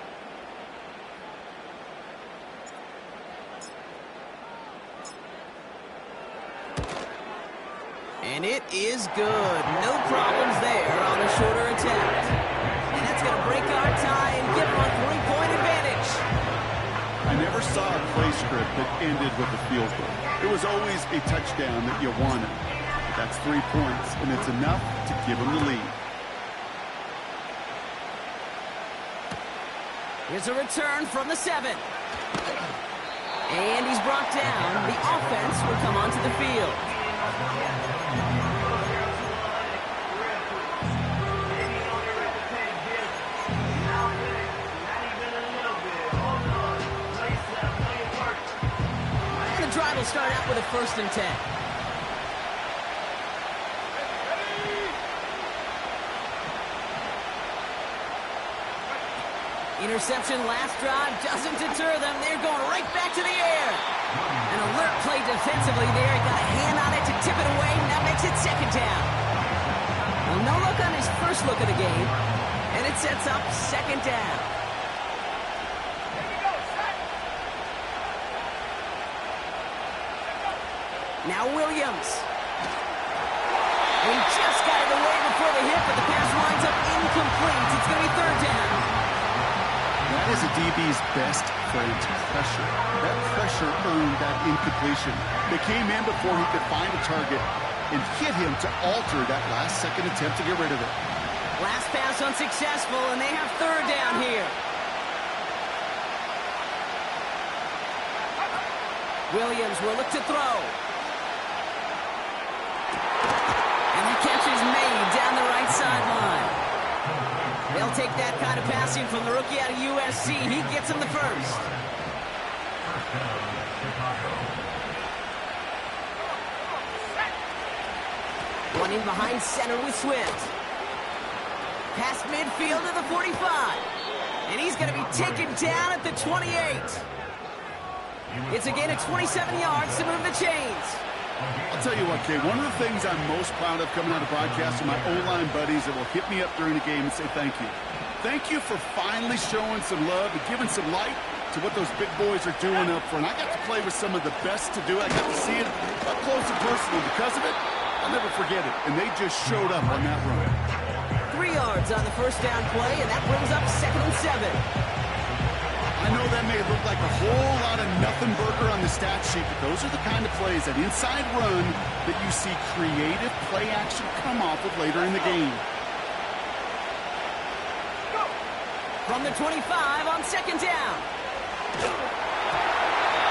And it is good. No problems there on the shorter attempt. And that's going to break our tie and give them a 3-point advantage. I never saw a play script that ended with a field goal. It was always a touchdown that you wanted. That's 3 points, and it's enough to give them the lead. Here's a return from the 7. And he's brought down. The offense will come onto the field. Drive will start out with a 1st and 10. Interception last drive doesn't deter them. They're going right back to the air. An alert play defensively there. He got a hand on it to tip it away, and that makes it 2nd down. Well, no look on his first look of the game, and it sets up 2nd down. Now Williams. And he just got it away before the hit, but the pass winds up incomplete. It's going to be 3rd down. That is a DB's best friend, pressure. That pressure earned that incompletion. They came in before he could find a target and hit him to alter that last-second attempt to get rid of it. Last pass unsuccessful, and they have 3rd down here. Williams will look to throw. Catch is made down the right sideline. They'll take that kind of passing from the rookie out of USC. He gets him the 1st. And in behind center with Swift. Past midfield to the 45. And he's going to be taken down at the 28. It's a gain of 27 yards to move the chains. I'll tell you what, Kay, one of the things I'm most proud of coming out of broadcast are my O-line buddies that will hit me up during the game and say thank you. Thank you for finally showing some love and giving some light to what those big boys are doing up front. I got to play with some of the best to do it. I got to see it up close and personal. Because of it, I'll never forget it. And they just showed up on that run. 3 yards on the first down play, and that brings up 2nd and 7. I know that may look like a whole lot of nothing burger on the stat sheet, but those are the kind of plays, that inside run, that you see creative play action come off of later in the game. From the 25 on 2nd down.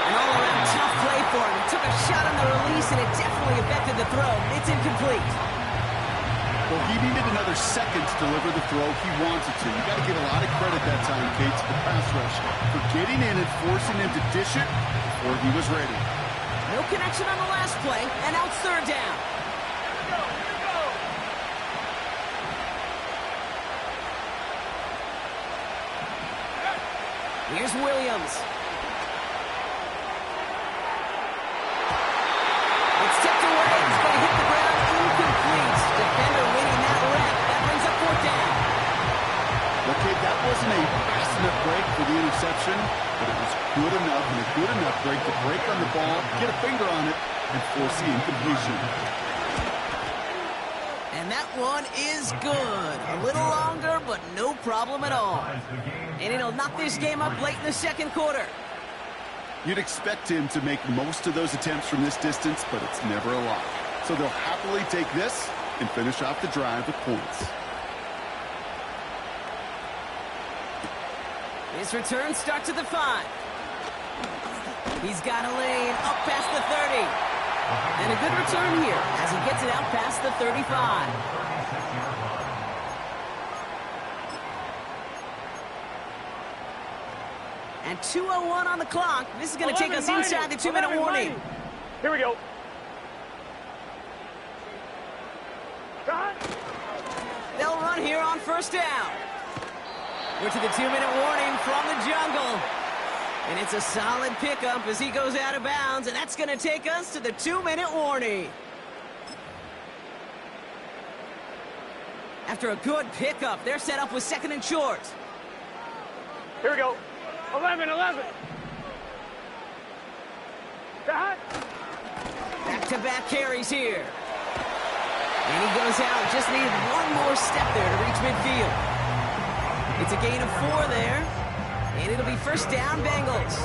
An all-around tough play for him. He took a shot on the release, and it definitely affected the throw. It's incomplete. Well, he needed another second to deliver the throw he wanted to. You got to give a lot of credit that time, Kate, to the pass rush for getting in and forcing him to dish it before he was ready. No connection on the last play, and now it's 3rd down. Here's Williams. It's tipped away. It's going to hit the ground. Incomplete. Defender winning that rep. That brings up 4th down. Okay, that wasn't a fast enough break for the interception, but it was good enough and a good enough break to break on the ball, get a finger on it, and force the incompletion. And that one is good. A little longer, but no problem at all. And it'll knock this game up late in the 2nd quarter. You'd expect him to make most of those attempts from this distance, but it's never a lot. So they'll happily take this and finish off the drive with points. His return starts at the 5. He's got a lane up past the 30. And a good return here as he gets it out past the 35. And 2:01 on the clock. This is going to take us inside the 2-minute warning. Here we go. They'll run here on 1st down. We're to the 2-minute warning from the jungle. And it's a solid pickup as he goes out of bounds, and that's going to take us to the 2-minute warning. After a good pickup, they're set up with 2nd and short. Here we go. 11. Back-to-back carries here. And he goes out. Just needed one more step there to reach midfield. It's a gain of 4 there. And it'll be 1st down, Bengals.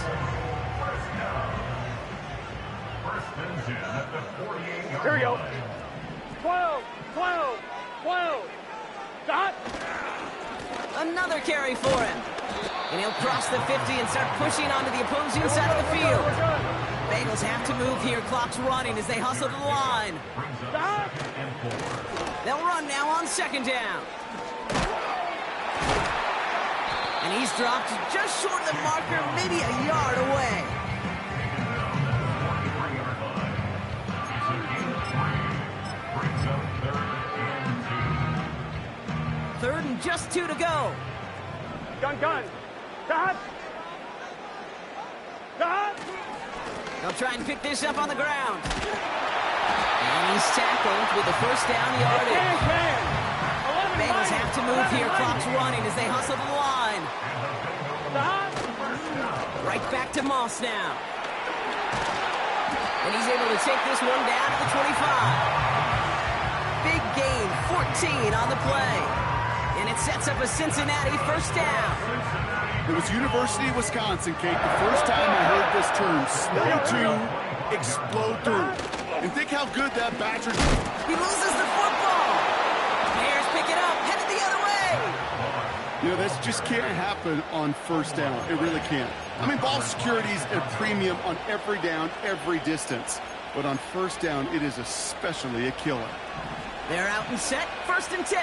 Here we go. 12. Dot. Another carry for him. And he'll cross the 50 and start pushing onto the opposing side of the field. Bengals have to move here. Clock's running as they hustle to the line. They'll run now on 2nd down. And he's dropped just short of the marker, maybe a yard away. Third and just 2 to go. Gun. They'll try and pick this up on the ground. And he's tackled with the 1st down yardage. Bengals have to move here. Clock's running as they hustle to the line. Right back to Moss now. And he's able to take this one down to the 25. Big gain, 14 on the play. And it sets up a Cincinnati 1st down. It was University of Wisconsin, Kate, the first time I heard this term, slow to explode through. And think how good that Badger... He loses the football. Bears pick it up, headed the other way. You know, this just can't happen on 1st down. It really can't. I mean, ball security is a premium on every down, every distance. But on 1st down, it is especially a killer. They're out and set, 1st and 10.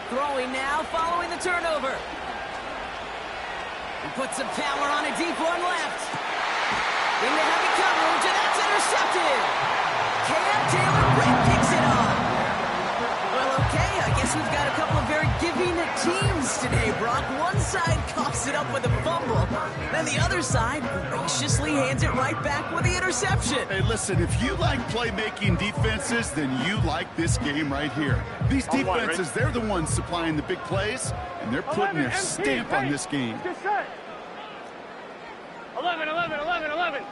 Throwing now, following the turnover. He puts some power on a deep one left. Into heavy coverage, and that's intercepted. Cam Taylor-Britt picks it off. Well, okay, I guess we've got a couple of very giving teams today, Brock. One side coughs it up with a fumble, then the other side graciously hands it right back with the interception. Hey, listen, if you like playmaking defenses, then you like this game right here. These defenses, they're the ones supplying the big plays, and they're putting their stamp on this game. 11, 11, 11, 11.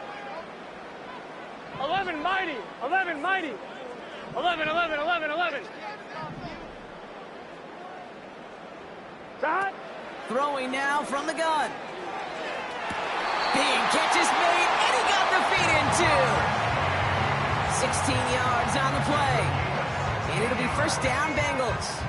11 mighty, 11 mighty. 11, 11, 11, 11. Shot. Throwing now from the gun. Big catch is made, and he got the feet in too. 16 yards on the play. And it'll be first down, Bengals.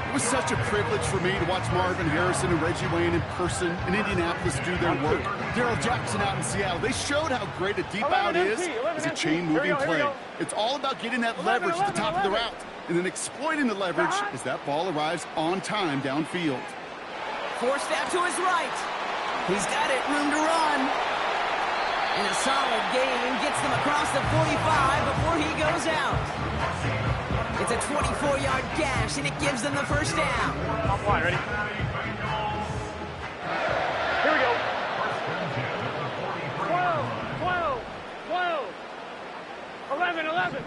It was such a privilege for me to watch Marvin Harrison and Reggie Wayne in person in Indianapolis do their work. Darrell Jackson out in Seattle. They showed how great a deep out is as a chain-moving play. It's all about getting that leverage at the top of the route and then exploiting the leverage as that ball arrives on time downfield. Forced out to his right. He's got it, room to run. And a solid gain gets them across the 45 before he goes out. It's a 24-yard gash, and it gives them the first down. Top line, ready? Here we go. 12, 12, 12. 11, 11.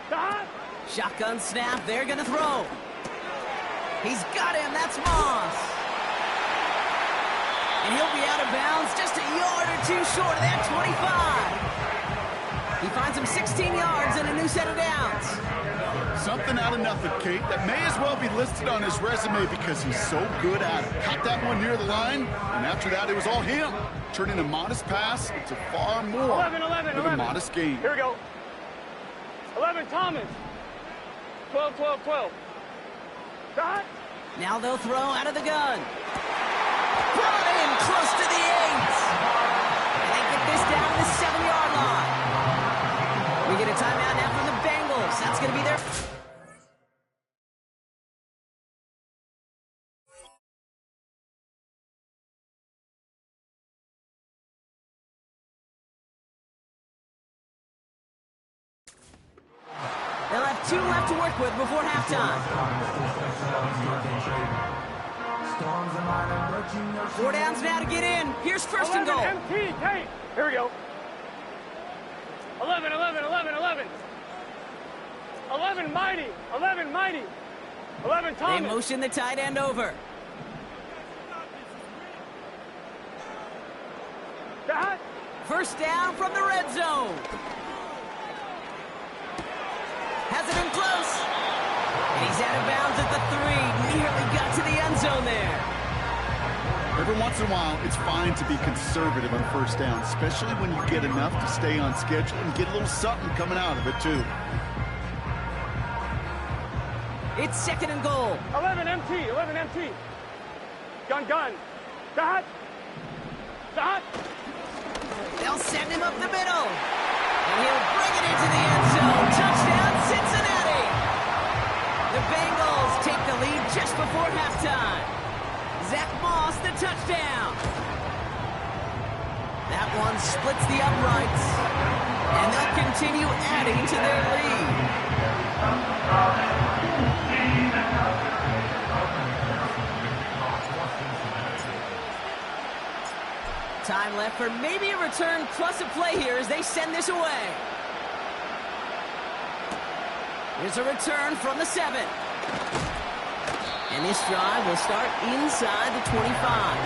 Stop. Shotgun snap, they're going to throw. He's got him, that's Moss. And he'll be out of bounds just a yard or two short of that 25. He finds him 16 yards and a new set of downs. Something out of nothing, Kate, that may as well be listed on his resume because he's so good at it. Caught that one near the line, and after that, it was all him. Turning a modest pass into far more 11, 11, with 11. a modest gain. Here we go. 11, Thomas. 12, 12, 12. Shot. Now they'll throw out of the gun. Brought in close to the 8. And they get this down to the 7-yard line. We get a timeout now from the Bengals. That's going to be their... They'll have 2 left to work with before halftime. 4 downs now to get in. Here's first and goal. MT, Kate. Here we go. 11, 11, 11, 11. 11 mighty, 11 mighty. 11 Thomas. They motion the tight end over. Shot. First down from the red zone. Has it in close. And he's out of bounds at the 3. Nearly got to the end zone there. Every once in a while, it's fine to be conservative on first down, especially when you get enough to stay on schedule and get a little something coming out of it, too. It's second and goal. 11 MT, 11 MT. Gun, gun. Shot. Shot. They'll send him up the middle. And he'll bring it into the end zone. Touchdown, Cincinnati. The Bengals take the lead just before halftime. Zach Moss, the touchdown. That one splits the uprights. And they'll continue adding to their lead. Time left for maybe a return plus a play here as they send this away. Here's a return from the 7. And this drive will start inside the 25.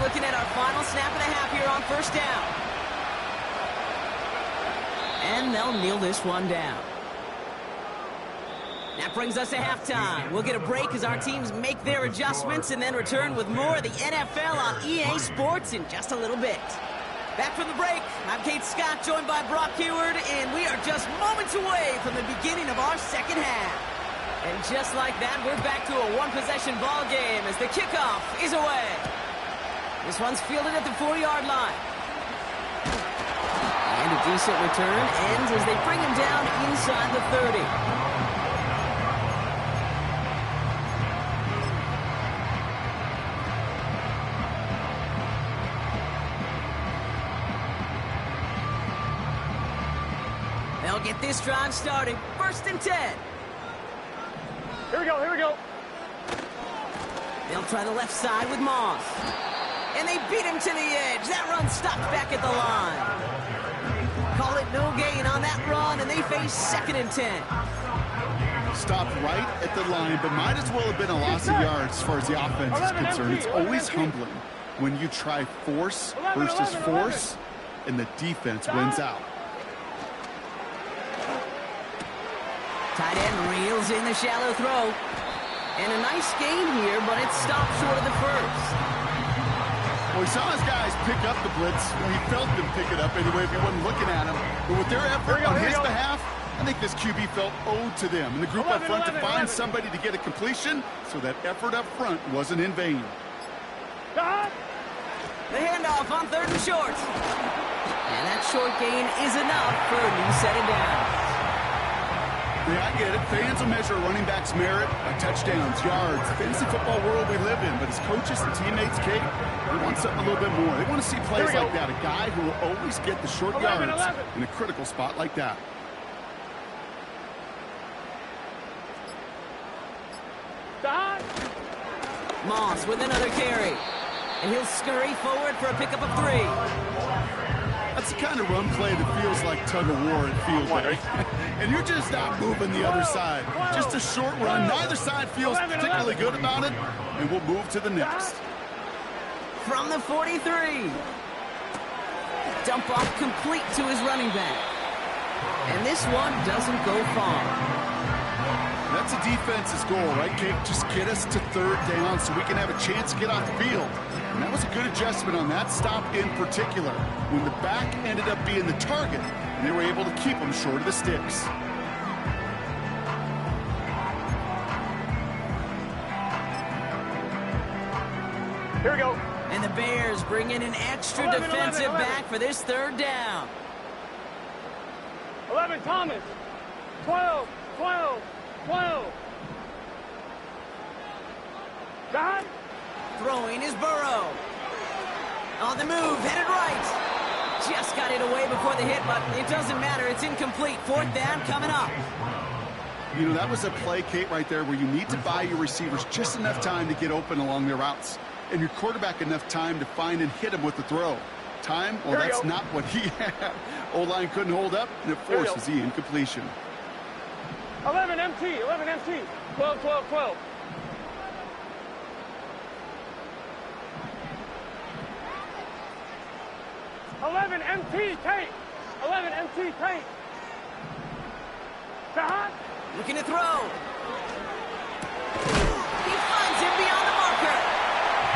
Looking at our final snap and a half here on first down. And they'll kneel this one down. That brings us to halftime. We'll get a break as our teams make their adjustments and then return with more of the NFL on EA Sports in just a little bit. Back from the break, I'm Kate Scott, joined by Brock Heward, and we are just moments away from the beginning of our second half. And just like that, we're back to a one-possession ball game as the kickoff is away. This one's fielded at the 4-yard line. And a decent return ends as they bring him down inside the 30. They'll get this drive started. 1st and 10. Here we go, here we go. They'll try the left side with Moss. And they beat him to the edge. That run stopped back at the line. Call it no gain on that run, and they face 2nd and 10. Stopped right at the line, but might as well have been a loss of yards as far as the offense is concerned. It's always humbling when you try force versus force, and the defense wins out. Tight end reels in the shallow throw. And a nice gain here, but it stopped short of the first. Well, he saw his guys pick up the blitz. He felt them pick it up anyway if he wasn't looking at him. But with their effort on his behalf, I think this QB felt owed to them. And the group up front to find somebody to get a completion, so that effort up front wasn't in vain. The handoff on 3rd and short. And that short gain is enough for a new set of downs. Yeah, I get it. Fans will measure a running back's merit by touchdowns, yards, the fantasy football world we live in. But as coaches and teammates, Kate, they want something a little bit more. They want to see plays like that. A guy who will always get the short yards in a critical spot like that. Moss with another carry. And he'll scurry forward for a pickup of 3. That's the kind of run play that feels like tug-of-war at field day. And you're just not moving the other side. Just a short run. Neither side feels particularly good about it. And we'll move to the next. From the 43. Dump off complete to his running back. And this one doesn't go far. That's a defense's goal, right, Kate? Just get us to 3rd down so we can have a chance to get off the field. And that was a good adjustment on that stop in particular, when the back ended up being the target, and they were able to keep him short of the sticks. Here we go. And the Bears bring in an extra defensive back for this 3rd down. 11, Thomas. 12, 12, 12. God. Throwing is Burrow. On the move, headed right. Just got it away before the hit, but it doesn't matter. It's incomplete. 4th down coming up. You know, that was a play, Kate, right there, where you need to buy your receivers just enough time to get open along their routes, and your quarterback enough time to find and hit him with the throw. Time? Well, that's not what he had. O-line couldn't hold up, and it forces the incompletion. 11 MT, 11 MT. 12, 12, 12. 11 MT, Kate. 11 MT, Kate. Shot. Looking to throw. He finds him beyond the marker.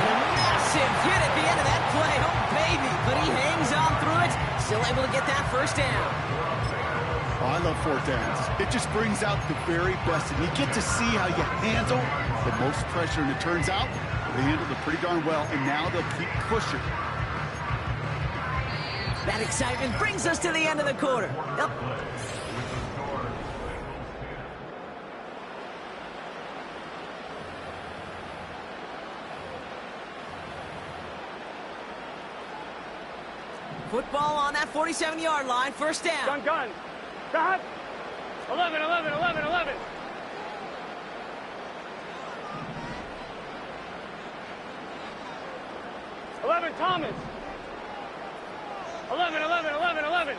And a massive hit at the end of that play. Oh, baby. But he hangs on through it. Still able to get that 1st down. Oh, I love 4th downs. It just brings out the very best. And you get to see how you handle the most pressure. And it turns out they handled it pretty darn well. And now they'll keep pushing. That excitement brings us to the end of the quarter. Yep. Football on that 47-yard line. 1st down. Gun. Shot. 11, 11, 11, 11. Thomas. 11, 11, 11, 11.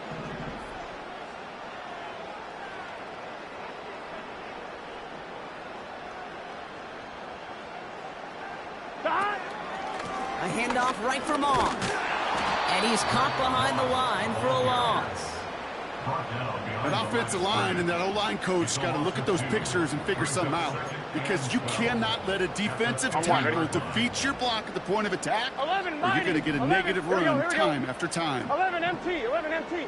A handoff right for Moss. And he's caught behind the line for a loss. That offensive line and that O-line coach got to look at those pictures and figure something out, because you cannot let a defensive tackle defeat your block at the point of attack, or you're going to get a negative run time after time. 11 MT, 11 MT.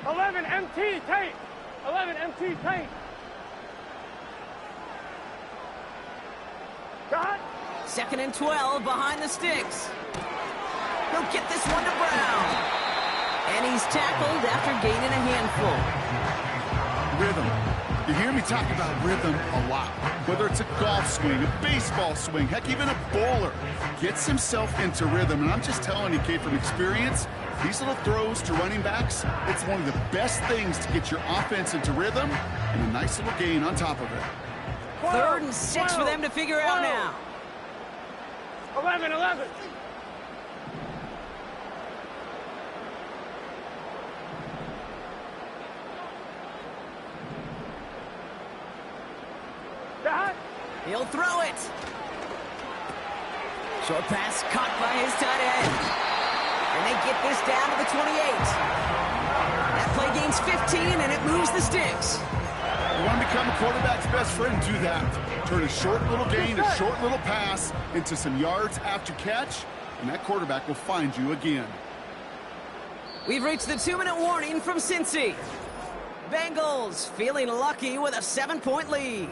Eleven MT tape. 11 MT tape. Got. 2nd and 12 behind the sticks. He'll get this one to Brown. And he's tackled after gaining a handful. Rhythm. You hear me talk about rhythm a lot. Whether it's a golf swing, a baseball swing, heck, even a bowler gets himself into rhythm. And I'm just telling you, Kate, from experience, these little throws to running backs, it's one of the best things to get your offense into rhythm, and a nice little gain on top of it. 3rd and 6 for them to figure out now. 11. He'll throw it. Short pass caught by his tight end. And they get this down to the 28. That play gains 15, and it moves the sticks. You want to become a quarterback's best friend, do that. Turn a short little gain, a short little pass into some yards after catch, and that quarterback will find you again. We've reached the 2-minute warning from Cincy. Bengals feeling lucky with a 7-point lead.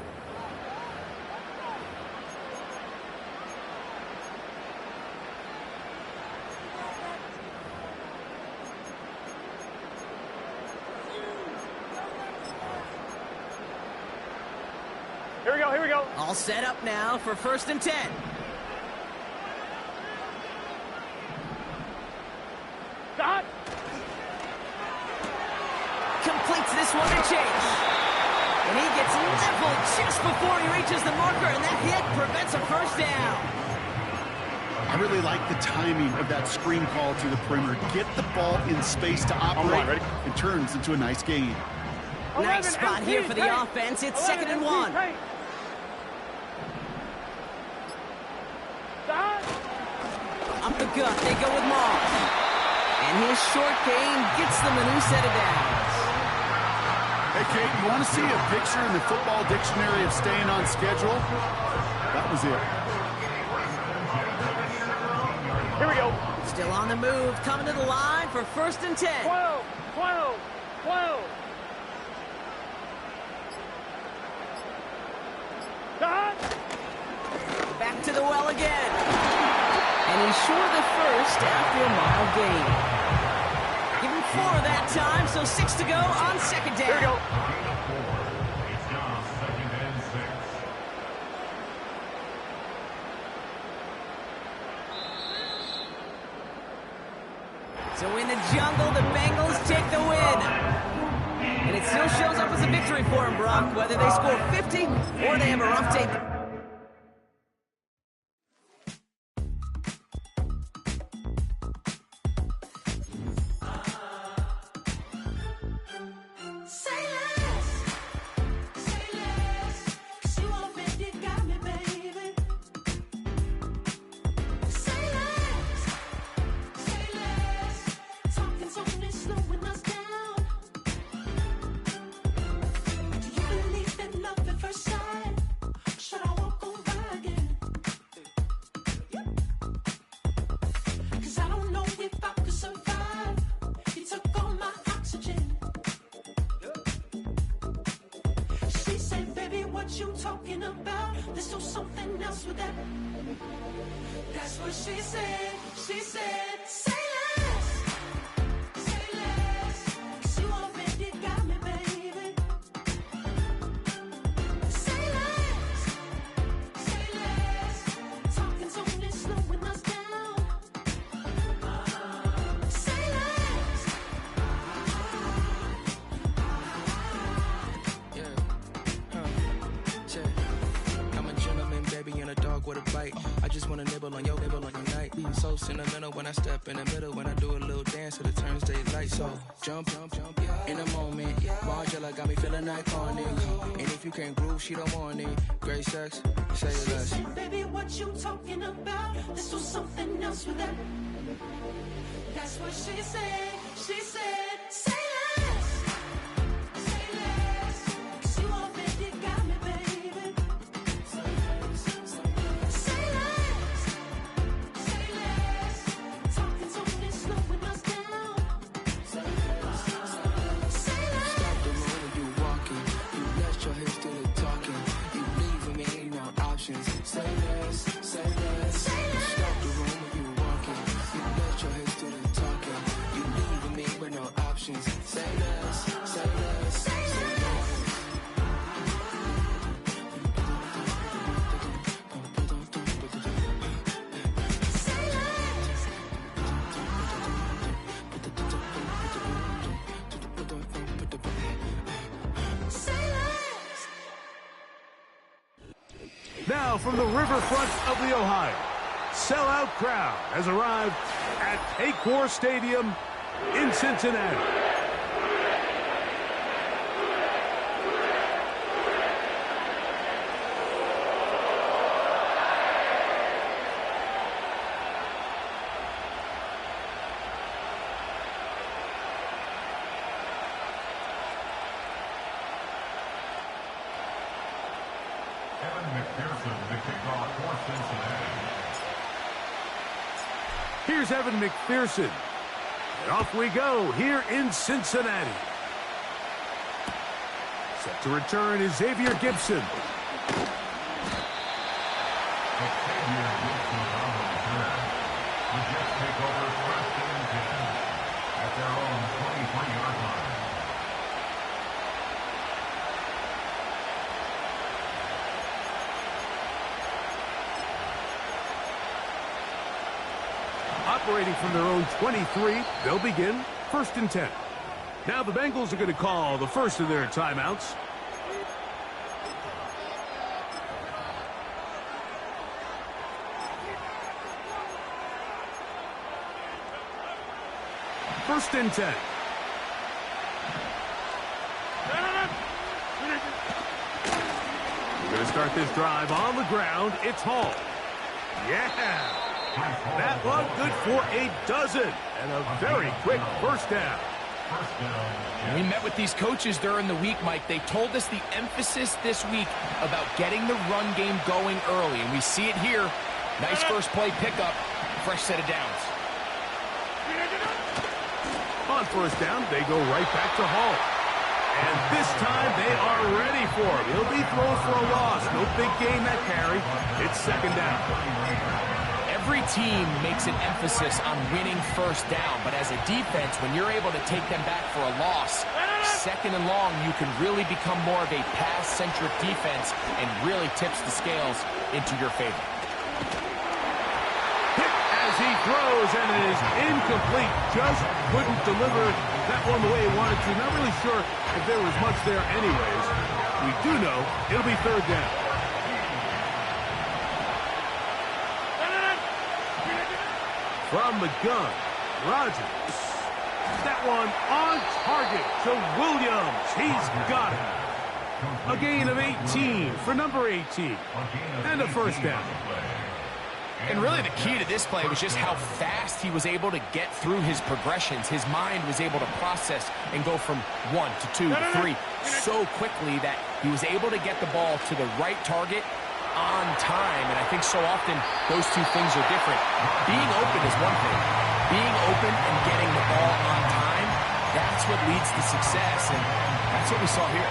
Here we go. All set up now for 1st and 10. Got. Completes this one to Chase. And he gets leveled just before he reaches the marker, and that hit prevents a 1st down. I really like the timing of that screen call to the perimeter. Get the ball in space to operate, and turns into a nice gain. Nice spot here for the offense. It's 2nd and 1. Up the gut, they go with Moss. And his short gain gets them a new set of downs. Hey, Kate, you want to see a picture in the football dictionary of staying on schedule? That was it. Here we go. Still on the move, coming to the line for 1st and 10. 12. Got. Back to the well again. And he's short of the 1st after a mile gain. Give him 4 that time, so 6 to go on 2nd down. Here we go. So in the jungle, the Bengals take the win. And it still shows up as a victory for them, Brock, whether they score 50 or they have a rough tape. You talking about? Let's do something else with that. That's what she said. She said, say less. Say less. 'Cause you already got me, baby. Say less. Say less. Talking's only slowing us down. Say less. I'm a gentleman, baby, and a dog with a bite. I just wanna nibble on your night. me. So sentimental when I step in the middle, when I do a little dance, so it turns daylight. So jump, in the moment. Margella got me feeling iconic. And if you can't groove, she don't want it. Great sex, say less. She said, baby, what you talking about? This was something else with that. That's what she said. She said, say less. Say less. 'Cause you already got me, baby. Say less. Say less. Talking so fast, slowing us down. Say less. Say less. Stop the road when you walking. You let your hips do the talking. You leaving me no options. Say less. Say less. Say less. Stop the road when you walking. You let your hips do the talking. You leaving me with no options. Say less. Say less. Say less. Now from the riverfront of the Ohio, sellout crowd has arrived at Paycor Stadium in Cincinnati. Kevin McPherson, the kickoff for Cincinnati. Here's Evan McPherson. And off we go here in Cincinnati. Set to return is Xavier Gibson. Xavier Gibson on the return. The Jets take over first and 10 at their own 23-yard line. Operating from their own 23, they'll begin first and 10. Now the Bengals are going to call the first of their timeouts. First and 10. We're going to start this drive on the ground. It's Hall. Yeah. That one good for a dozen and a very quick first down. We met with these coaches during the week, Mike. They told us the emphasis this week about getting the run game going early, and we see it here. Nice first play pickup, fresh set of downs. On first down, they go right back to Hall. And this time they are ready for him. He'll be thrown for a loss. No big gain that carry. It's second down. Every team makes an emphasis on winning first down, but as a defense, when you're able to take them back for a loss, second and long, you can really become more of a pass-centric defense and really tips the scales into your favor. Hit as he throws, and it is incomplete. Just couldn't deliver that one the way he wanted to. Not really sure if there was much there anyways. We do know it'll be third down. From the gun, Rodgers. That one on target to Williams. He's got it. A gain of 18 for number 18. And a first down. And really the key to this play was just how fast he was able to get through his progressions. His mind was able to process and go from 1 to 2 to 3 so quickly that he was able to get the ball to the right target on time, and I think so often those two things are different. Being open is one thing. Being open and getting the ball on time, that's what leads to success, and that's what we saw here.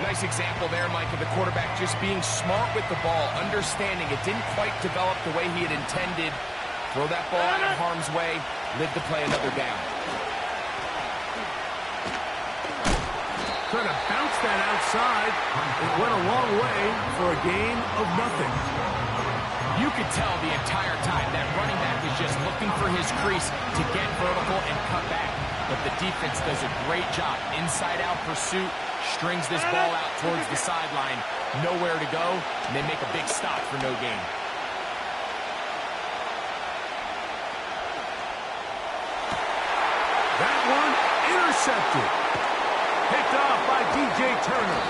Nice example there, Mike, of the quarterback just being smart with the ball, understanding it didn't quite develop the way he had intended. Throw that ball out of harm's way, live to play another down. Trying to bounce that outside. It went a long way for a gain of nothing. You could tell the entire time that running back is just looking for his crease to get vertical and cut back. But the defense does a great job. Inside-out pursuit, strings this ball out towards the sideline. Nowhere to go, and they make a big stop for no gain. intercepted. Picked off by D.J. Turner.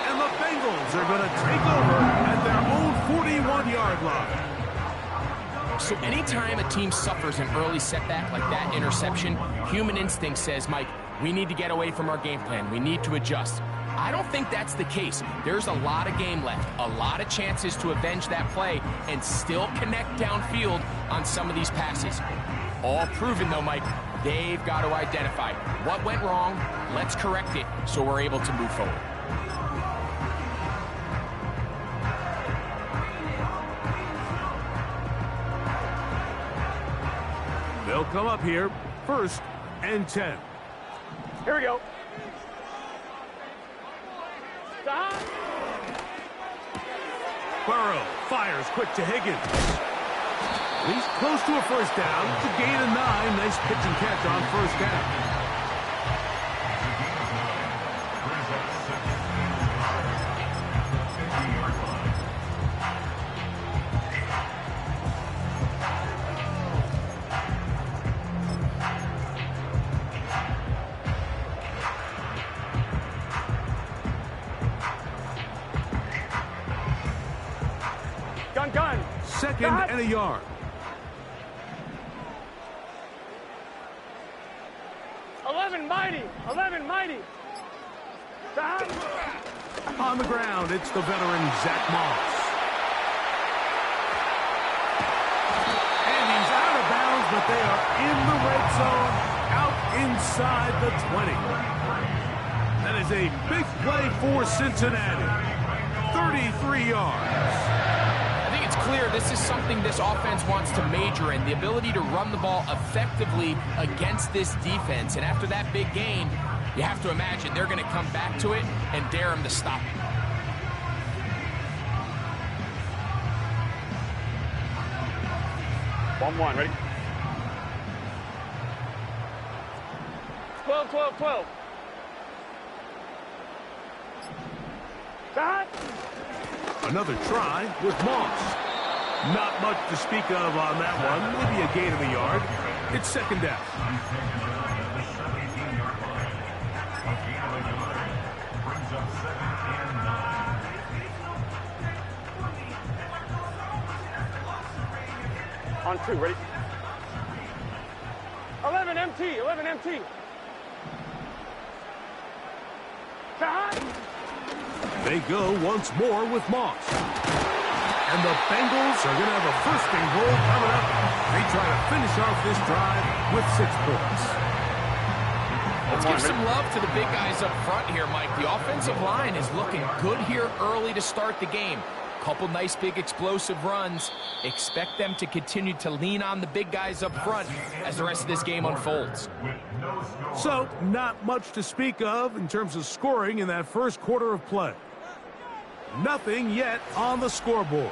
And the Bengals are going to take over at their own 41-yard line. So anytime a team suffers an early setback like that interception, human instinct says, Mike, we need to get away from our game plan. We need to adjust. I don't think that's the case. There's a lot of game left, a lot of chances to avenge that play and still connect downfield on some of these passes. All proven, though, Mike, they've got to identify what went wrong, let's correct it so we're able to move forward. They'll come up here, 1st and 10. Here we go. Burrow fires quick to Higgins. He's close to a first down. It's a gain of 9. Nice pitch and catch on first down. Gun. 2nd and a yard. 11 mighty. On the ground, it's the veteran Zach Moss. And he's out of bounds, but they are in the red zone, out inside the 20. That is a big play for Cincinnati. 33 yards. It's clear this is something this offense wants to major in, the ability to run the ball effectively against this defense. And after that big gain, you have to imagine they're going to come back to it and dare him to stop it. One, ready? 12. Another try with Moss. Not much to speak of on that one. Maybe a gain of a yard. It's 2nd down. On 2, ready? 11 MT. They go once more with Moss. And the Bengals are going to have a 1st and goal coming up. They try to finish off this drive with 6 points. Let's give some love to the big guys up front here, Mike. The offensive line is looking good here early to start the game. Couple nice big explosive runs. Expect them to continue to lean on the big guys up front as the rest of this game unfolds. So, not much to speak of in terms of scoring in that first quarter of play. Nothing yet on the scoreboard.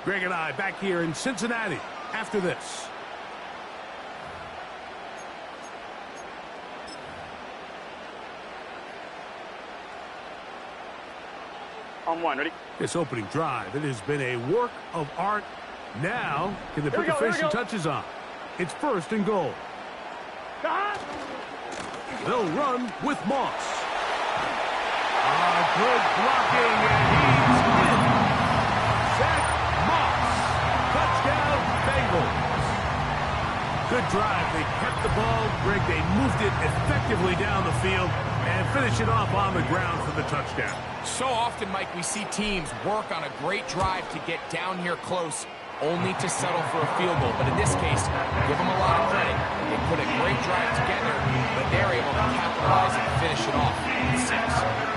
Greg and I back here in Cincinnati after this. On 1, ready? This opening drive, it has been a work of art. Now, can they put the finishing touches on? It's 1st and goal. They'll run with Moss. Good blocking, and he's in. Zach Moss. Touchdown, Bengals. Good drive. They kept the ball. Greg, they moved it effectively down the field and finish it off on the ground for the touchdown. So often, Mike, we see teams work on a great drive to get down here close, only to settle for a field goal. But in this case, give them a lot of credit. They put a great drive together, but they're able to capitalize and finish it off in 6.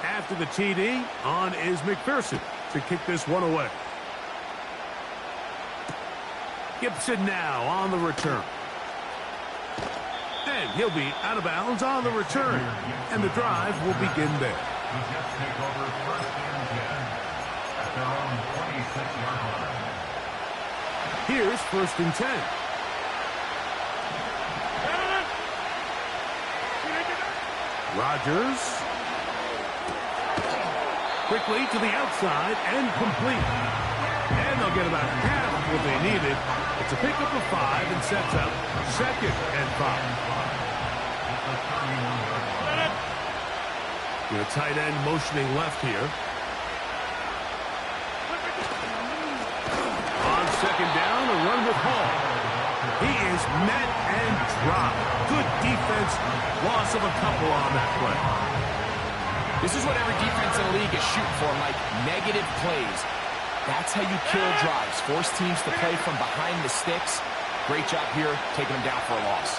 After the TD, on is McPherson to kick this one away. Gibson now on the return. And he'll be out of bounds on the return. And the drive will begin there. The Jets take over 1st and 10 at their own 26-yard line. Here's 1st and 10. Rodgers. Quickly to the outside and complete. And they'll get about half what they needed. It's a pickup of 5 and sets up 2nd and 5. With a tight end motioning left here. On 2nd down, a run with Hall. He is met and dropped. Good defense. Loss of a couple on that play. This is what every defense in the league is shooting for, Mike. Negative plays. That's how you kill drives. Force teams to play from behind the sticks. Great job here, taking them down for a loss.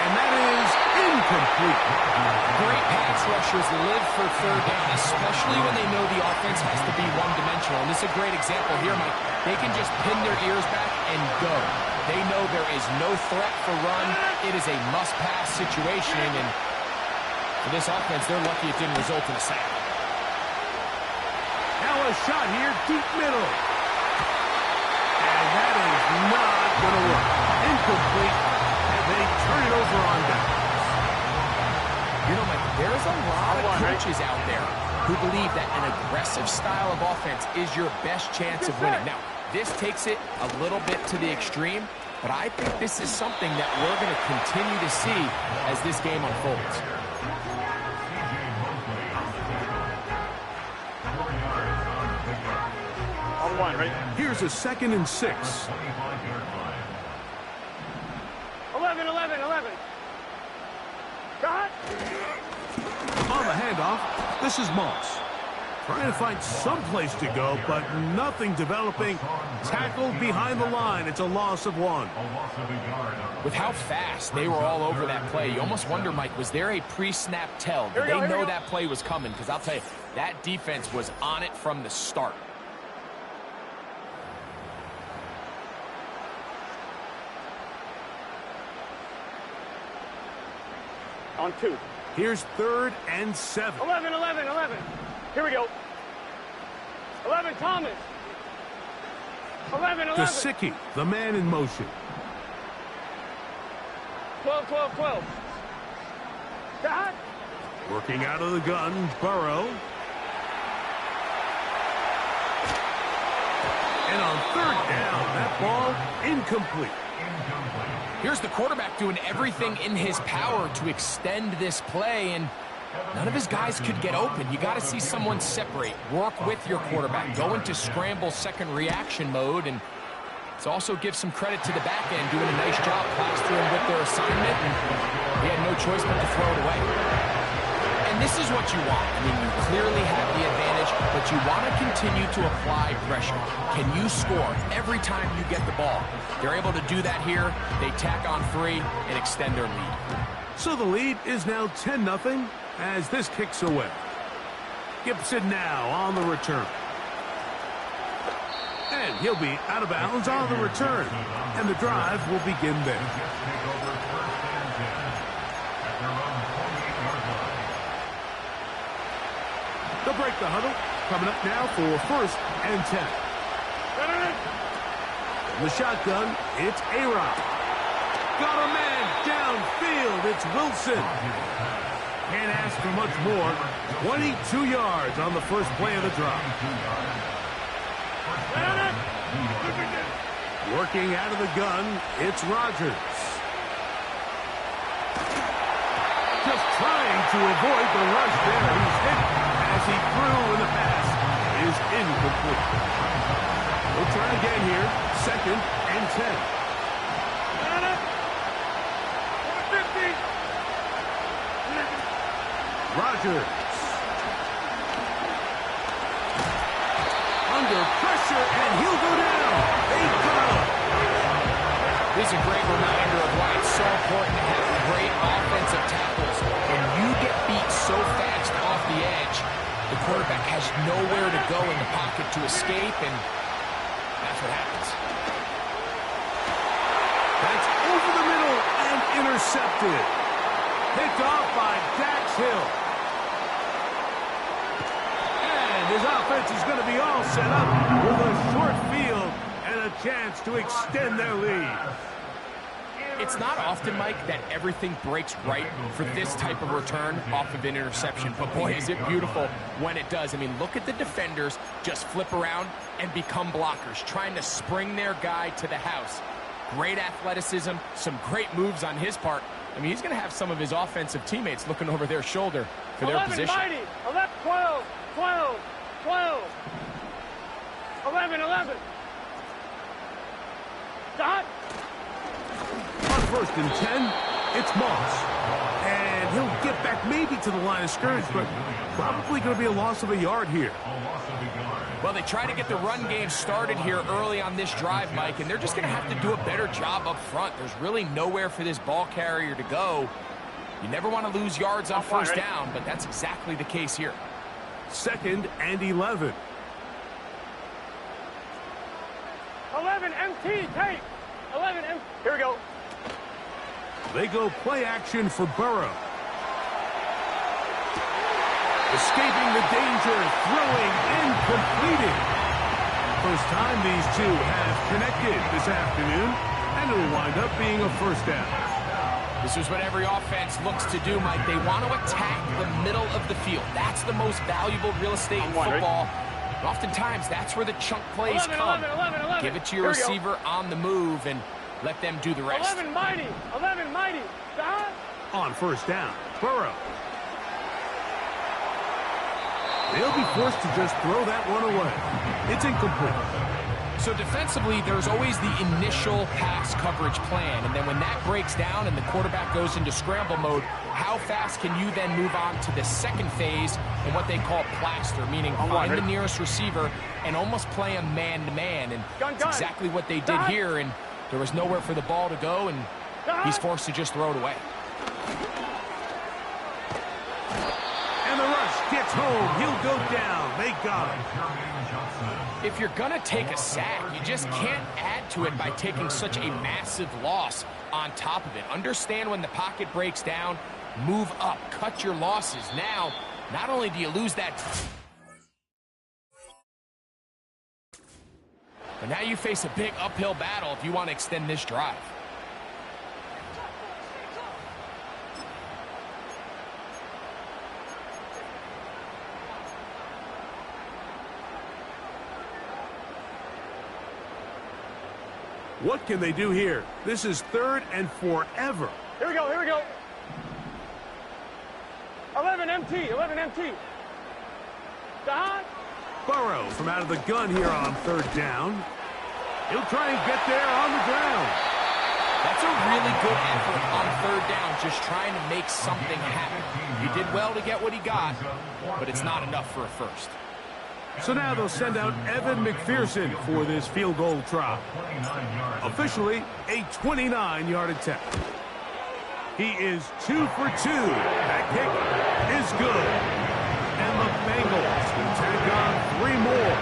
And that is incomplete. Great pass rushers live for 3rd down, especially when they know the offense has to be one-dimensional. And this is a great example here, Mike. They can just pin their ears back and go. They know there is no threat for run. It is a must-pass situation, and for this offense, they're lucky it didn't result in a sack. Now a shot here, deep middle. And that is not going to work. Incomplete, and they turn it over on downs. You know, Mike, there's a lot of coaches out there who believe that an aggressive style of offense is your best chance of winning. Now, this takes it a little bit to the extreme, but I think this is something that we're going to continue to see as this game unfolds. On 1, right? Here's a 2nd and 6. 11. Got. On the handoff, this is Moss. Trying to find some place to go, but nothing developing. Tackled behind the line. It's a loss of 1. With how fast they were all over that play, you almost wonder, Mike, was there a pre-snap tell? Did they know that play was coming? Because I'll tell you, that defense was on it from the start. On 2. Here's 3rd and 7. 11. Here we go. 11, Thomas. 11. Gesicki, the man in motion. 12. Got. Working out of the gun, Burrow. And on 3rd down, that ball incomplete. Here's the quarterback doing everything in his power to extend this play, and none of his guys could get open. You got to see someone separate, work with your quarterback, go into scramble second reaction mode, and it also gives some credit to the back end doing a nice job plastering with their assignment, and he had no choice but to throw it away. And this is what you want. I mean, you clearly have the advantage, but you want to continue to apply pressure. Can you score every time you get the ball? They're able to do that here. They tack on 3 and extend their lead. So the lead is now 10-0 as this kicks away. Gibson now on the return. And he'll be out of bounds on the return. And the drive will begin there. They'll break the huddle. Coming up now for 1st and 10. The shotgun, it's A-Rob. Got a man downfield. It's Wilson. Can't ask for much more. 22 yards on the first play of the drive. Working out of the gun, it's Rodgers. Just trying to avoid the rush there. He's hit as he threw, and the pass is incomplete. We'll try again here. 2nd and 10. Rodgers. Under pressure, and he'll go down. They got him. This is a great reminder of why it's so important to have great offensive tackles. When you get beat so fast off the edge, the quarterback has nowhere to go in the pocket to escape, and that's what happens. That's over the middle and intercepted. Picked off by Dax Hill. And his offense is going to be all set up with a short field and a chance to extend their lead. It's not often, Mike, that everything breaks right for this type of return off of an interception. But, boy, is it beautiful when it does. I mean, look at the defenders just flip around and become blockers, trying to spring their guy to the house. Great athleticism, some great moves on his part. I mean, he's going to have some of his offensive teammates looking over their shoulder for their 11, position. Mighty. 11, 12, 12, 12. 11, 11. Dot. On 1st and 10, it's Moss. And he'll get back maybe to the line of scrimmage, but probably going to be a loss of a yard here. Well, they try to get the run game started here early on this drive, Mike, and they're just going to have to do a better job up front. There's really nowhere for this ball carrier to go. You never want to lose yards on first down, but that's exactly the case here. 2nd and 11. 11, MT, take. 11, MT. Here we go. They go play action for Burrow. Escaping the danger, throwing and completing. First time these two have connected this afternoon, and it'll wind up being a first down. This is what every offense looks to do, Mike. They want to attack the middle of the field. That's the most valuable real estate in football. And oftentimes, that's where the chunk plays 11, come. 11. Give it to your receiver on the move and let them do the rest. 11, Mighty. 11, Mighty. Dot. On first down, Burrow. They'll be forced to just throw that one away. It's incomplete. So defensively, there's always the initial pass coverage plan, and then when that breaks down and the quarterback goes into scramble mode, how fast can you then move on to the second phase in what they call plaster, meaning find the nearest receiver and almost play him man-to-man, and that's exactly what they did here, and there was nowhere for the ball to go, and he's forced to just throw it away. And the rush gets home. He'll go down. They got him. If you're going to take a sack, you just can't add to it by taking such a massive loss on top of it. Understand when the pocket breaks down, move up, cut your losses. Now, not only do you lose that, but now you face a big uphill battle if you want to extend this drive. What can they do here? This is 3rd and forever. Here we go, here we go. 11 MT, 11 MT. Dot. Burrow from out of the gun here on 3rd down. He'll try and get there on the ground. That's a really good effort on 3rd down, just trying to make something happen. He did well to get what he got, but it's not enough for a first. So now they'll send out Evan McPherson for this field goal try. Officially, a 29-yard attempt. He is 2 for 2. That kick is good. And the Bengals will tack on 3 more,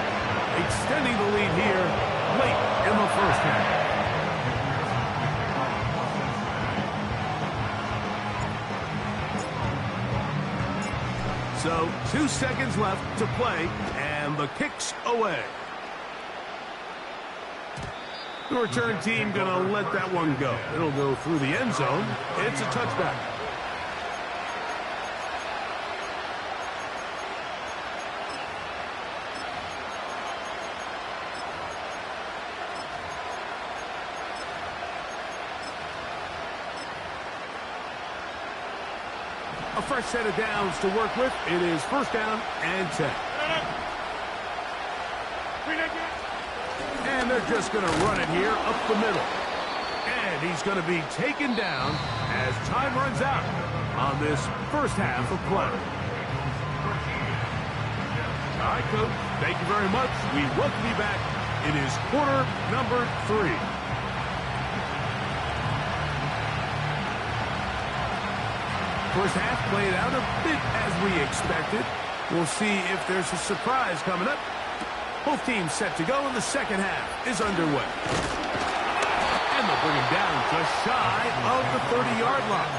extending the lead here late in the first half. So 2 seconds left to play, and the kick's away. The return team gonna let that one go. It'll go through the end zone. It's a touchback. A fresh set of downs to work with. It is 1st down and 10. And they're just going to run it here up the middle. And he's going to be taken down as time runs out on this first half of play. All right, Coach. Thank you very much. We welcome you back. It is quarter number 3. First half played out a bit as we expected. We'll see if there's a surprise coming up. Both teams set to go, and the second half is underway. And they'll bring him down just shy of the 30-yard line.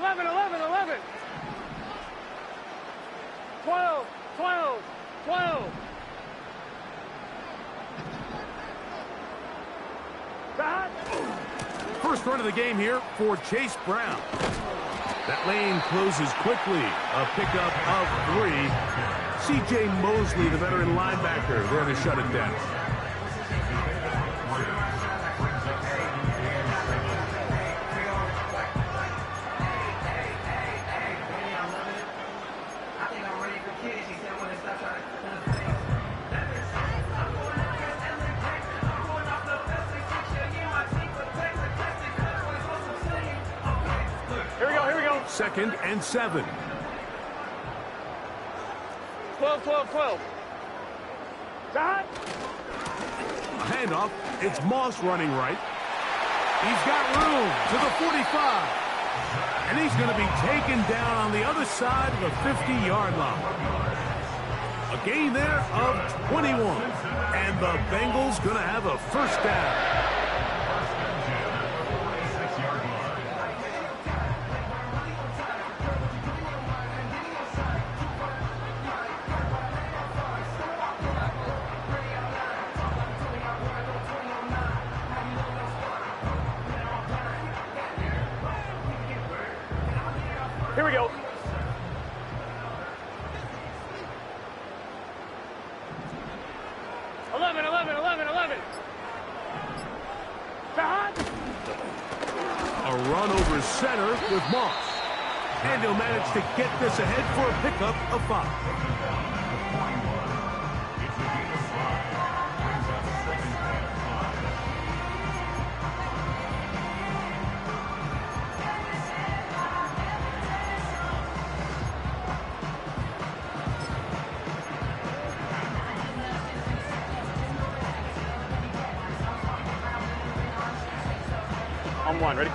11, 11, 11. 12, 12, 12. Back. First run of the game here for Chase Brown. That lane closes quickly. A pickup of 3. C.J. Mosley, the veteran linebacker, there to shut it down. Second and 7. 12, 12, 12. Dot. A handoff. It's Moss running right. He's got room to the 45. And he's going to be taken down on the other side of the 50-yard line. A gain there of 21. And the Bengals going to have a first down. Here we go. Eleven, 11, 11, 11. A run over center with Moss. And he'll manage to get this ahead for a pickup of 5. On 1, ready?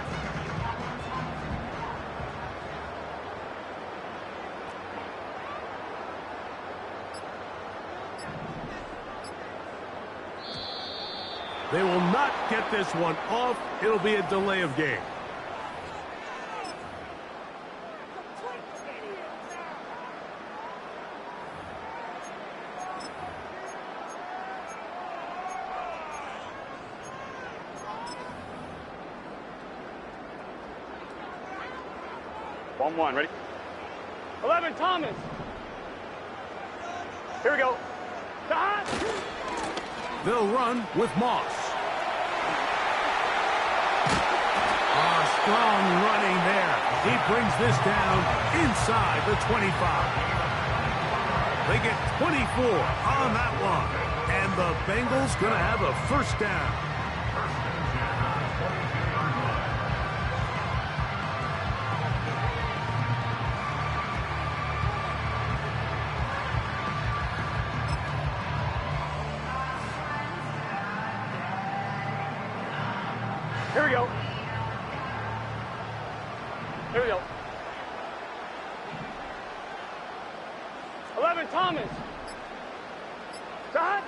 They will not get this one off. It'll be a delay of game. On 1, ready? 11, Thomas. Here we go. Dot. They'll run with Moss. Strong running there. He brings this down inside the 25. They get 24 on that one. And the Bengals going to have a first down. Here we go. Here we go. 11, Thomas. Dot.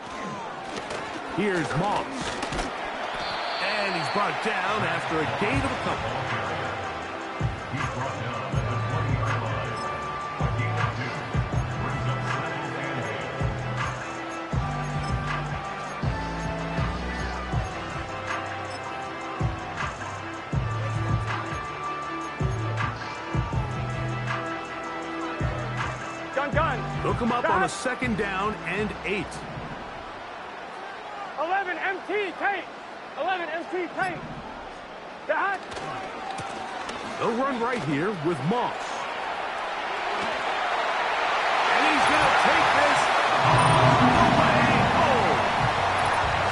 Here's Moss. And he's brought down after a gain of a couple. He's brought down at the 20-yard line. A gain of 2. Brings up 2nd and 8. Gun. They'll come up on a 2nd down and 8. 11, MT, Tate. 11, MT, Tate. Dot. They'll run right here with Moss. And he's going to take this all the way home.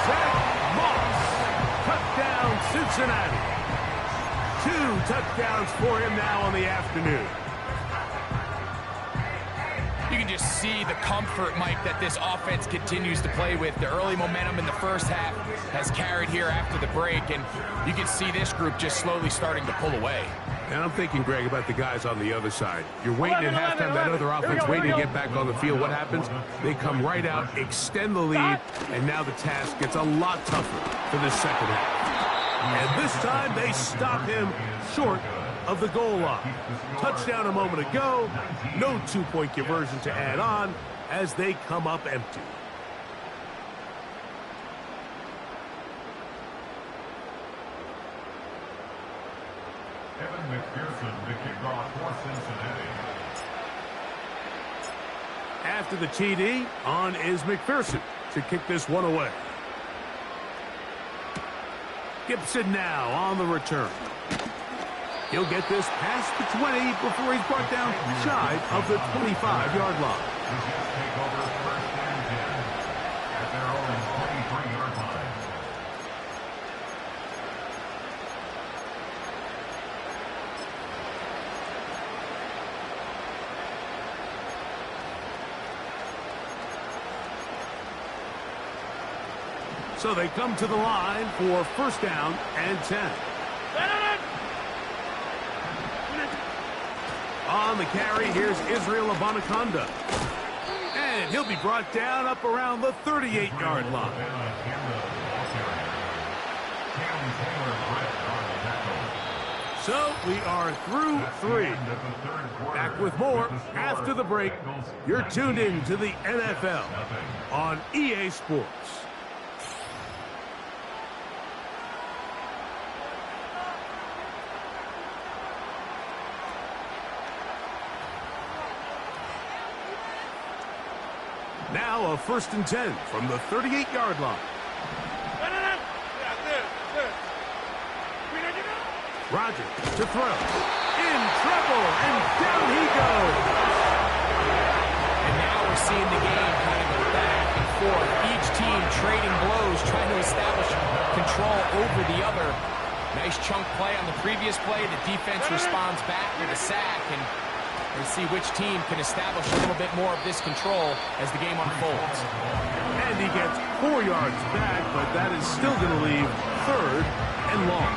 Zach Moss, touchdown Cincinnati. 2 touchdowns for him now on the afternoon. You can just see the comfort, Mike, that this offense continues to play with. The early momentum in the first half has carried here after the break, and you can see this group just slowly starting to pull away. And I'm thinking, Greg, about the guys on the other side. You're waiting at halftime, that other offense waiting to get back on the field. What happens? They come right out, extend the lead, and now the task gets a lot tougher for this second half. And this time they stop him short of the goal line. Touchdown a moment ago. No two-point conversion to add on as they come up empty. Evan McPherson to kick off for Cincinnati. After the TD, on is McPherson to kick this one away. Gibson now on the return. He'll get this past the 20 before he's brought down shy of the 25-yard line. Take over first and 10 at their own 23-yard line. So they come to the line for first down and 10. On the carry, here's Israel Abanikanda. And he'll be brought down up around the 38-yard line. So we are through 3. Back with more after the break. You're tuned in to the NFL on EA Sports. Now a first and 10 from the 38-yard line. Rodgers to throw. In trouble, and down he goes. And now we're seeing the game kind of go back and forth. Each team trading blows, trying to establish control over the other. Nice chunk play on the previous play. The defense responds back with a sack, and we'll see which team can establish a little bit more of this control as the game unfolds. And he gets 4 yards back, but that is still going to leave third and long.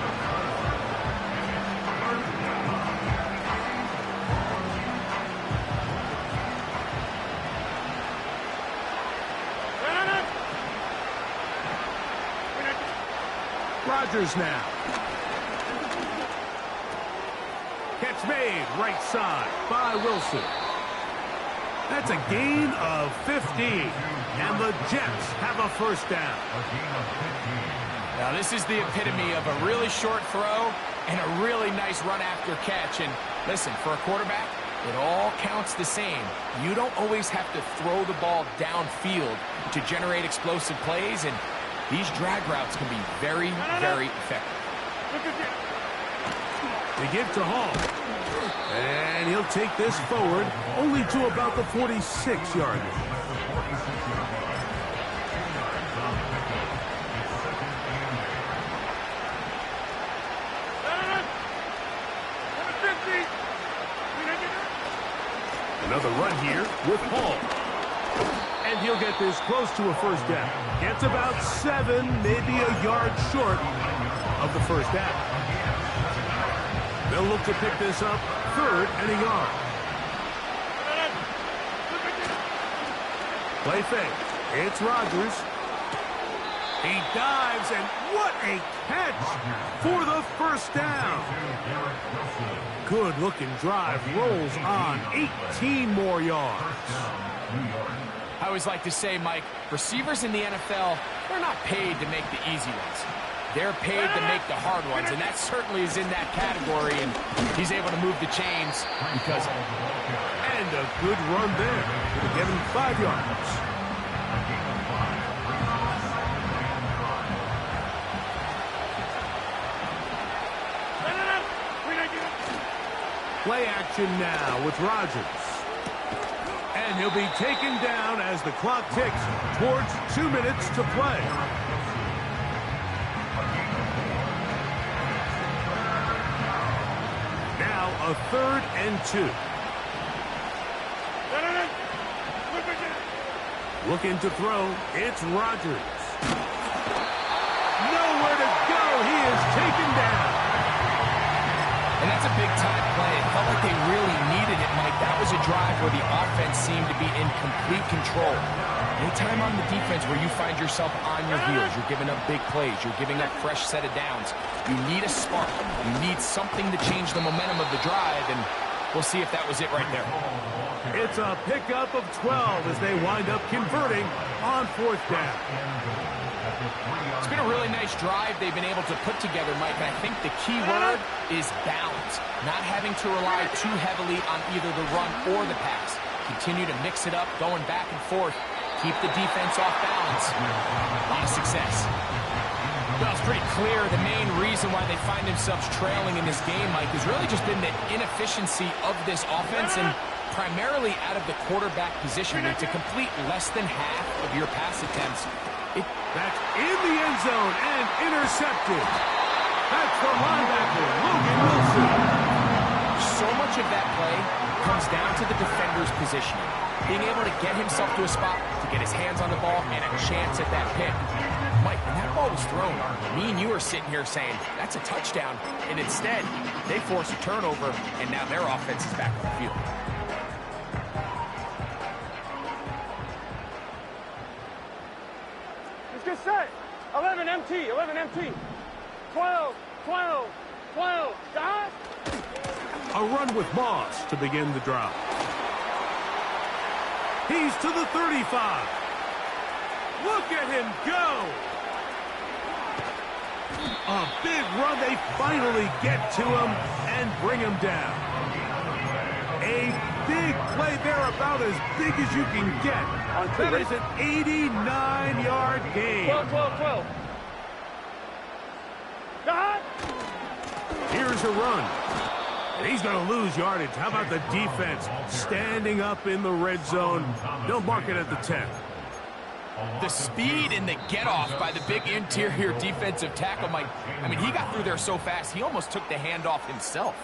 Rodgers now. Catch made right side by Wilson. That's a gain of 15. And the Jets have a first down. Now this is the epitome of a really short throw and a really nice run after catch. And listen, for a quarterback, it all counts the same. You don't always have to throw the ball downfield to generate explosive plays, and these drag routes can be very, very effective. They give to Hall. And he'll take this forward only to about the 46-yard line. Another run here with Hall. And he'll get this close to a first down. Gets about 7, maybe a yard short of the first down. They'll look to pick this up third and a yard. Play fake. It's Rodgers. He dives, and what a catch for the first down. Good-looking drive. Rolls on 18 more yards. I always like to say, Mike, receivers in the NFL, they're not paid to make the easy ones. They're paid to make the hard ones, and that certainly is in that category, and he's able to move the chains because of it. And a good run there. It'll give him 5 yards. Play action now with Rodgers. And he'll be taken down as the clock ticks towards 2 minutes to play. Now a third and 2. Looking to throw. It's Rodgers. Nowhere to go. He is taken down. And that's That's a big-time play. It felt like they really needed it, Mike. That was a drive where the offense seemed to be in complete control. Anytime on the defense where you find yourself on your heels, you're giving up big plays, you're giving up fresh set of downs, you need a spark. You need something to change the momentum of the drive, and we'll see if that was it right there. It's a pickup of 12 as they wind up converting on 4th down. It's been a really nice drive they've been able to put together, Mike, and I think the key word is balance. Not having to rely too heavily on either the run or the pass. Continue to mix it up, going back and forth. Keep the defense off balance. A lot of success. Well, it's pretty clear the main reason why they find themselves trailing in this game, Mike, has really just been the inefficiency of this offense and primarily out of the quarterback position. And to complete less than half of your pass attempts, that's in the end zone and intercepted. That's the linebacker, Logan Wilson. So much of that play comes down to the defender's positioning. Being able to get himself to a spot, to get his hands on the ball, and a chance at that pick. Mike, when that ball was thrown, me and you are sitting here saying, that's a touchdown. And instead, they force a turnover, and now their offense is back on the field. Let's get set. 11 MT, 11 MT. 12, 12, 12. Stop. A run with Moss to begin the drive. He's to the 35. Look at him go. A big run. They finally get to him and bring him down. A big play there, about as big as you can get. That is an 89-yard gain. 12, 12, 12. Stop. Here's a run. And he's going to lose yardage. How about the defense standing up in the red zone? Don't mark it at the 10. The speed and the get-off by the big interior defensive tackle, Mike. I mean, he got through there so fast, he almost took the handoff himself.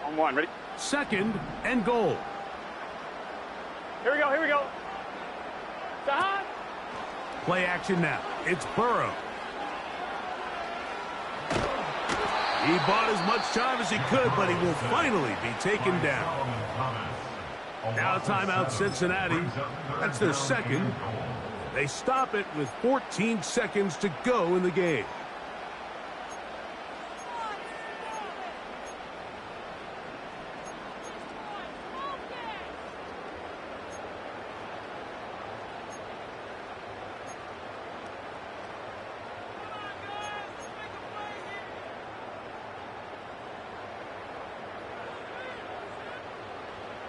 On one, ready? 2nd and goal. Here we go, here we go. Stop. Play action now. It's Burrow. He bought as much time as he could, but he will finally be taken down. Now timeout Cincinnati. That's their 2nd. They stop it with 14 seconds to go in the game.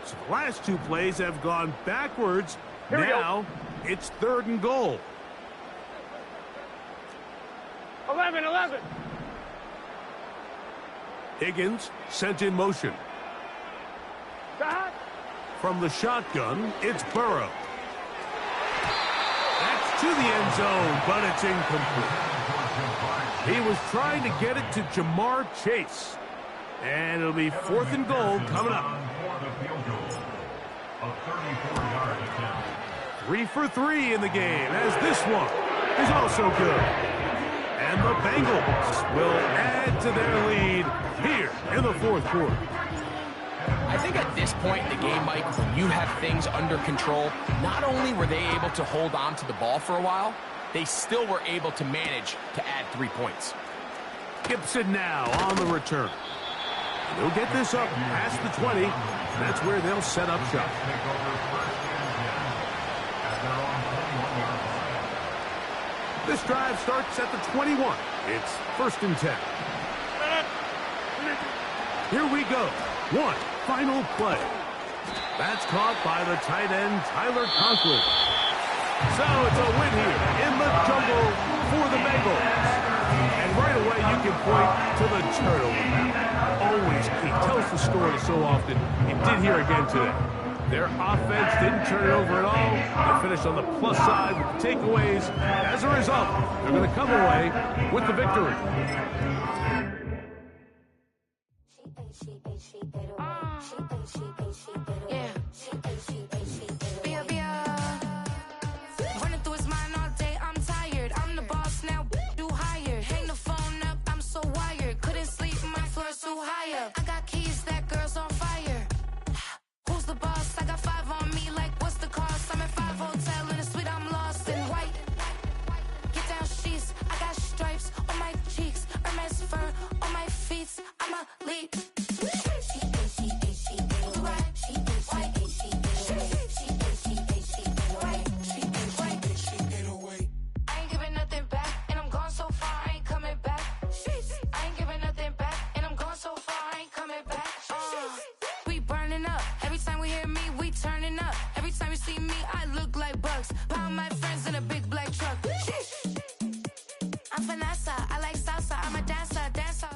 So the last two plays have gone backwards. Now it's 3rd and goal. 11, 11. Higgins sent in motion. Stop. From the shotgun, it's Burrow. That's to the end zone, but it's incomplete. He was trying to get it to Jamar Chase. And it'll be 4th and goal coming up. 3 for 3 in the game, as this one is also good. And the Bengals will add to their lead here in the 4th quarter. I think at this point in the game, Mike, when you have things under control, not only were they able to hold on to the ball for a while, they still were able to manage to add 3 points. Gibson now on the return. They'll get this up past the 20. That's where they'll set up shop. This drive starts at the 21. It's 1st and 10. Here we go. One final play. That's caught by the tight end, Tyler Conklin. So it's a win here in the jungle for the Bengals. And right away you can point to the turnover. Always key. Tells the story so often. It did here again today. Their offense didn't turn it over at all. They finished on the plus side with the takeaways. As a result, they're going to come away with the victory. Running through ever see me, I look like Bugs. Pound my friends in a big black truck. Sheesh. I'm Vanessa, I like salsa, I'm a dancer,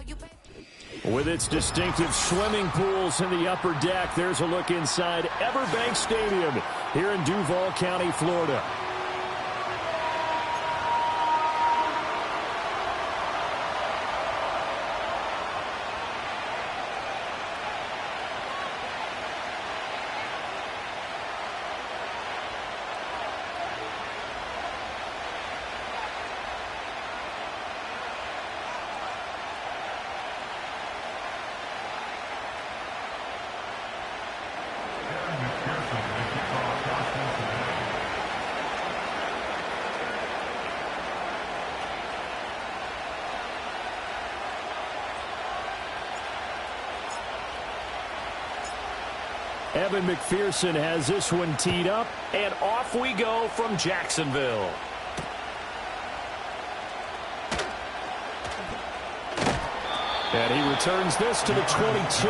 you pay. With its distinctive swimming pools in the upper deck, there's a look inside Everbank Stadium here in Duval County, Florida. Evan McPherson has this one teed up, and off we go from Jacksonville. And he returns this to the 22.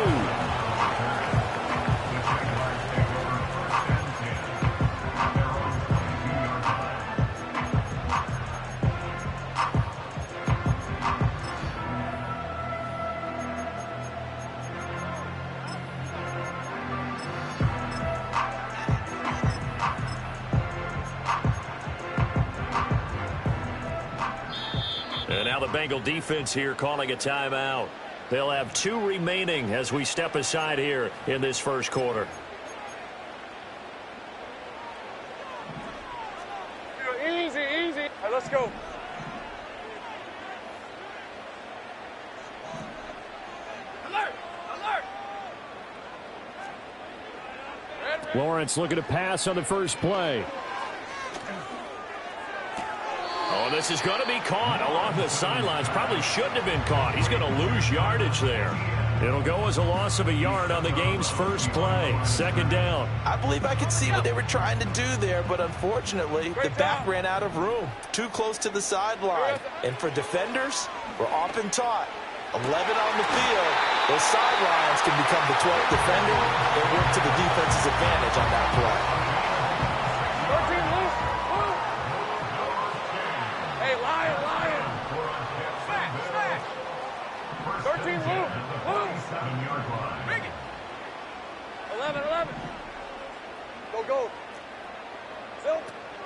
And now the Bengal defense here calling a timeout. They'll have 2 remaining as we step aside here in this first quarter. Easy, easy. All right, let's go. Alert! Alert! Lawrence looking to pass on the first play. Oh, this is going to be caught along the sidelines. Probably shouldn't have been caught. He's going to lose yardage there. It'll go as a loss of a yard on the game's first play. Second down. I believe I could see what they were trying to do there, but unfortunately, the back ran out of room. Too close to the sideline. And for defenders, we're often taught 11 on the field. Those sidelines can become the 12th defender and work to the defense's advantage on that play. 13 loose. Hey, Lion. Smack. 13 loose. Bring it. 11. Go.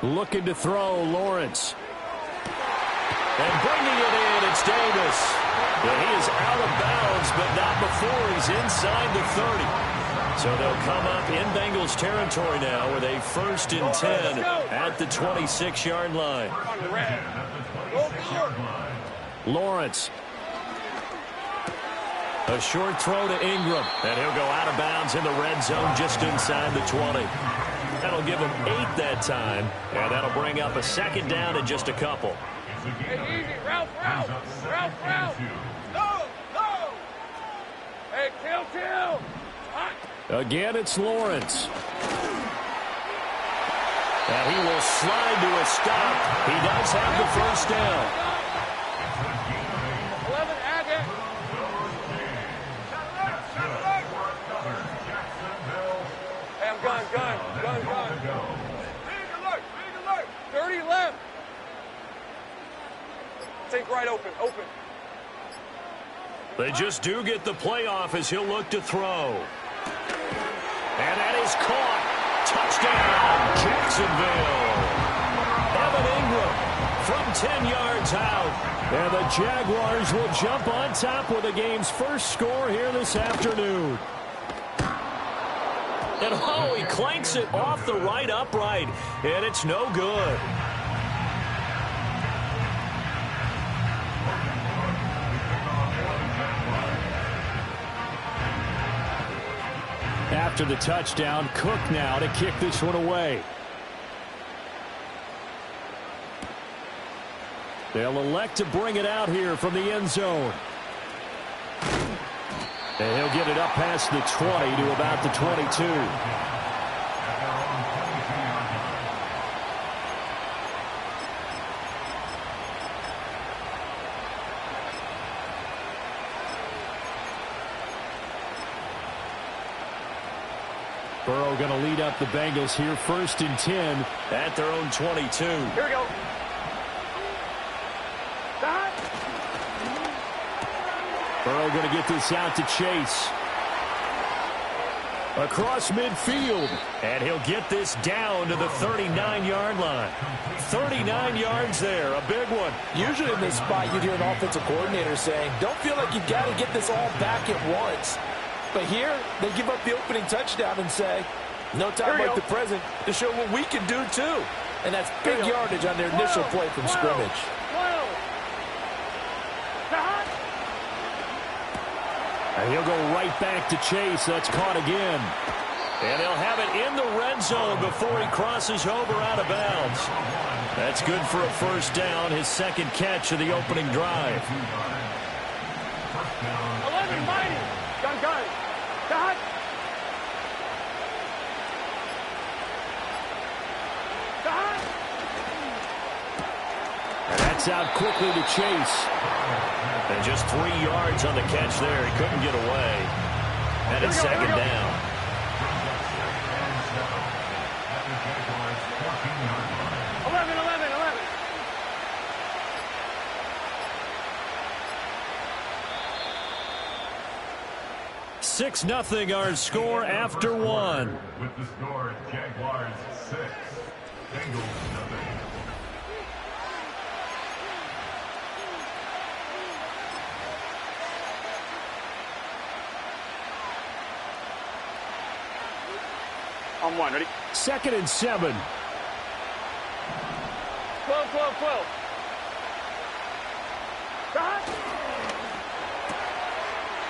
Looking to throw, Lawrence. And bringing it in, it's Davis. And he is out of bounds, but not before he's inside the 30. So they'll come up in Bengals territory now with a 1st and 10 at the 26-yard line. Lawrence. A short throw to Ingram, and he'll go out of bounds in the red zone just inside the 20. That'll give him 8 that time, and that'll bring up a second down in just a couple. Hey, easy. Ralph. No. Hey, kill. Again, it's Lawrence. And he will slide to a stop. He does have the first down. 11, add it. Hey, I'm gun. Big alert. 30 left. Take right open. They just do get the playoff as he'll look to throw. And that is caught. Touchdown, Jacksonville. Evan Ingram from 10 yards out. And the Jaguars will jump on top with the game's first score here this afternoon. And he clanks it off the right upright, and it's no good. After the touchdown, Cook now to kick this one away. They'll elect to bring it out here from the end zone. And he'll get it up past the 20 to about the 22. Burrow going to lead up the Bengals here, 1st and 10 at their own 22. Here we go. Burrow going to get this out to Chase. Across midfield, and he'll get this down to the 39-yard line. 39 yards there, a big one. Usually in this spot, you'd hear an offensive coordinator saying, don't feel like you've got to get this all back at once. But here, they give up the opening touchdown and say, no time like the present to show what we can do too. And that's big yardage on their initial play from scrimmage. And he'll go right back to Chase. That's caught again. And they'll have it in the red zone before he crosses over out of bounds. That's good for a 1st down, his 2nd catch of the opening drive. 11 mighty. Gun. Dot. And that's out quickly to Chase. And just 3 yards on the catch there. He couldn't get away. And it's 2nd down. Six nothing our score after 1. With the score, Jaguars 6, Bengals nothing. On 1, ready? 2nd and 7. 12.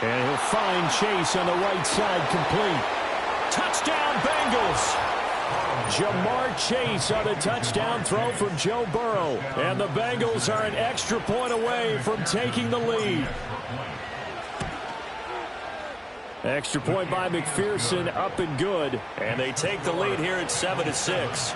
And he'll find Chase on the right side, complete. Touchdown, Bengals! Jamar Chase on a touchdown throw from Joe Burrow. And the Bengals are an extra point away from taking the lead. Extra point by McPherson, up and good. And they take the lead here at 7-6.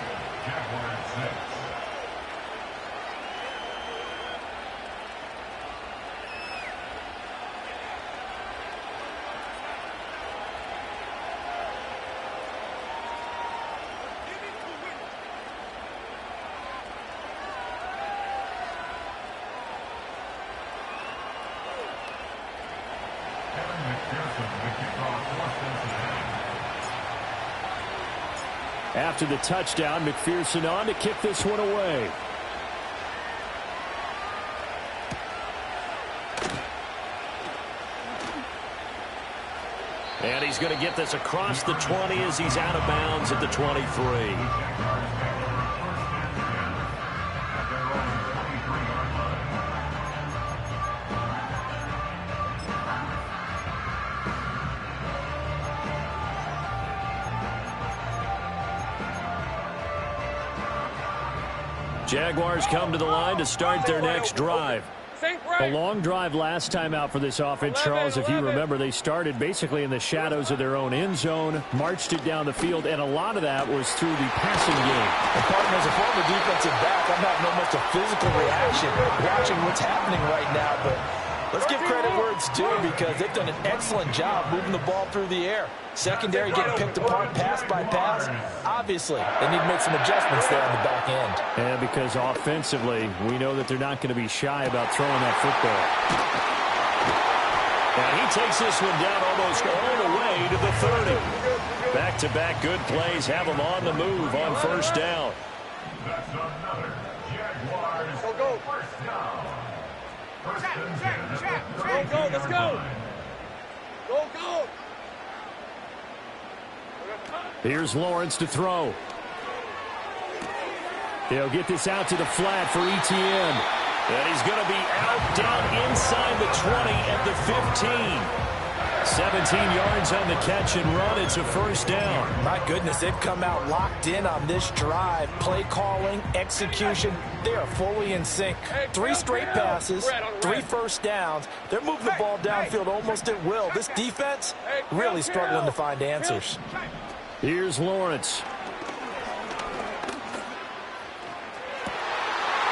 After the touchdown, McPherson on to kick this one away. And he's going to get this across the 20 as he's out of bounds at the 23. Jaguars come to the line to start their next drive. A long drive last time out for this offense, Charles. If you remember, they started basically in the shadows of their own end zone, marched it down the field, and a lot of that was through the passing game. And partner, as a former defensive back, I'm having almost a physical reaction watching what's happening right now. But let's give credit where it's due, because they've done an excellent job moving the ball through the air. Secondary getting picked apart pass by pass. Obviously, they need to make some adjustments there on the back end. And because offensively, we know that they're not going to be shy about throwing that football. And he takes this one down almost all the way to the 30. Back-to-back good plays have him on the move on 1st down. That's another Jaguars first down. Go, let's go. Go. Here's Lawrence to throw. He'll get this out to the flat for Etienne. And he's going to be out down inside the 20 at the 15. 17 yards on the catch and run. It's a 1st down. My goodness, they've come out locked in on this drive. Play calling, execution, they are fully in sync. 3 straight passes, 3 1st downs. They're moving the ball downfield almost at will. This defense really struggling to find answers. Here's Lawrence.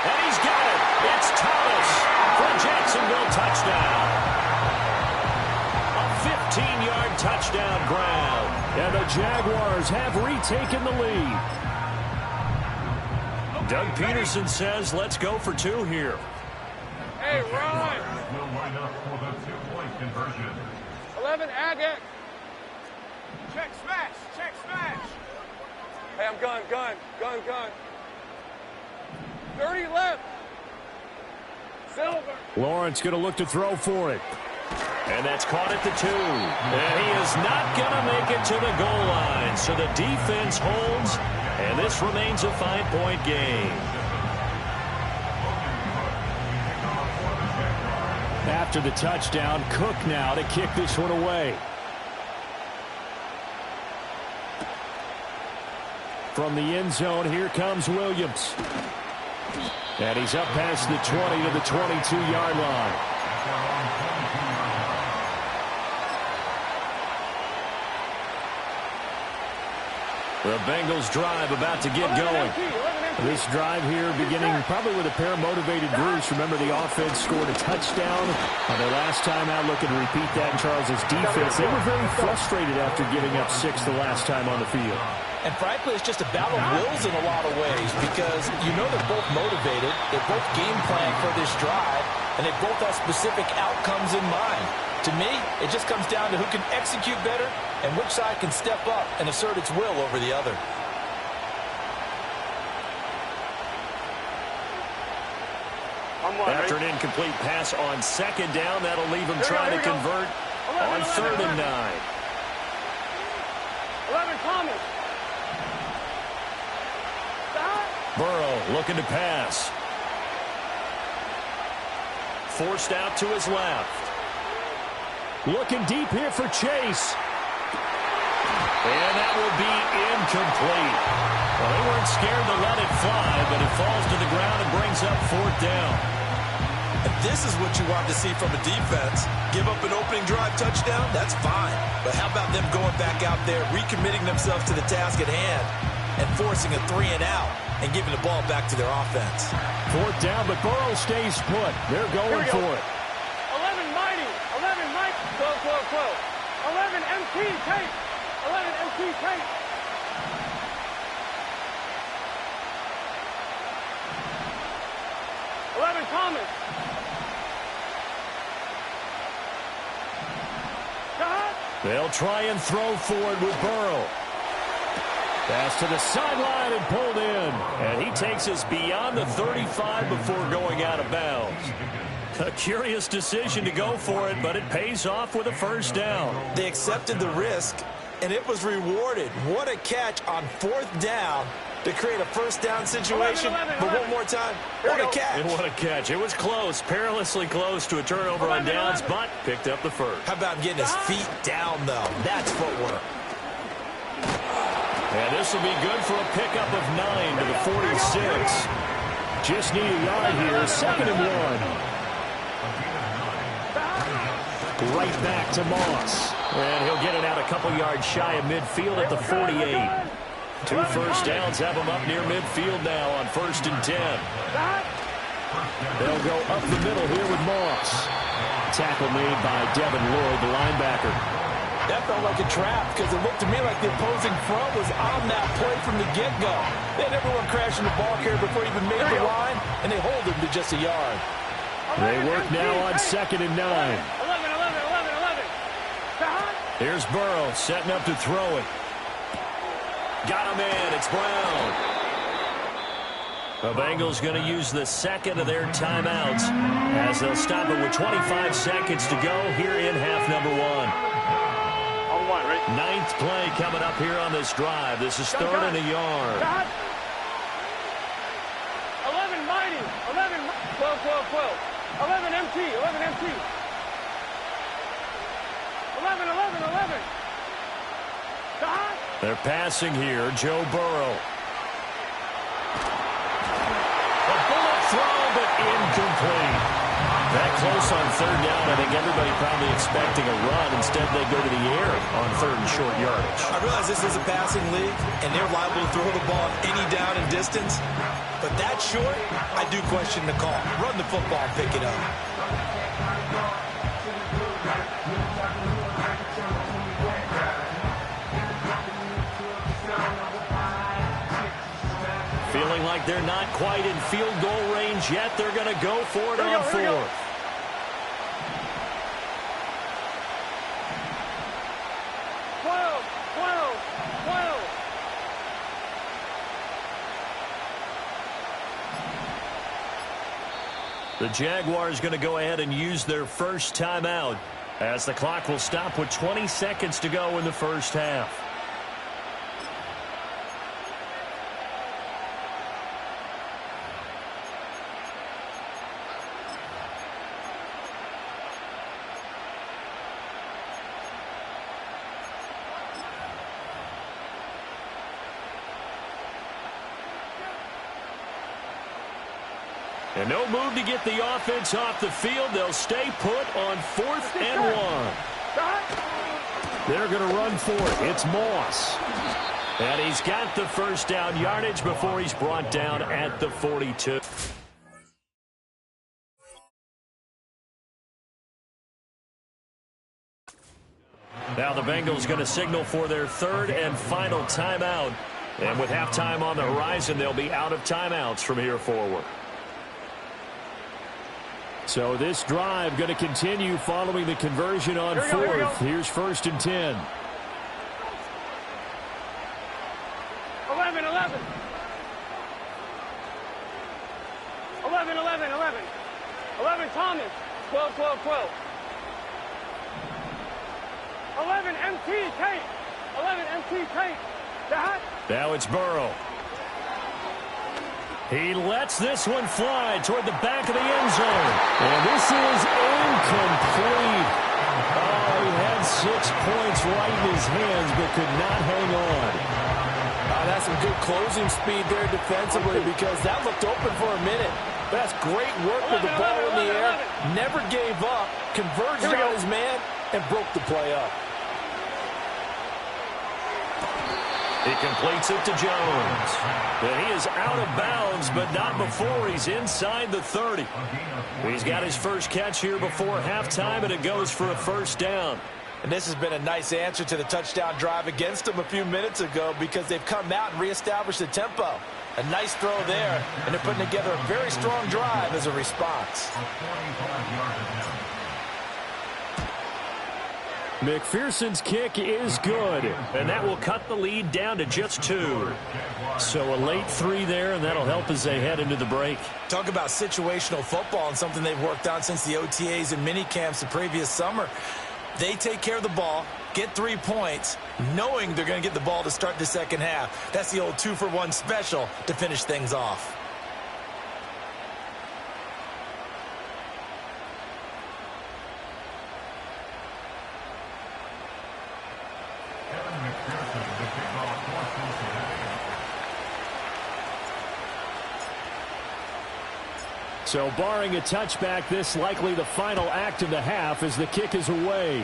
And he's got it. It's Thomas for Jacksonville touchdown. A 15-yard touchdown grab. And the Jaguars have retaken the lead. Doug Peterson says, let's go for 2 here. Hey, Ron. Will line up for the 2-point conversion. 11, Ag X. Check smash. Check smash. Hey, I'm gun. 30 left. Silver. Lawrence going to look to throw for it. And that's caught at the 2. And he is not going to make it to the goal line. So the defense holds, and this remains a 5-point game. After the touchdown, Cook now to kick this one away. From the end zone, here comes Williams. And he's up past the 20 to the 22-yard line. The Bengals drive about to get going. This drive here beginning probably with a pair of motivated groups. Remember, the offense scored a touchdown on their last time out. Looking to repeat that in Charles's defense. They were very frustrated after giving up 6 the last time on the field. And frankly, it's just a battle of wills in a lot of ways because you know they're both motivated. They're both game plan for this drive, and they both have specific outcomes in mind. To me, it just comes down to who can execute better and which side can step up and assert its will over the other. After an incomplete pass on 2nd down, that'll leave him trying to convert on 3rd and 9. 11, Thomas. Burrow looking to pass. Forced out to his left. Looking deep here for Chase. And that will be incomplete. Well, they weren't scared to let it fly, but it falls to the ground and brings up 4th down. And this is what you want to see from a defense. Give up an opening drive touchdown, that's fine. But how about them going back out there, recommitting themselves to the task at hand, and forcing a 3 and out, and giving the ball back to their offense. 4th down, but Burrow stays put. They're going for it. 11 Mighty. 11 Mike. 12. 11 MT Tate. 11 MT Tate. Thomas. They'll try and throw forward with Burrow. Pass to the sideline and pulled in. And he takes us beyond the 35 before going out of bounds. A curious decision to go for it, but it pays off with a 1st down. They accepted the risk, and it was rewarded. What a catch on 4th down to create a 1st down situation. 11. But one more time, what a catch. And what a catch. It was close, perilously close to a turnover on downs, but picked up the 1st. How about getting his feet down, though? That's footwork. And this will be good for a pickup of 9 to the 46. Just need a yard here, 2nd and 1. Right back to Moss. And he'll get it out a couple yards shy of midfield at the 48. 2 first downs have him up near midfield now on 1st and 10. They'll go up the middle here with Moss. Tackle made by Devin Lloyd, the linebacker. That felt like a trap because it looked to me like the opposing front was on that play from the get-go. They had everyone crashing the ball carrier before he even made the line, and they hold him to just a yard. They work now on 2nd and 9. 11. Here's Burrow setting up to throw it. Got him in. It's Brown. The Bengals going to use the 2nd of their timeouts as they'll stop it with 25 seconds to go here in half number 1. On 1, right? 9th play coming up here on this drive. This is 3rd and a yard. 11 Mighty. 11. 12. 11 MT. 11 MT. 11. They're passing here. Joe Burrow. A bullet throw, but incomplete. That close on 3rd down. I think everybody probably expecting a run. Instead, they go to the air on 3rd and short yardage. I realize this is a passing league, and they're liable to throw the ball any down and distance. But that short, I do question the call. Run the football and pick it up. Feeling like they're not quite in field goal range yet. They're going to go for it on fourth. The Jaguars going to go ahead and use their first timeout as the clock will stop with 20 seconds to go in the first half. And no move to get the offense off the field. They'll stay put on 4th and 1. They're going to run for it. It's Moss. And he's got the first down yardage before he's brought down at the 42. Now the Bengals going to signal for their third and final timeout. And with halftime on the horizon, they'll be out of timeouts from here forward. So this drive going to continue following the conversion on fourth. Here's 1st and 10. 11. 11 Thomas. 12. 11 MT Tate. 11 MT Tate. Now it's Burrow. He lets this one fly toward the back of the end zone. And this is incomplete. Oh, he had 6 points right in his hands, but could not hang on. That's some good closing speed there defensively because that looked open for a minute. But that's great work with the ball in the air. Never gave up, converged on his man, and broke the play up. He completes it to Jones. And he is out of bounds, but not before he's inside the 30. He's got his first catch here before halftime, and it goes for a first down. And this has been a nice answer to the touchdown drive against them a few minutes ago because they've come out and reestablished the tempo. A nice throw there, and they're putting together a very strong drive as a response. McPherson's kick is good, and that will cut the lead down to just 2. So a late 3 there, and that'll help as they head into the break. Talk about situational football and something they've worked on since the OTAs and mini camps the previous summer. They take care of the ball, get 3 points, knowing they're going to get the ball to start the second half. That's the old 2-for-1 special to finish things off. So barring a touchback, this likely the final act of the half as the kick is away.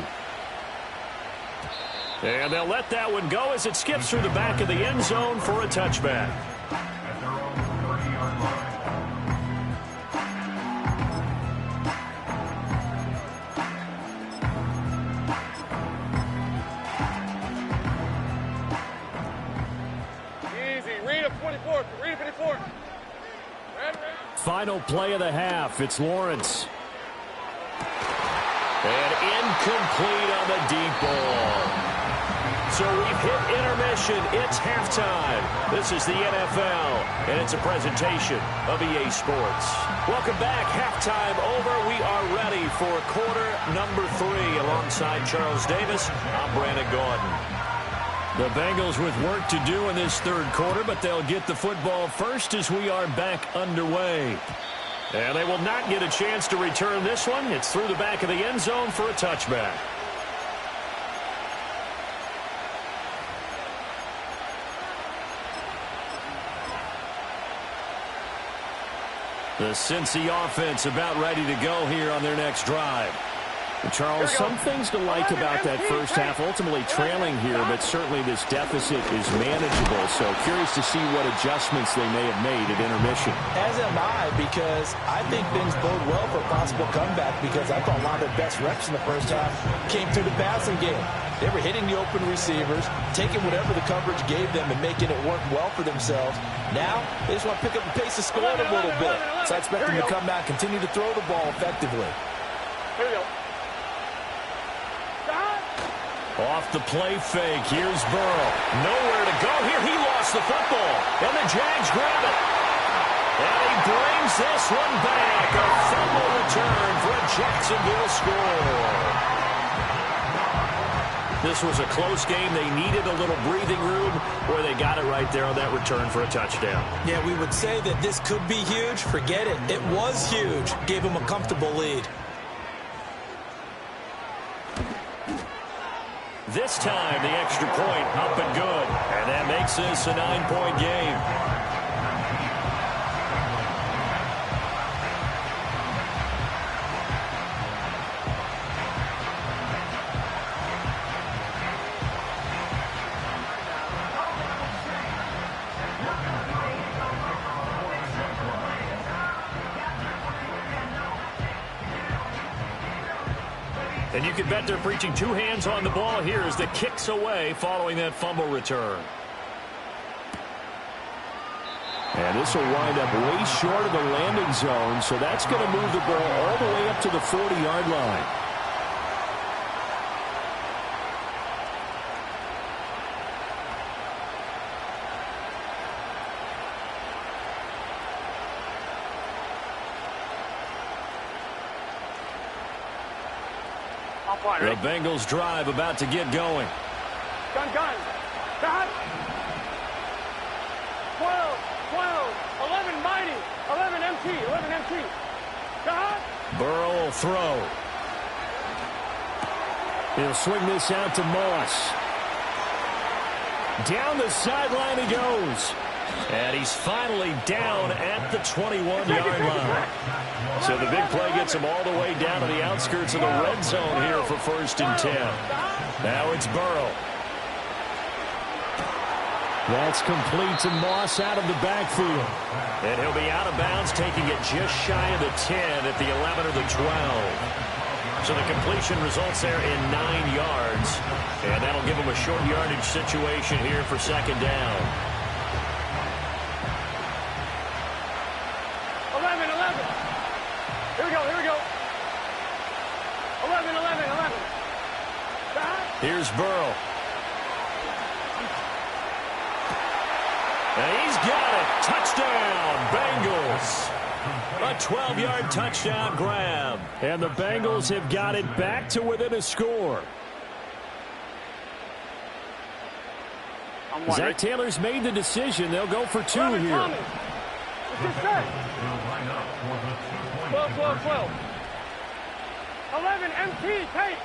And they'll let that one go as it skips through the back of the end zone for a touchback. Easy. Read a 24. Read a 54. Final play of the half. It's Lawrence. And incomplete on the deep ball. So we've hit intermission. It's halftime. This is the NFL, and it's a presentation of EA Sports. Welcome back. Halftime over. We are ready for quarter number 3. Alongside Charles Davis, I'm Brandon Gaudin. The Bengals with work to do in this third quarter, but they'll get the football first as we are back underway. And they will not get a chance to return this one. It's through the back of the end zone for a touchback. The Cincy offense about ready to go here on their next drive. Charles, some things to like about that first half. Ultimately trailing here, but certainly this deficit is manageable. So curious to see what adjustments they may have made at intermission. As am I, because I think things bode well for a possible comeback, because I thought a lot of their best reps in the first half came through the passing game. They were hitting the open receivers, taking whatever the coverage gave them and making it work well for themselves. Now, they just want to pick up the pace of scoring a little bit. So I expect them to come back, continue to throw the ball effectively. Here we go. Off the play fake, here's Burrow. Nowhere to go here. He lost the football. And the Jags grab it. And he brings this one back. A fumble return for a Jacksonville score. This was a close game. They needed a little breathing room, where they got it right there on that return for a touchdown. Yeah, we would say that this could be huge. Forget it. It was huge. Gave them a comfortable lead. This time, the extra point up and good. And that makes this a 9-point game. And you can bet they're preaching two hands on the ball here as the kick's away following that fumble return. And this will wind up way short of the landing zone, so that's going to move the ball all the way up to the 40-yard line. The Bengals drive about to get going. Gun. Got. 12, 11 mighty, 11 MT. Got. Burrow will throw. He'll swing this out to Moss. Down the sideline he goes. And he's finally down at the 21-yard line. So the big play gets him all the way down to the outskirts of the red zone here for 1st and 10. Now it's Burrow. That's complete to Moss out of the backfield. And he'll be out of bounds, taking it just shy of the 10 at the 11 or the 12. So the completion results there in 9 yards. And that'll give him a short yardage situation here for 2nd down. 11. Here we go. 11. Here's Burrow. And he's got it. Touchdown, Bengals. A 12-yard touchdown grab. And the Bengals have got it back to within a score. Zach Taylor's made the decision. They'll go for 2 here. 12. 11 MT, take.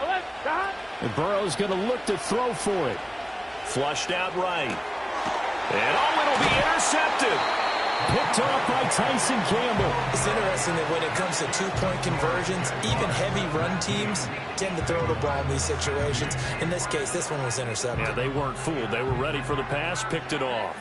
11, got. And Burrow's going to look to throw for it. Flushed out right. And it'll be intercepted. Picked off by Tyson Campbell. It's interesting that when it comes to two-point conversions, even heavy run teams tend to throw the ball in these situations. In this case, this one was intercepted. Yeah, they weren't fooled. They were ready for the pass, picked it off.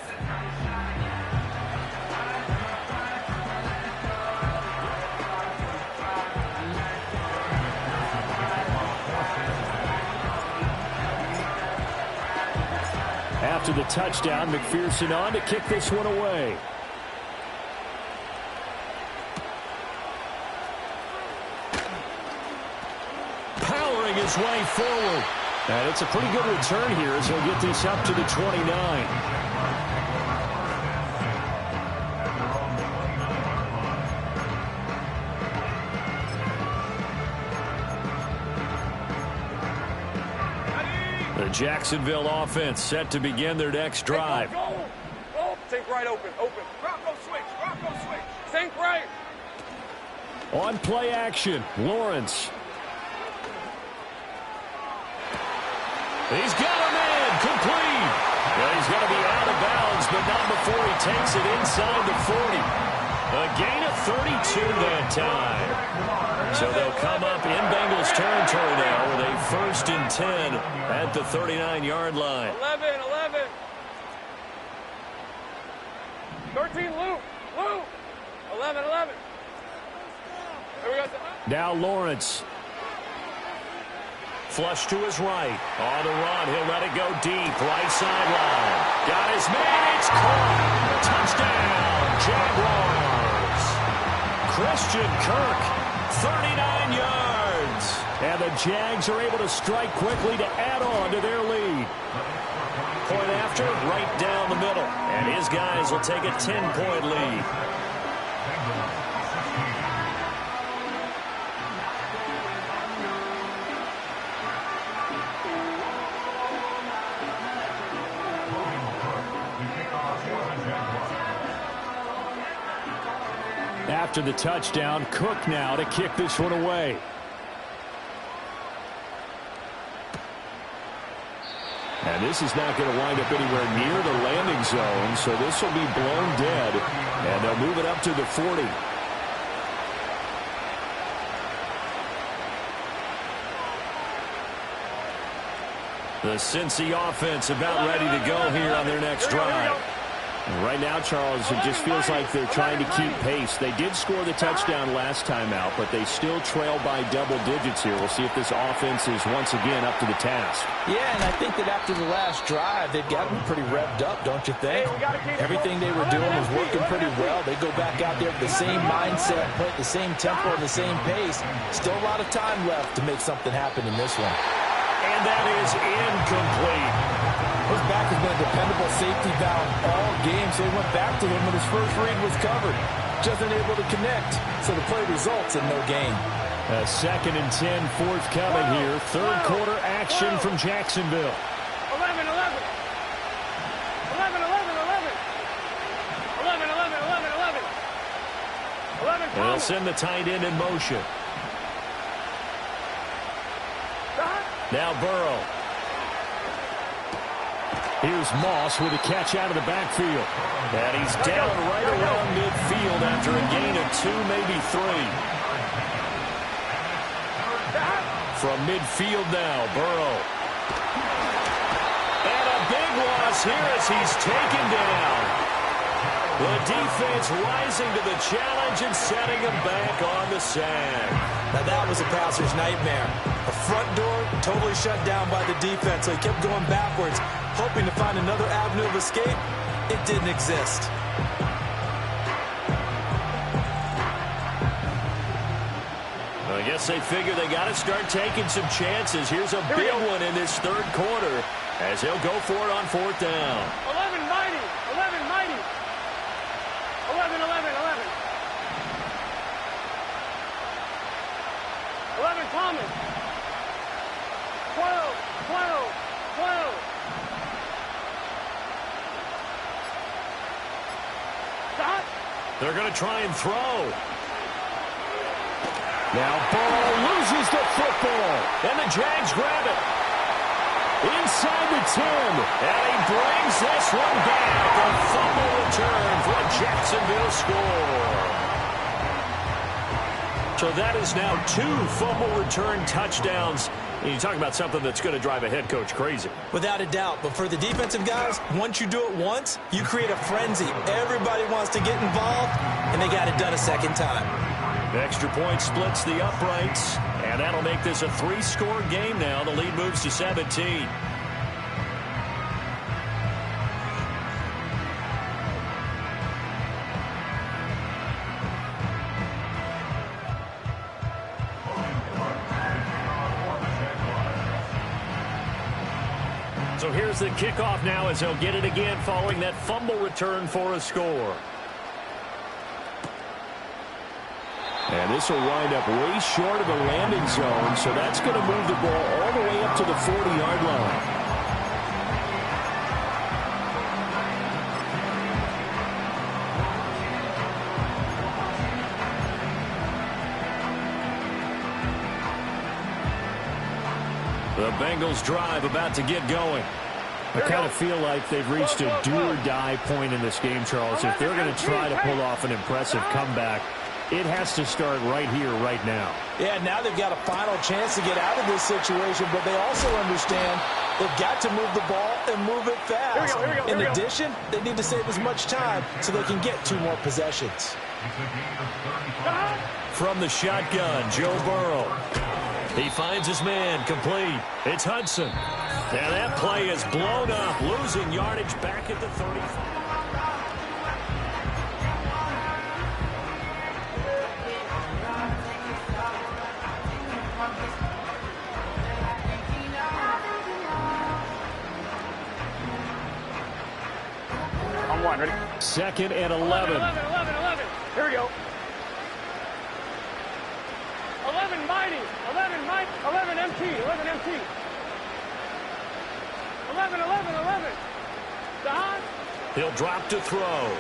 After the touchdown, McPherson on to kick this one away. Powering his way forward. And it's a pretty good return here as he'll get this up to the 29. The Jacksonville offense set to begin their next drive. Go. Sink right open. Rocco switch. Sink right. On play action, Lawrence. He's got a man, complete. Well, he's going to be out of bounds, but not before he takes it inside the 40. A gain of 32 that time. So they'll come up in Bengals territory now with a 1st and 10 at the 39-yard line. 11. 13, Luke. 11. There we go. Now Lawrence. Flush to his right. On the run. He'll let it go deep. Right sideline. Got his man. It's caught. Touchdown, Jaguars. Christian Kirk, 39 yards. And the Jags are able to strike quickly to add on to their lead. Point after, right down the middle. And his guys will take a 10-point lead. After the touchdown, Cook now to kick this one away. And this is not going to wind up anywhere near the landing zone, so this will be blown dead, and they'll move it up to the 40. The Cincy offense about ready to go here on their next drive. Right now, Charles, it just feels like they're trying to keep pace. They did score the touchdown last time out, but they still trail by double digits here. We'll see if this offense is once again up to the task. Yeah, and I think that after the last drive, they've gotten pretty revved up, don't you think? Everything they were doing was working pretty well. They go back out there with the same mindset, play at the same tempo, and the same pace. Still a lot of time left to make something happen in this one. And that is incomplete. His back has been a dependable safety valve all game, so he went back to him when his first read was covered. Just unable to connect, so the play results in no gain. A 2nd and 10 forthcoming here. Third quarter action from Jacksonville. 11. And they'll send the tight end in motion. Now Burrow. Here's Moss with a catch out of the backfield. And he's down right around midfield after a gain of 2, maybe 3. From midfield now, Burrow. And a big loss here as he's taken down. The defense rising to the challenge and setting him back on the sand. Now that was a passer's nightmare. The front door totally shut down by the defense, so he kept going backwards, hoping to find another avenue of escape. It didn't exist. I guess they figure they got to start taking some chances. Here's a big one in this third quarter as he'll go for it on 4th down. 11 mighty. 11 Thomas. 12. Stop. They're going to try and throw. Now Burrow loses the football, and the Jags grab it. Inside the 10, and he brings this one back. A fumble return for a Jacksonville score. So that is now 2 fumble return touchdowns. And you talk about something that's going to drive a head coach crazy. Without a doubt. But for the defensive guys, once you do it once, you create a frenzy. Everybody wants to get involved, and they got it done a second time. The extra point splits the uprights, and that'll make this a 3-score game now. The lead moves to 17. So here's the kickoff now as they'll get it again following that fumble return for a score. And this will wind up way short of the landing zone, so that's going to move the ball all the way up to the 40-yard line. The Bengals drive about to get going. I kind of feel like they've reached a do-or-die point in this game, Charles. If they're going to try to pull off an impressive comeback, it has to start right here, right now. Yeah, now they've got a final chance to get out of this situation, but they also understand they've got to move the ball and move it fast. In addition, they need to save as much time so they can get 2 more possessions. From the shotgun, Joe Burrow. He finds his man, complete. It's Hudson. And that play is blown up, losing yardage back at the 35. On 1, ready? 2nd and 11. 11. Here we go. 11 mighty. 11 MT. 11 MT. 11. Don. He'll drop to throw.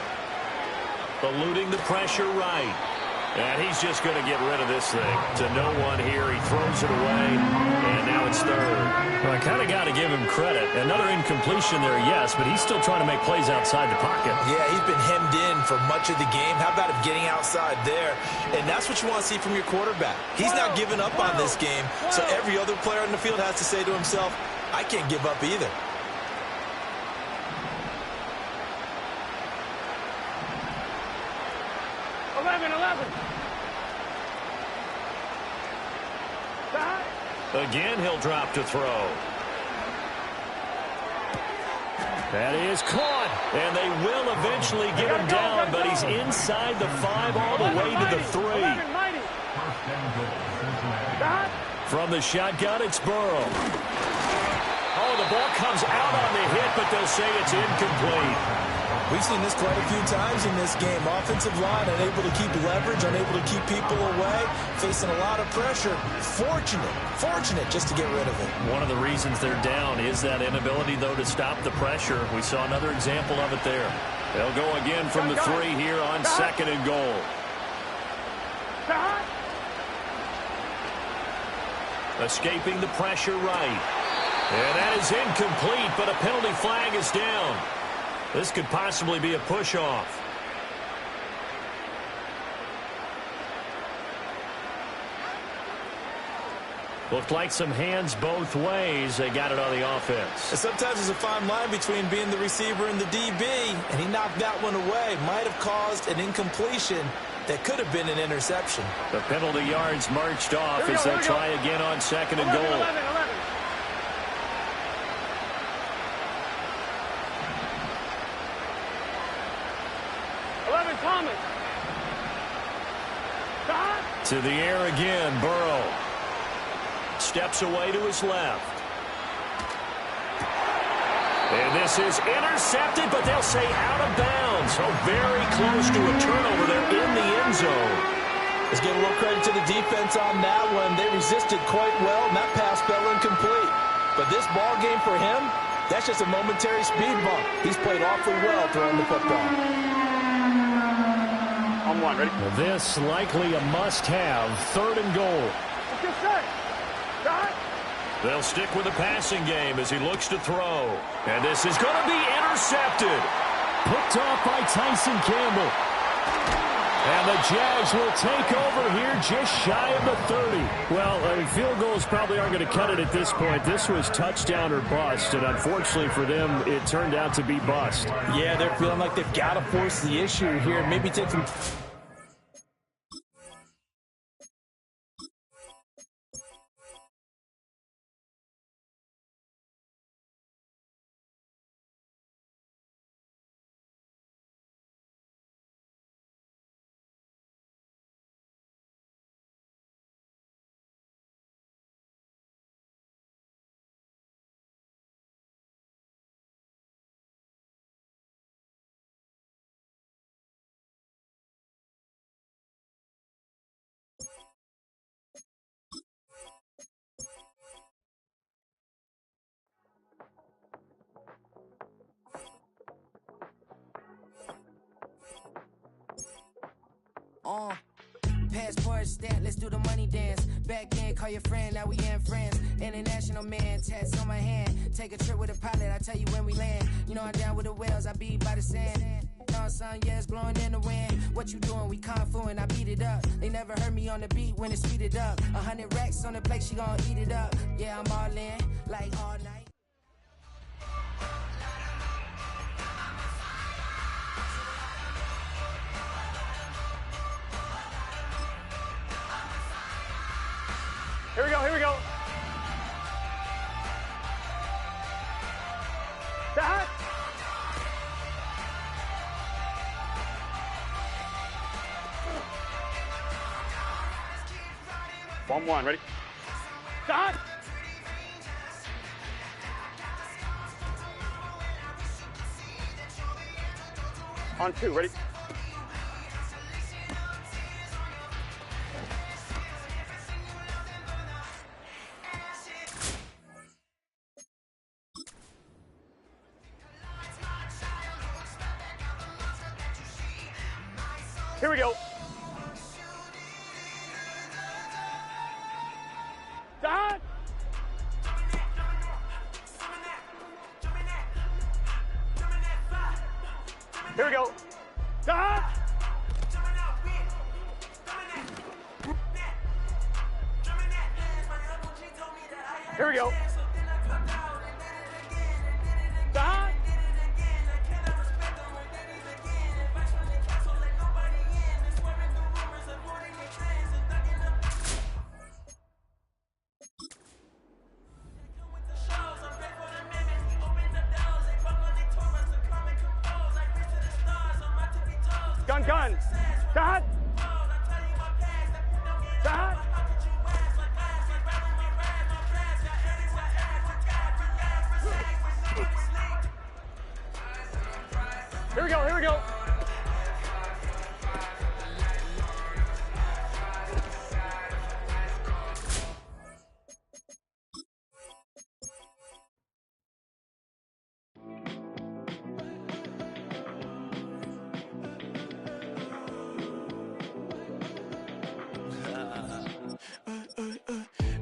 Eluding the pressure right. And he's just going to get rid of this thing to no one here. He throws it away, and now it's 3rd. Well, I kind of got to give him credit. Another incompletion there, yes, but he's still trying to make plays outside the pocket. Yeah, he's been hemmed in for much of the game. How about him getting outside there? And that's what you want to see from your quarterback. He's not giving up on this game, so every other player on the field has to say to himself, I can't give up either. Again, he'll drop to throw. That is caught, and they will eventually get him down, but he's inside the 5 all the way to the 3. From the shotgun, it's Burrow. Oh, the ball comes out on the hit, but they'll say it's incomplete. We've seen this quite a few times in this game. Offensive line unable to keep leverage, unable to keep people away, facing a lot of pressure. Fortunate just to get rid of it. One of the reasons they're down is that inability, though, to stop the pressure. We saw another example of it there. They'll go again from the 3 here on 2nd and goal. Escaping the pressure right. And that is incomplete, but a penalty flag is down. This could possibly be a push-off. Looked like some hands both ways. They got it on the offense. And sometimes there's a fine line between being the receiver and the DB, and he knocked that one away. Might have caused an incompletion that could have been an interception. The penalty yards marched off as they try again on 2nd and goal. 11. Thomas. To the air again, Burrow. Steps away to his left. And this is intercepted, but they'll say out of bounds. So very close to a turnover there in the end zone. Let's give a little credit to the defense on that one. They resisted quite well, and that pass fell incomplete. But this ball game for him, that's just a momentary speed bump. He's played awfully well throwing the football. On 1, ready? This likely a must-have. 3rd and goal. Get set. They'll stick with the passing game as he looks to throw. And this is going to be intercepted. Picked off by Tyson Campbell. And the Jags will take over here just shy of the 30. Well, field goals probably aren't going to cut it at this point. This was touchdown or bust, and unfortunately for them, it turned out to be bust. Yeah, they're feeling like they've got to force the issue here. Maybe take some... Passport stat, let's do the money dance. Back then, call your friend, now we ain't friends. International man, tats on my hand. Take a trip with a pilot, I tell you when we land. You know I'm down with the whales, I be by the sand. on, son, yeah, it's blowing in the wind. What you doing? We kung fu and I beat it up. They never heard me on the beat when it's speeded up. 100 racks on the plate, she gon' eat it up. Yeah, I'm all in, like all night. Here we go, here we go. That. 1-1, ready? Start! On 2, ready? Here we go. Start! Here we go. Start! Here we go. Start! Gun. Start. Start. Here we go, here we go.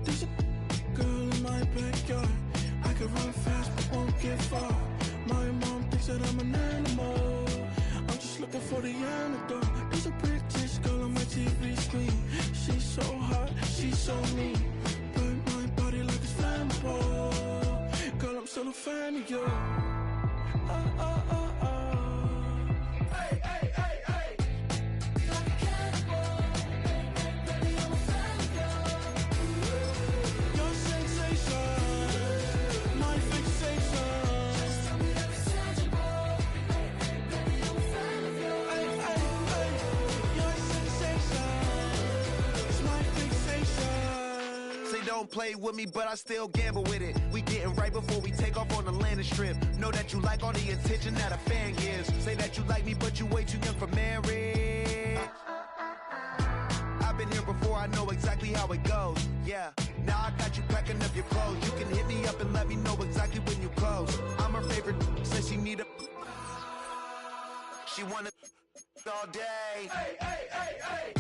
There's a girl in my backyard. I can run fast but won't get far. My mom thinks that I'm an animal. I'm just looking for the antidote. There's a British girl on my TV screen. She's so hot, she's so mean. Burn my body like it's flammable. Girl, I'm still a fan of you. Hey, hey, hey, hey. Like a cannibal. Baby, I'm a fan of you. Your sensation, my fixation. Just tell me that it's tangible. Baby, I'm a fan of you. Hey, hey, hey. Your sensation is my fixation. Say don't play with me, but I still gamble with it. We getting right before we take off on the landing strip. Know that you like all the attention that a fan gives. Say that you like me, but you way too young for marriage. I've been here before, I know exactly how it goes. Yeah, now I got you packing up your clothes. You can hit me up and let me know exactly when you close. I'm her favorite, says she need a... She wanna all day. Hey, hey, hey, hey.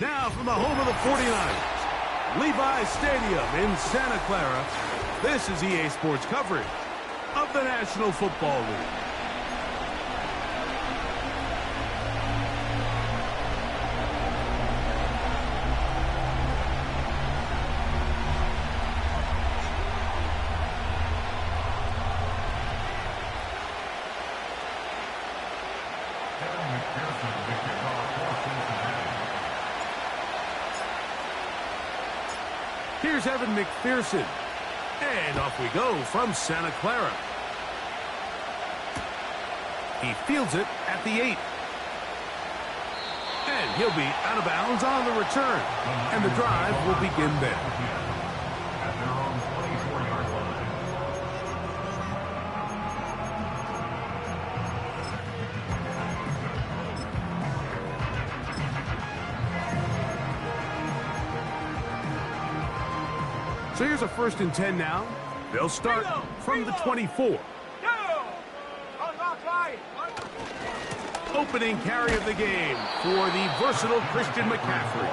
Now from the home of the 49ers, Levi's Stadium in Santa Clara, this is EA Sports coverage of the National Football League. Here's Evan McPherson. And off we go from Santa Clara. He fields it at the 8. And he'll be out of bounds on the return. And the drive will begin there. At their own 24-yard line. So here's a 1st and 10 now. They'll start from the 24. Opening carry of the game for the versatile Christian McCaffrey.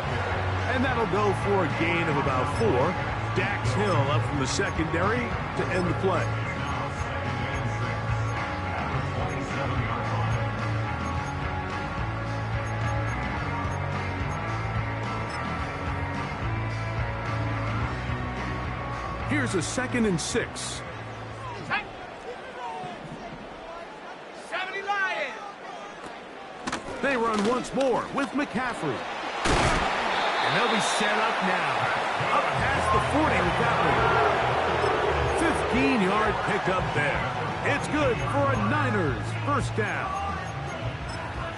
And that'll go for a gain of about 4. Dax Hill up from the secondary to end the play. Here's a 2nd and 6. 70 Lions! They run once more with McCaffrey. And they'll be set up now. Up past the 40 with that one. 15-yard pickup there. It's good for a Niners first down.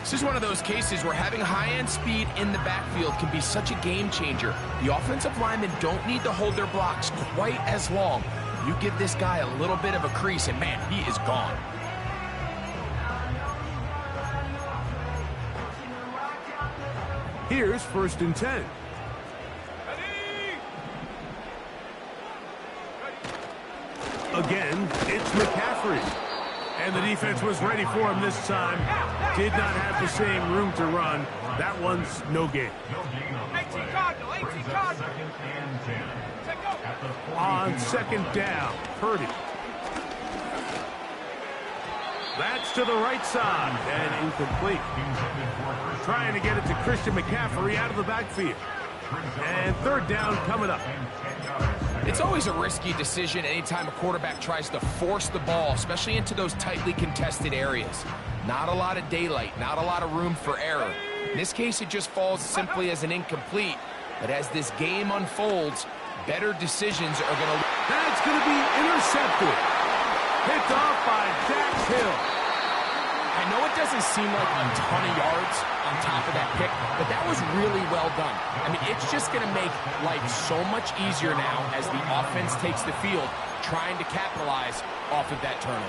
This is one of those cases where having high-end speed in the backfield can be such a game changer. The offensive linemen don't need to hold their blocks quite as long. You give this guy a little bit of a crease, and man, he is gone. Here's 1st and 10. Again, it's McCaffrey. And the defense was ready for him this time. Did not have the same room to run. That one's no gain. 18 Cardinal, 18 Cardinal. On 2nd down, Purdy. That's to the right side and incomplete. Trying to get it to Christian McCaffrey out of the backfield. And 3rd down coming up. It's always a risky decision anytime a quarterback tries to force the ball, especially into those tightly contested areas. Not a lot of daylight, not a lot of room for error. In this case, it just falls simply as an incomplete. But as this game unfolds, better decisions are going to... That's going to be intercepted. Picked off by Dax Hill. I know it doesn't seem like a ton of yards on top of that pick, but that was really well done. I mean, it's just going to make life so much easier now as the offense takes the field, trying to capitalize off of that turnover.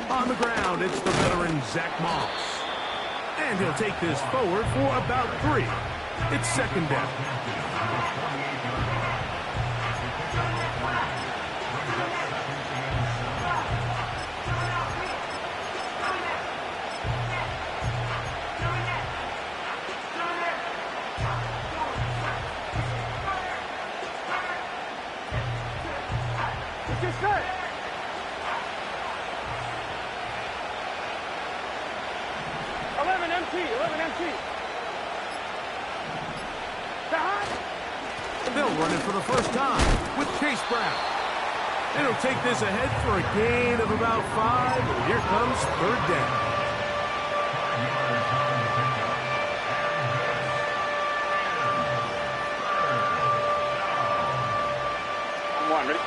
On the ground, it's the veteran Zach Moss. And he'll take this forward for about 3. It's 2nd down. It's just set. They'll run it for the first time with Chase Brown. And he'll take this ahead for a gain of about 5. And here comes 3rd down. One, ready?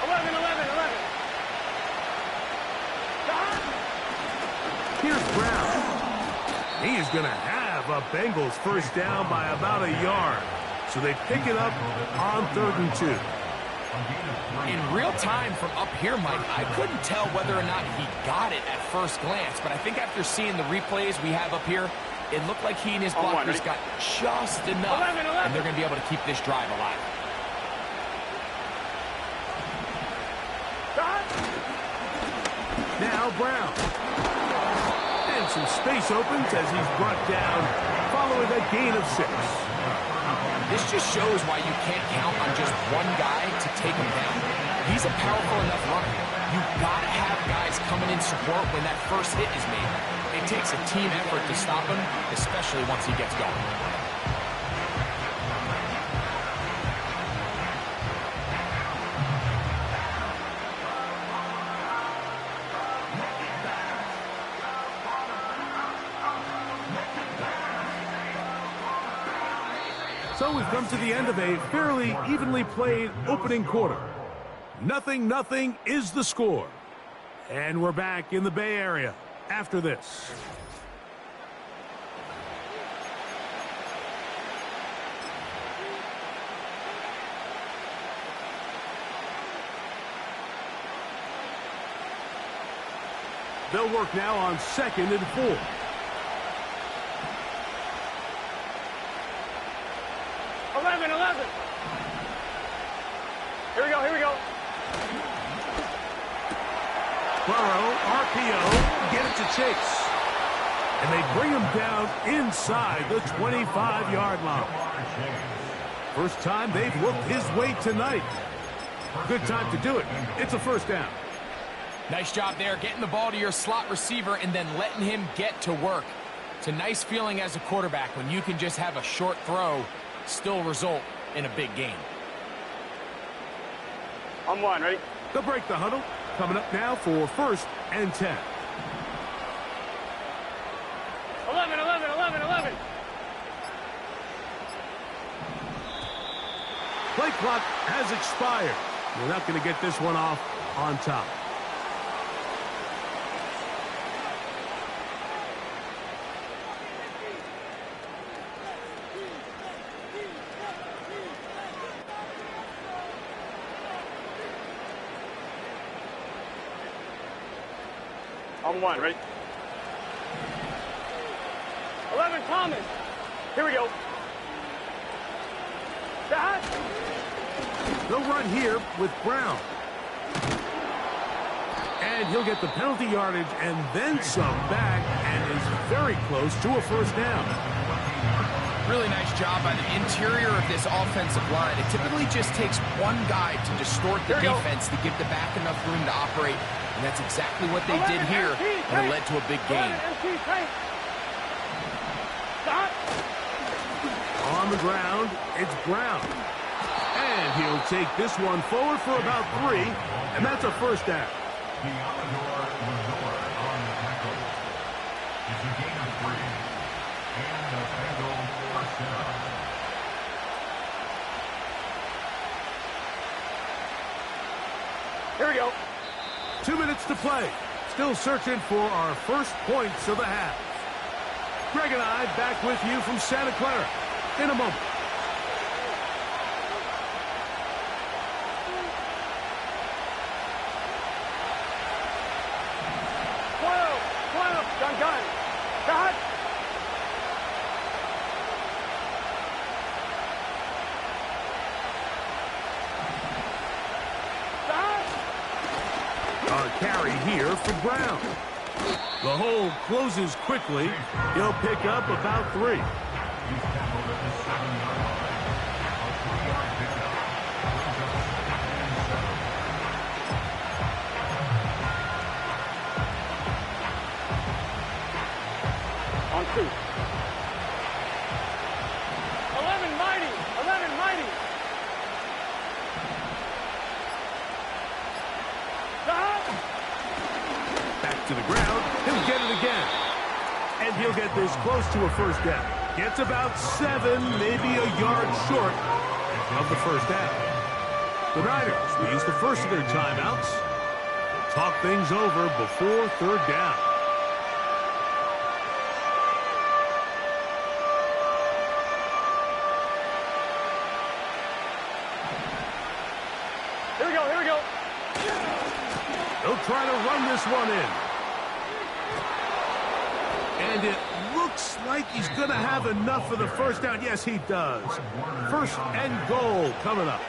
11. Here's Brown. He is going to have a Bengals first down by about a yard. So they pick it up on 3rd and 2. In real time from up here, Mike, I couldn't tell whether or not he got it at first glance, but I think after seeing the replays we have up here, it looked like he and his blockers got just enough, and they're going to be able to keep this drive alive. Now Brown. And some space opens as he's brought down following a gain of 6. This just shows why you can't count on just one guy to take him down. He's a powerful enough runner. You've got to have guys coming in support when that first hit is made. It takes a team effort to stop him, especially once he gets going. So we've come to the end of a fairly evenly played opening quarter. 0-0 is the score. And we're back in the Bay Area after this. They'll work now on 2nd and 4. Here we go, here we go. Burrow, RPO, get it to Chase. And they bring him down inside the 25-yard line. First time they've whooped his weight tonight. Good time to do it. It's a first down. Nice job there, getting the ball to your slot receiver and then letting him get to work. It's a nice feeling as a quarterback when you can just have a short throw still result in a big game. On one, ready? They'll break the huddle. Coming up now for 1st and 10. 11, 11, 11, 11. Play clock has expired. We're not going to get this one off on top. On one, ready? 11, Thomas. Here we go. Dad. They'll run here with Brown. And he'll get the penalty yardage and then some back and is very close to a first down. Really nice job by the interior of this offensive line. It typically just takes one guy to distort the defense to give the back enough room to operate. And that's exactly what they did here, and it led to a big gain. On the ground, it's Brown. And he'll take this one forward for about 3, and that's a first down. Theodore Lazor on the tackle. It's a gain of 3, and a Bengal first down. Here we go. 2 minutes to play. Still searching for our first points of the half. Greg and I back with you from Santa Clara in a moment. Gun. Cut. Our carry here for Brown. The hole closes quickly. He'll pick up about 3. On 2. 11 mighty. 11 mighty. Back to the ground. He'll get it again. And he'll get this close to a first down. Gets about 7, maybe a yard short of the first down. The Niners will use the first of their timeouts. Talk things over before 3rd down. Here we go, here we go. They'll try to run this one in. And it looks like he's going to have enough for the first down. Yes, he does. 1st and goal coming up.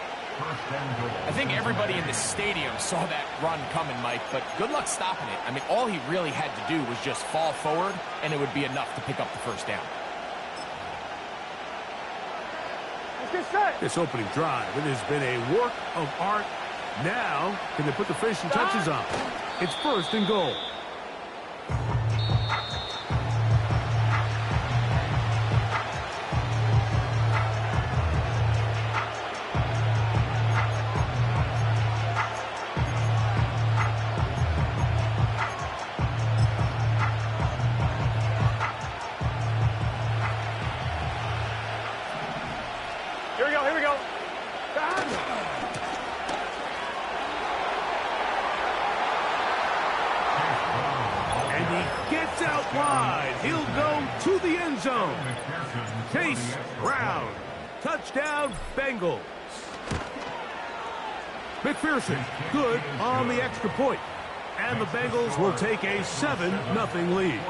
I think everybody in the stadium saw that run coming, Mike, but good luck stopping it. I mean, all he really had to do was just fall forward, and it would be enough to pick up the first down. This opening drive, it has been a work of art. Now, can they put the finishing touches on? It's 1st and goal. And he gets out wide. He'll go to the end zone. Chase Brown. Touchdown, Bengals. McPherson, good on the extra point. And the Bengals will take a 7-0 lead.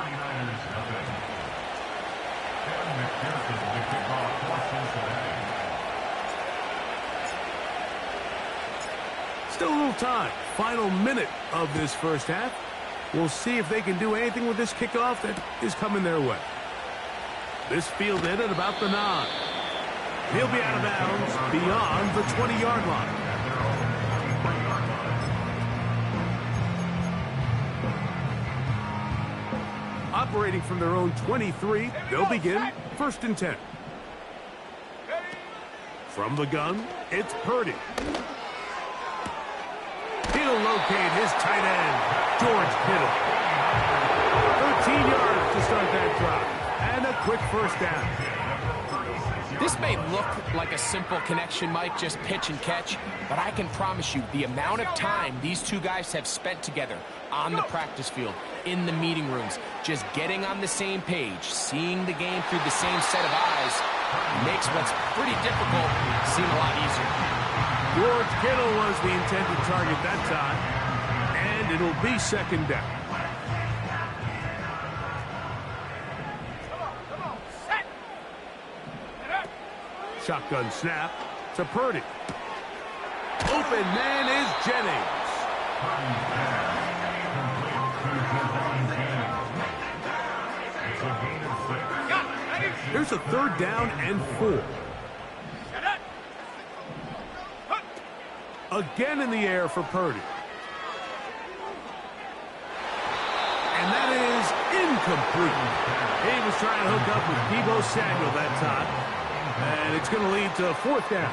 Still a little time. Final minute of this first half. We'll see if they can do anything with this kickoff that is coming their way. This fielded at about the 9. He'll be out of bounds beyond the 20-yard line. Operating from their own 23, they'll begin 1st and 10. From the gun, it's Purdy. He'll locate his tight end, George Kittle. 13 yards to start that drive, and a quick first down. This may look like a simple connection, Mike, just pitch and catch, but I can promise you the amount of time these two guys have spent together on the practice field, in the meeting rooms, just getting on the same page, seeing the game through the same set of eyes, makes what's pretty difficult seem a lot easier. George Kittle was the intended target that time, and it'll be 2nd down. Shotgun snap to Purdy. Open man is Jennings. Here's a 3rd down and 4. Again in the air for Purdy. And that is incomplete. He was trying to hook up with Deebo Samuel that time. And it's going to lead to 4th down.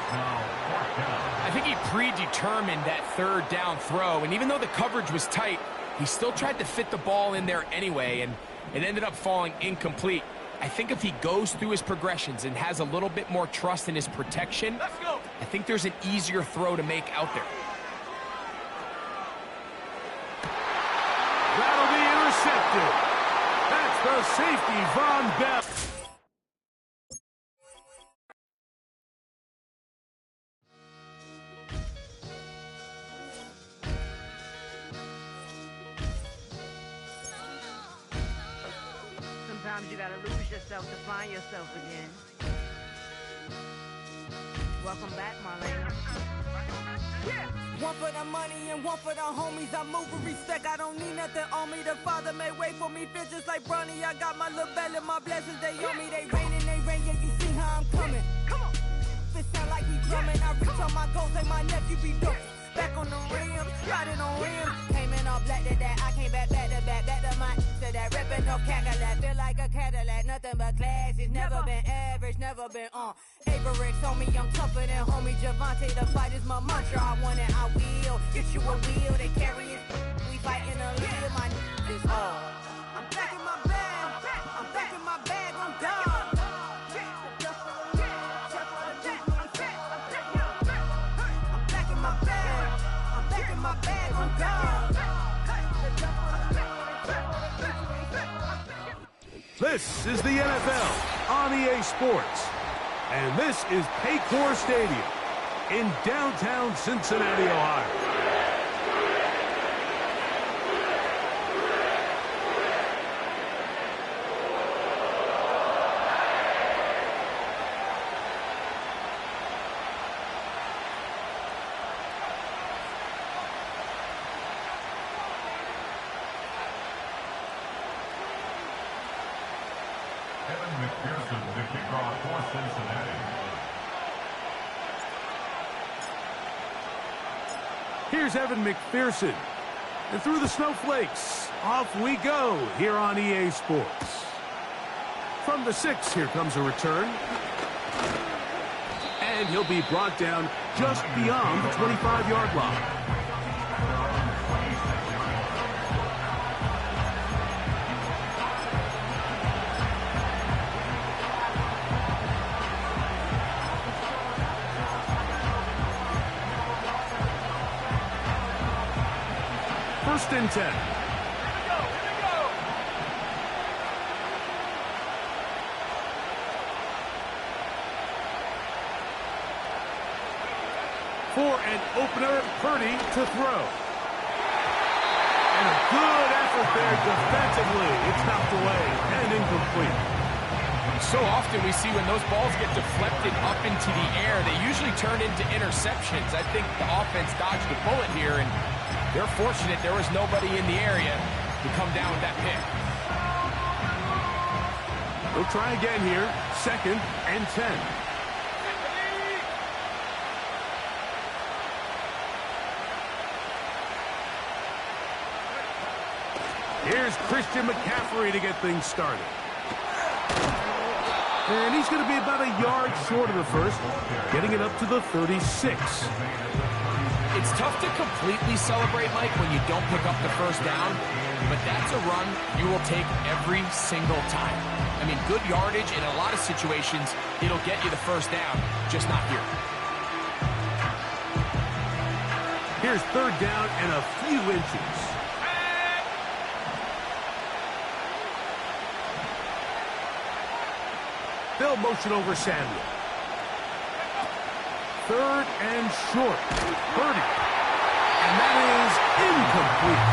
I think he predetermined that 3rd down throw, and even though the coverage was tight, he still tried to fit the ball in there anyway, and it ended up falling incomplete. I think if he goes through his progressions and has a little bit more trust in his protection, I think there's an easier throw to make out there. That'll be intercepted. That's the safety, Von Bell. Sometimes you gotta lose yourself to find yourself again. Welcome back, Marlena. Yeah. One for the money and one for the homies. I move with respect. I don't need nothing on me. The Father made way for me. Feel just like Bronny. I got my little belly. My blessings, they on me. They rain and they rain. Yeah, you see how I'm coming. Come on. It sound like we drumming. I reach on my goals. Like my nephew be dope. Back on the rims, riding on rims. Came in all black to that. I came back to back to my to that ripping no Cadillac. Feel like a Cadillac, nothing but class. It's never been average, never been on. Average told me I'm tougher than homie Javante. The fight is my mantra. I want it, I will. Get you a wheel, they carry it. We fighting a lead, my is hard. I'm back in my bag. I'm back in my bag on God. My bag on God. This is the NFL on EA Sports. And this is Paycor Stadium in downtown Cincinnati, Ohio. McPherson, the kickoff for Cincinnati. Here's Evan McPherson. And through the snowflakes, off we go here on EA Sports. From the 6, here comes a return. And he'll be brought down just beyond the 25-yard line. 1st and 10. 4 an opener, Purdy to throw. And a good effort there defensively. It's knocked away and incomplete. So often we see when those balls get deflected up into the air, they usually turn into interceptions. I think the offense dodged a bullet here, and they're fortunate there was nobody in the area to come down with that pick. We'll try again here. 2nd and 10. Here's Christian McCaffrey to get things started. And he's going to be about a yard short of the first, getting it up to the 36. It's tough to completely celebrate, Mike, when you don't pick up the first down, but that's a run you will take every single time. I mean, good yardage in a lot of situations, it'll get you the first down, just not here. Here's 3rd down and a few inches. They'll motion over Samuel. 3rd and short. Purdy. And that is incomplete.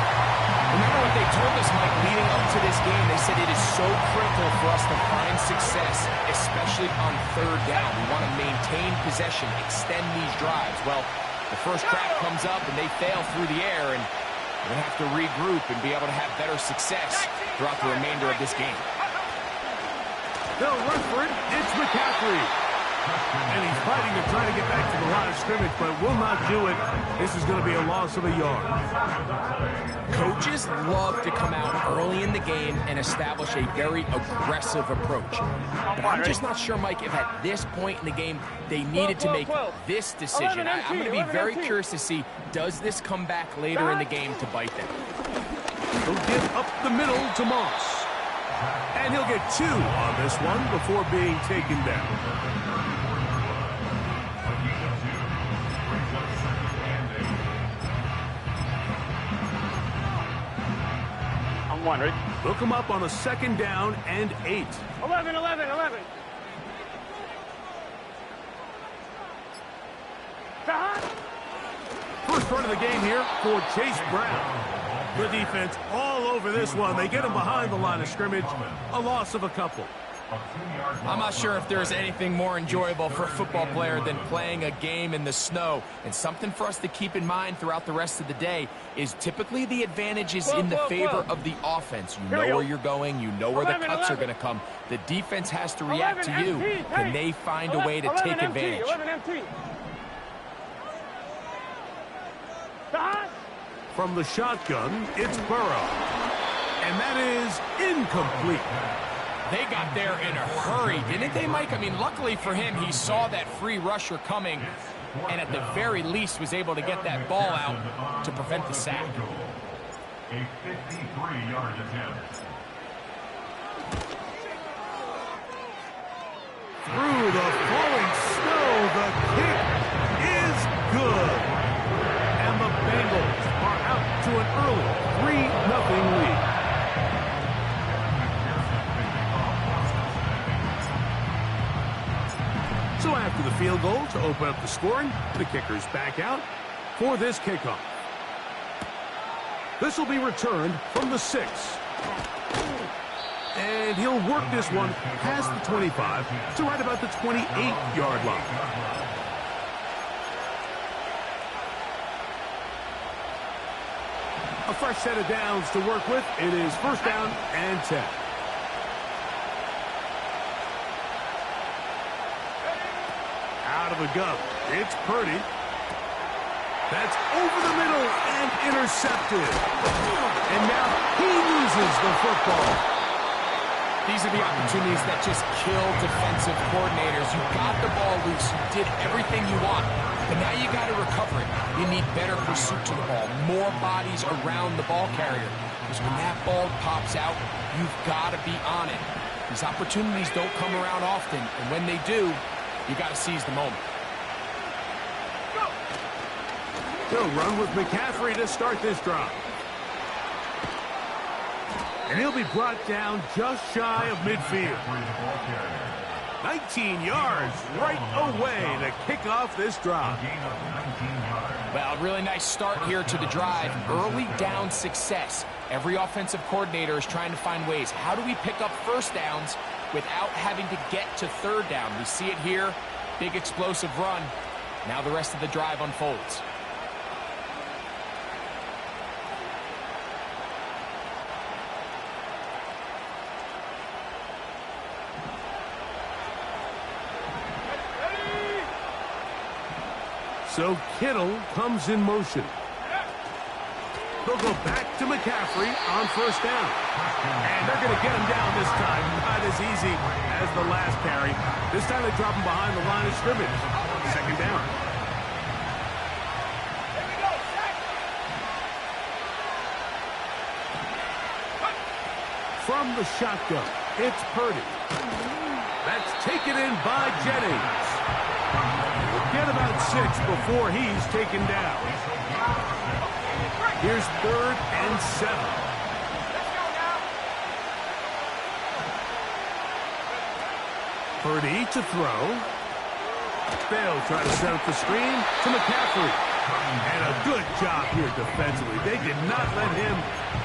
Remember what they told us, Mike, leading up to this game. They said it is so critical for us to find success, especially on 3rd down. We want to maintain possession, extend these drives. Well, the first trap comes up and they fail through the air, and we're going to have to regroup and be able to have better success throughout the remainder of this game. They'll run for it. It's McCaffrey. And he's fighting to try to get back to the line of scrimmage, but will not do it. This is going to be a loss of a yard. Coaches love to come out early in the game and establish a very aggressive approach. But I'm just not sure, Mike, if at this point in the game they needed to make this decision. I'm going to be very curious to see, does this come back later in the game to bite them? He'll give up the middle to Moss. And he'll get 2 on this one before being taken down. I'm 1, ready? They'll come up on a 2nd down and 8. 11. First run of the game here for Chase Brown. The defense all over this one. They get him behind the line of scrimmage. A loss of a couple. I'm not sure if there's anything more enjoyable for a football player than playing a game in the snow. And something for us to keep in mind throughout the rest of the day is typically the advantage is in the favor of the offense. You know where you're going. You know where the cuts are going to come. The defense has to react to you. Can they find a way to take advantage? From the shotgun, it's Burrow. And that is incomplete. They got there in a hurry, didn't they, Mike? I mean, luckily for him, he saw that free rusher coming and at the very least was able to get that ball out to prevent the sack. A 53-yard attempt. Through the falling snow, the kick is good. And the Bengals are out to an early 3-0 lead. So after the field goal to open up the scoring, the kicker's back out for this kickoff. This will be returned from the 6. And he'll work this one past the 25 to right about the 28-yard line. A fresh set of downs to work with. It is first down and 10. Out of the gun. It's Purdy. That's over the middle and intercepted. And now he loses the football. These are the opportunities that just kill defensive coordinators. You got the ball loose. You did everything you want. But now you got to recover it. You need better pursuit to the ball. More bodies around the ball carrier. Because when that ball pops out, you've got to be on it. These opportunities don't come around often. And when they do, you got to seize the moment. They'll run with McCaffrey to start this drive. And he'll be brought down just shy of midfield. 19 yards right away to kick off this drive. Well, really nice start here to the drive. Early down success. Every offensive coordinator is trying to find ways. How do we pick up first downs without having to get to third down? We see it here. Big explosive run. Now the rest of the drive unfolds. So Kittle comes in motion. They'll go back to McCaffrey on first down. And they're going to get him down this time. Not as easy as the last carry. This time they drop him behind the line of scrimmage. Second down. From the shotgun, it's Purdy. That's taken in by Jennings. Get about 6 before he's taken down. Here's 3rd and 7. Purdy to throw. They'll try to set up the screen to McCaffrey. And a good job here defensively. They did not let him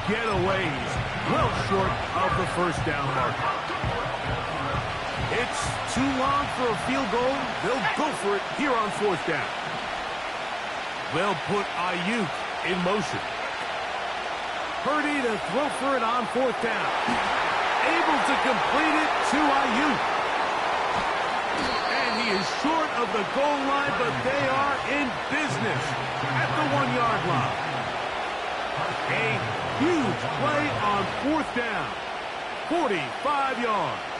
get away. He's well short of the first down marker. It's too long for a field goal. They'll go for it here on 4th down. They'll put Ayuk in motion. Purdy to throw for it on 4th down. Able to complete it to Ayuk. And he is short of the goal line, but they are in business at the 1-yard line. A huge play on 4th down. 45 yards.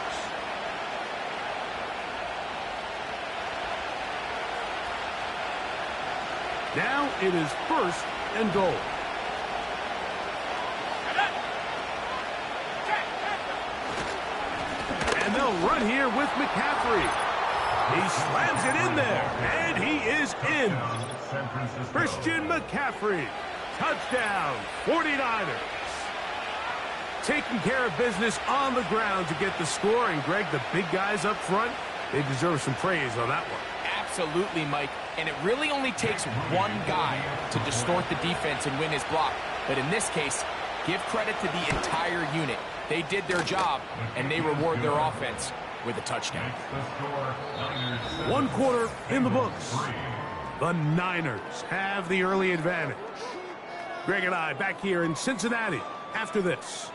Now it is 1st and goal. And they'll run here with McCaffrey. He slams it in there, and he is in. Christian McCaffrey, touchdown, 49ers. Taking care of business on the ground to get the score. And, Greg, the big guys up front, they deserve some praise on that one. Absolutely, Mike. And it really only takes one guy to distort the defense and win his block. But in this case, give credit to the entire unit. They did their job, and they reward their offense with a touchdown. 1 quarter in the books. The Niners have the early advantage. Greg and I back here in Cincinnati after this.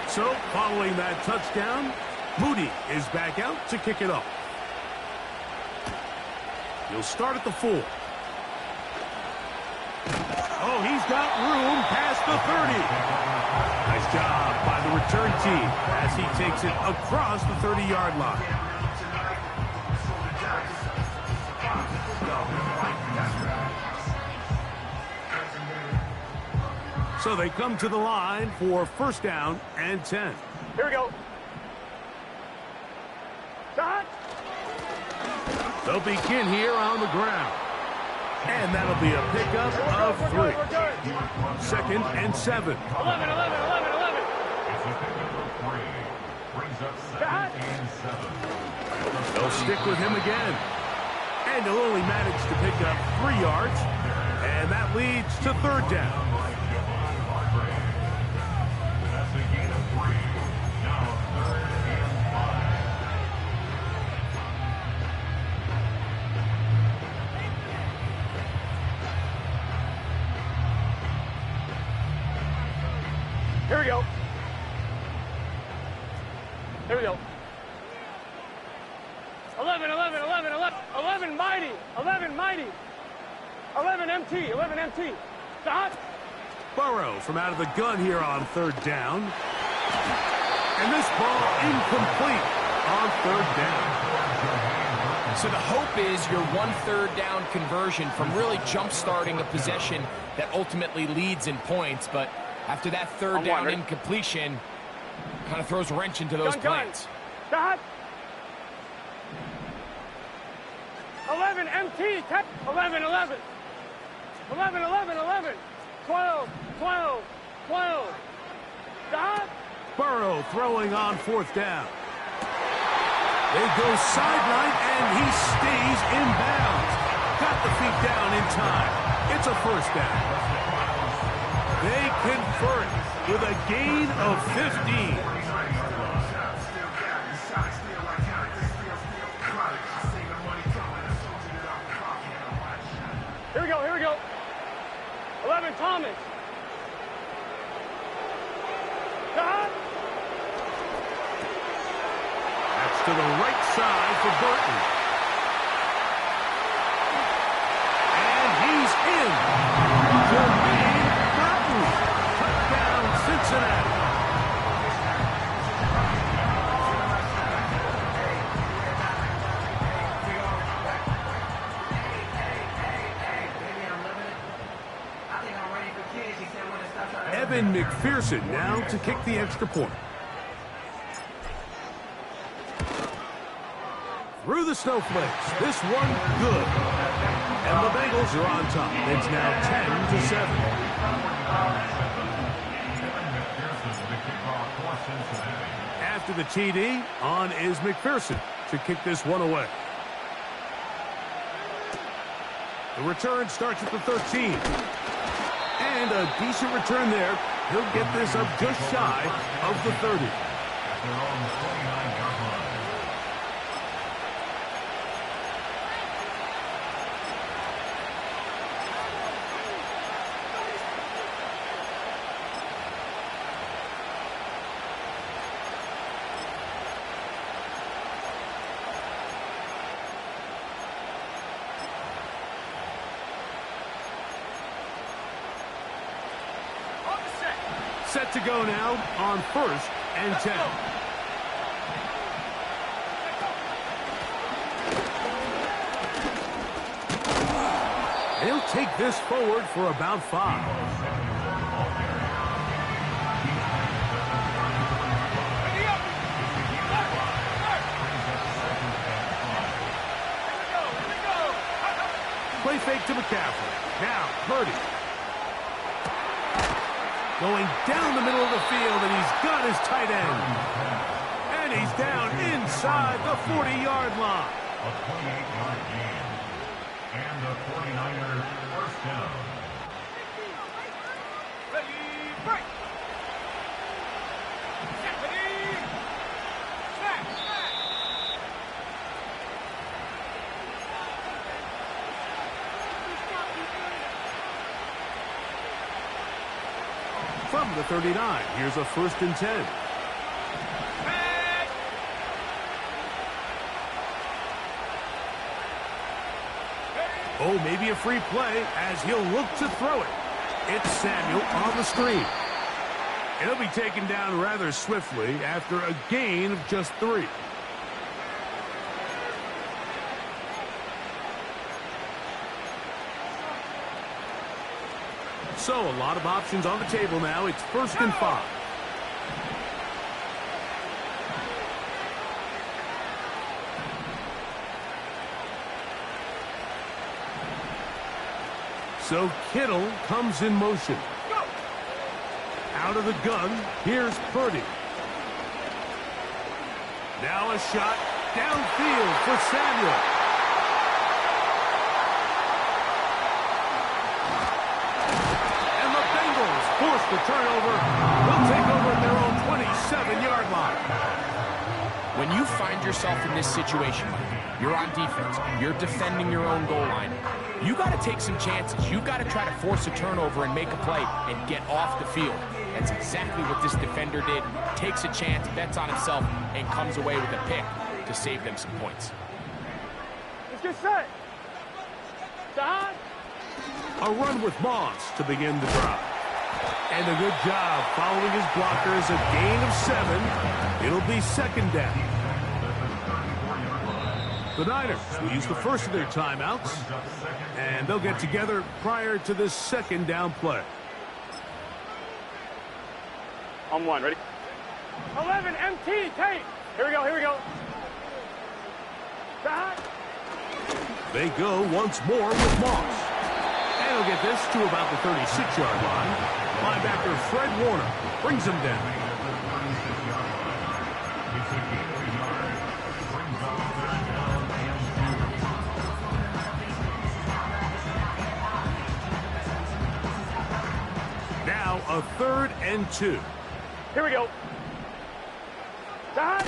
So, following that touchdown, Moody is back out to kick it off. He'll start at the 4. Oh, he's got room past the 30. Nice job by the return team as he takes it across the 30-yard line. So they come to the line for 1st down and 10. Here we go. Start. They'll begin here on the ground. And that'll be a pickup of 3. 2nd and 7. 11. They'll stick with him again. And he'll only manage to pick up 3 yards. And that leads to 3rd down. Here we go. Here we go. 11 mighty. 11 mighty. 11 MT. 11 MT. Stop. Burrow from out of the gun here on 3rd down. And this ball incomplete on 3rd down. So the hope is your 1/3 down conversion from really jump-starting a possession that ultimately leads in points. But after that 3rd down incompletion, Kind of throws a wrench into those plans. Stop. 11, MT, 10, 11, 11. 11, 11, 11. 12, 12, 12. Stop. Burrow throwing on 4th down. They go sideline, and he stays in bounds. Got the feet down in time. It's a 1st down. They convert with a gain of 15. Here we go, here we go. 11, Thomas. Stop. That's to the right side for Burton. And he's in. Jermaine Burton. Touchdown, Cincinnati. Evan McPherson now to kick the extra point. Through the snowflakes. This one good. And the Bengals are on top. It's now 10-7. After the TD, on is McPherson to kick this one away. The return starts at the 13. And a decent return there. He'll get this up just shy of the 30. Set to go now on 1st and 10. He'll take this forward for about 5. Play fake to McCaffrey. Now Purdy. Going down the middle of the field, and he's got his tight end. And he's down inside the 40-yard line. A 28-yard gain. And the 49ers first down. Ready, break. Ready, snap, snap. From the 39, here's a 1st and 10. Oh, maybe a free play as he'll look to throw it. It's Samuel on the screen. It'll be taken down rather swiftly after a gain of just 3. So a lot of options on the table now. It's 1st and 5. So Kittle comes in motion. Out of the gun, here's Purdy. Now a shot downfield for Samuel. And the Bengals force the turnover. They'll take over at their own 27-yard line. When you find yourself in this situation, you're on defense, you're defending your own goal line, you got to take some chances. You got to try to force a turnover and make a play and get off the field. That's exactly what this defender did. Takes a chance, bets on himself, and comes away with a pick to save them some points. Let's get set. Stop. A run with Moss to begin the drive. And a good job following his blockers. A gain of 7. It'll be 2nd down. The Niners will use the first of their timeouts, and they'll get together prior to this 2nd down play. On 1, ready? 11 MT, Tate. Here we go, here we go. Stop. They go once more with Moss. And he'll get this to about the 36-yard line. Linebacker Fred Warner brings him down. Now a 3rd and 2. Here we go. Stop.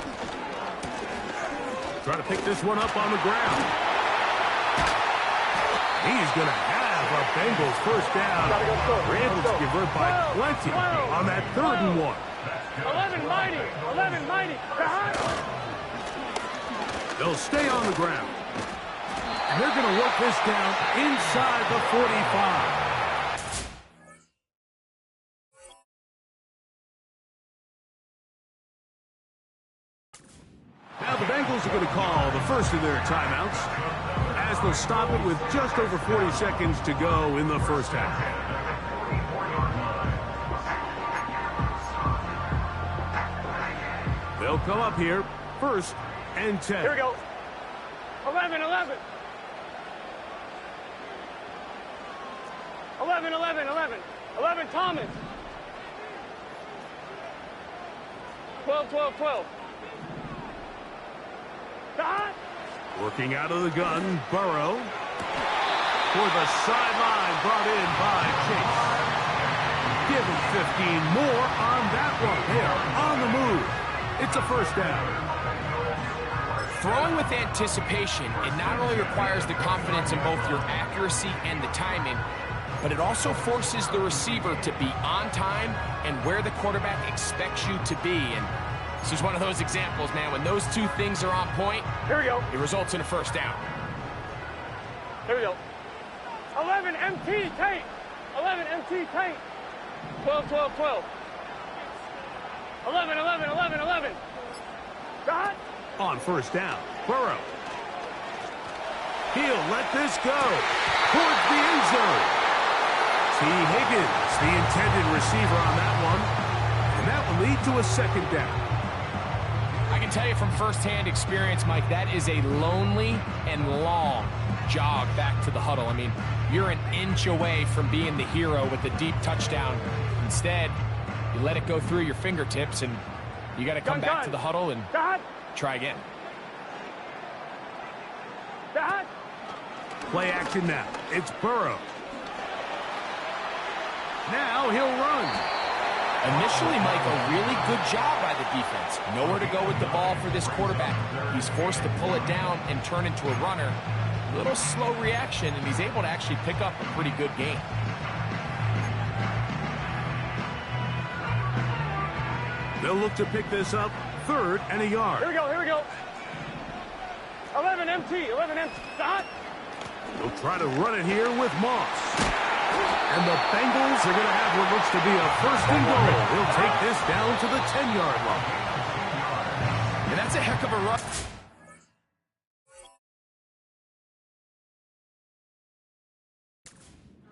Try to pick this one up on the ground. He's going to have a Bengals first down. They're able to convert by plenty on that 3rd and 1. 11 mighty. 11 mighty. Stop. They'll stay on the ground. And they're going to work this down inside the 45. Now the Bengals are going to call the first of their timeouts as they'll stop it with just over 40 seconds to go in the first half. They'll come up here, 1st and 10. Here we go. 11, 11. 11, 11, 11. 11, Thomas. 12, 12, 12. Stop. Working out of the gun, Burrow. For the sideline, brought in by Chase. Give him 15 more on that one. They are on the move. It's a first down. Throwing with anticipation, it not only requires the confidence in both your accuracy and the timing, but it also forces the receiver to be on time and where the quarterback expects you to be. And this is one of those examples, man. When those two things are on point, here we go. It results in a first down. Here we go. 11 MT, Tate. 11 MT, Tate. 12, 12, 12. 11, 11, 11, 11. Stop. On first down, Burrow. He'll let this go towards the end zone. T. Higgins, the intended receiver on that one. And that will lead to a second down. I can tell you from firsthand experience, Mike, that is a lonely and long jog back to the huddle. I mean, you're an inch away from being the hero with a deep touchdown. Instead, you let it go through your fingertips, and you got to come back to the huddle and try again. Play action now. It's Burrow. Now he'll run. Initially, Mike, a really good job by the defense. Nowhere to go with the ball for this quarterback. He's forced to pull it down and turn into a runner. A little slow reaction, and he's able to actually pick up a pretty good gain. They'll look to pick this up, 3rd and a yard. Here we go, here we go. 11 MT, 11 MT. Stop. They'll try to run it here with Moss. And the Bengals are going to have what looks to be a 1st and goal. They'll take this down to the 10-yard line. And that's a heck of a run.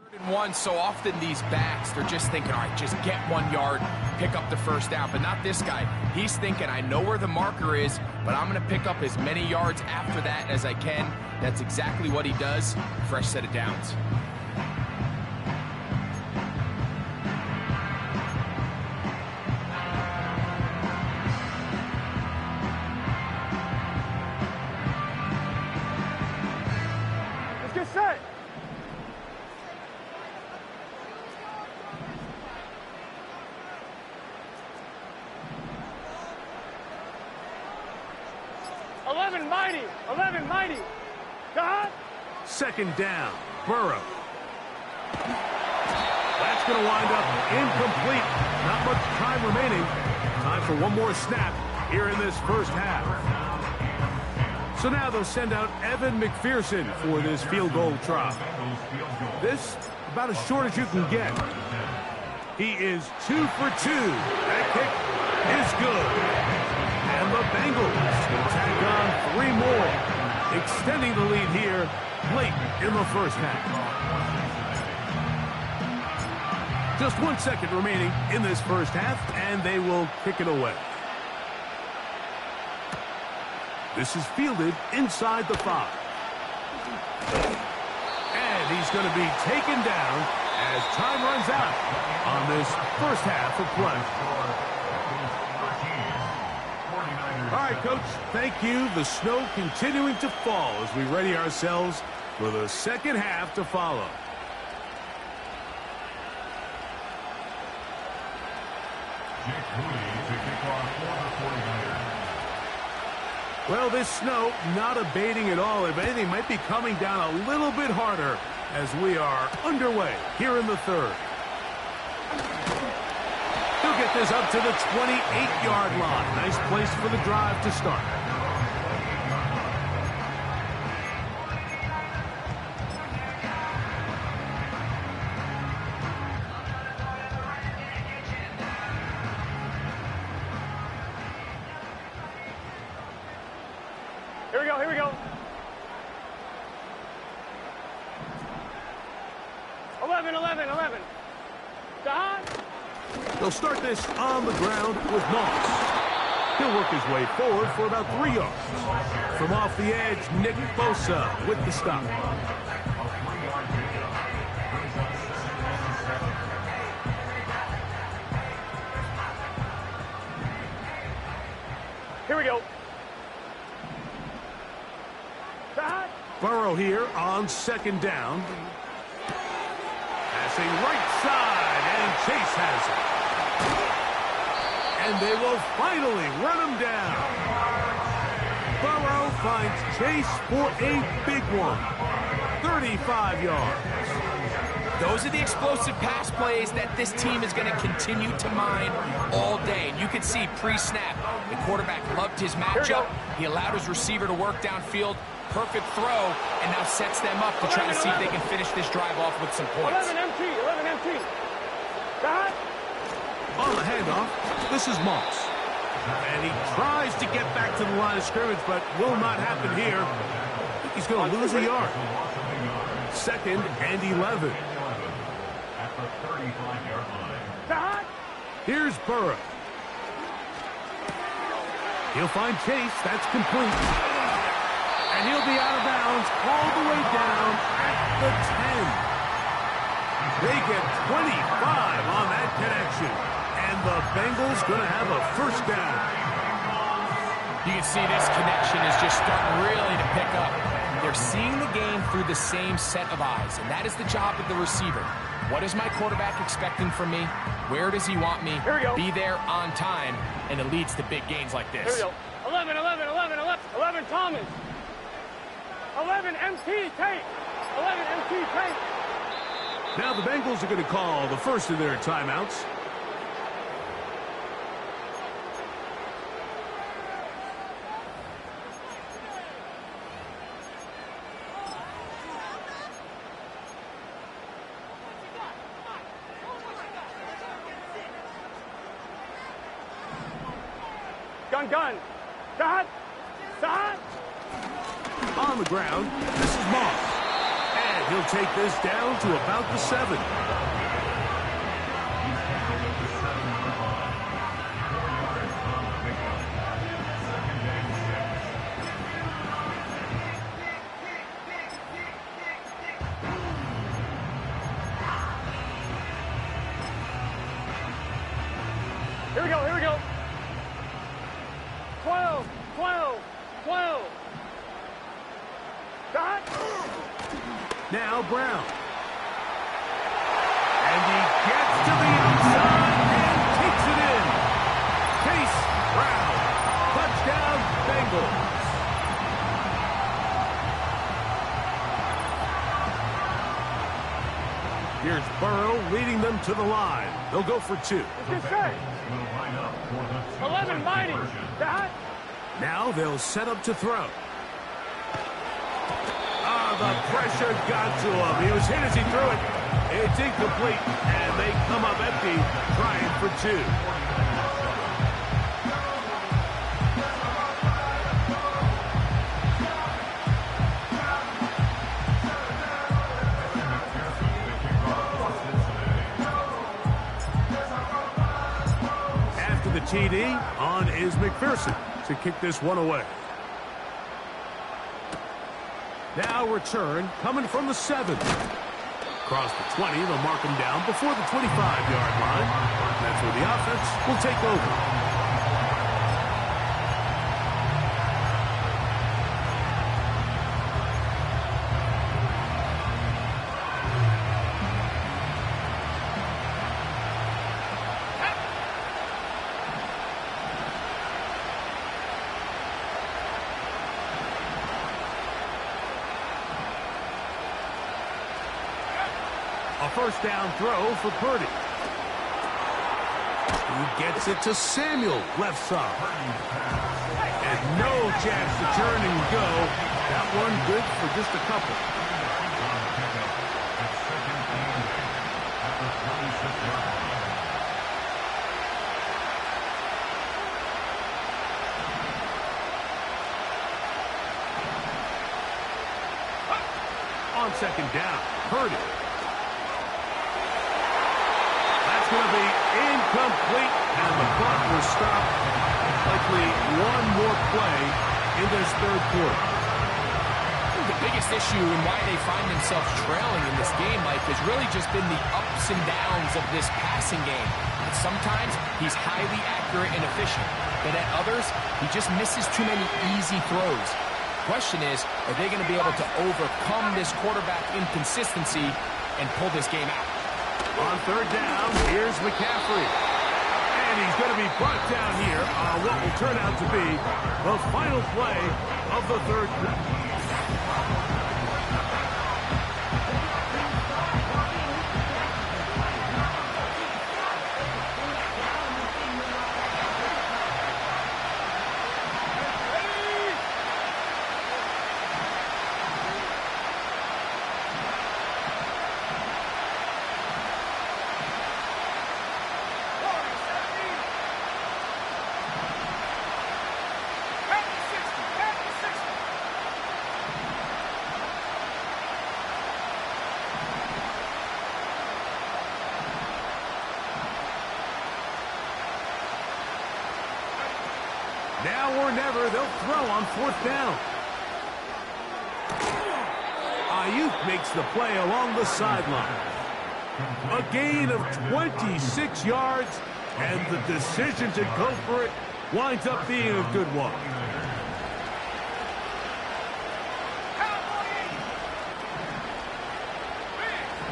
3rd and 1, so often these backs, they're just thinking, all right, just get 1 yard, pick up the first down. But not this guy. He's thinking, I know where the marker is, but I'm going to pick up as many yards after that as I can. That's exactly what he does. Fresh set of downs. Set. Mighty. 11 mighty. God. 2nd down. Burrow. That's going to wind up incomplete. Not much time remaining. Time for one more snap here in this first half. So now they'll send out Evan McPherson for this field goal try. This, about as short as you can get. He is 2 for 2. That kick is good. And the Bengals will tack on 3 more, extending the lead here late in the first half. Just 1 second remaining in this first half, and they will kick it away. This is fielded inside the 5. And he's going to be taken down as time runs out on this first half of play. All right, Coach, thank you. The snow continuing to fall as we ready ourselves for the second half to follow. Well, this snow not abating at all. If anything, might be coming down a little bit harder as we are underway here in the third. He'll get this up to the 28-yard line. Nice place for the drive to start. Here we go. 11. Dot. They'll start this on the ground with Moss. He'll work his way forward for about 3 yards. From off the edge, Nick Bosa with the stop. Here we go. Dot. Burrow here on second down. Passing right side, and Chase has it. And they will finally run him down. Burrow finds Chase for a big one. 35 yards. Those are the explosive pass plays that this team is going to continue to mine all day. And you can see pre-snap, the quarterback loved his matchup. He allowed his receiver to work downfield. Perfect throw, and now sets them up to try to see if they can finish this drive off with some points. 11 MT. Dot. On the handoff, this is Moss. And he tries to get back to the line of scrimmage, but will not happen here. I think he's going to lose a yard. 2nd and 11. At the 35-yard line. Dot. Here's Burrow. He'll find Chase. That's complete. And he'll be out of bounds all the way down at the 10. They get 25 on that connection. And the Bengals going to have a first down. You can see this connection is just starting really to pick up. They're seeing the game through the same set of eyes, and that is the job of the receiver. What is my quarterback expecting from me? Where does he want me? Be there on time, and it leads to big gains like this. Here we go. 11 Thomas. 11 MT Tate. Now the Bengals are going to call the first of their timeouts. Gun. Dot. On the ground, this is Moss. And he'll take this down to about the 7. Here we go. 12. Dot. Now Brown. And he gets to the outside and takes it in. Chase Brown. Touchdown Bengals. Here's Burrow leading them to the line. They'll go for 2. It's good. 11 mighty. Dot. Now they'll set up to throw. The pressure got to him. He was hit as he threw it. It's incomplete, and they come up empty, trying for 2. After the TD, on is McPherson to kick this one away. Now return coming from the 7. Across the 20, they'll mark him down before the 25-yard line. That's where the offense will take over. A first down throw for Purdy. He gets it to Samuel, left side. And no chance to turn and go. That one good for just a couple. On second down, Purdy. Going to be incomplete, and the clock will stop. Likely one more play in this third quarter. The biggest issue and why they find themselves trailing in this game, Mike, has really just been the ups and downs of this passing game. And sometimes he's highly accurate and efficient, but at others, he just misses too many easy throws. The question is, are they going to be able to overcome this quarterback inconsistency and pull this game out? On third down, here's McCaffrey. And he's going to be brought down here on what will turn out to be the final play of the third quarter. Now or never, they'll throw on fourth down. Ayuk makes the play along the sideline. A gain of 26 yards, and the decision to go for it winds up being a good one.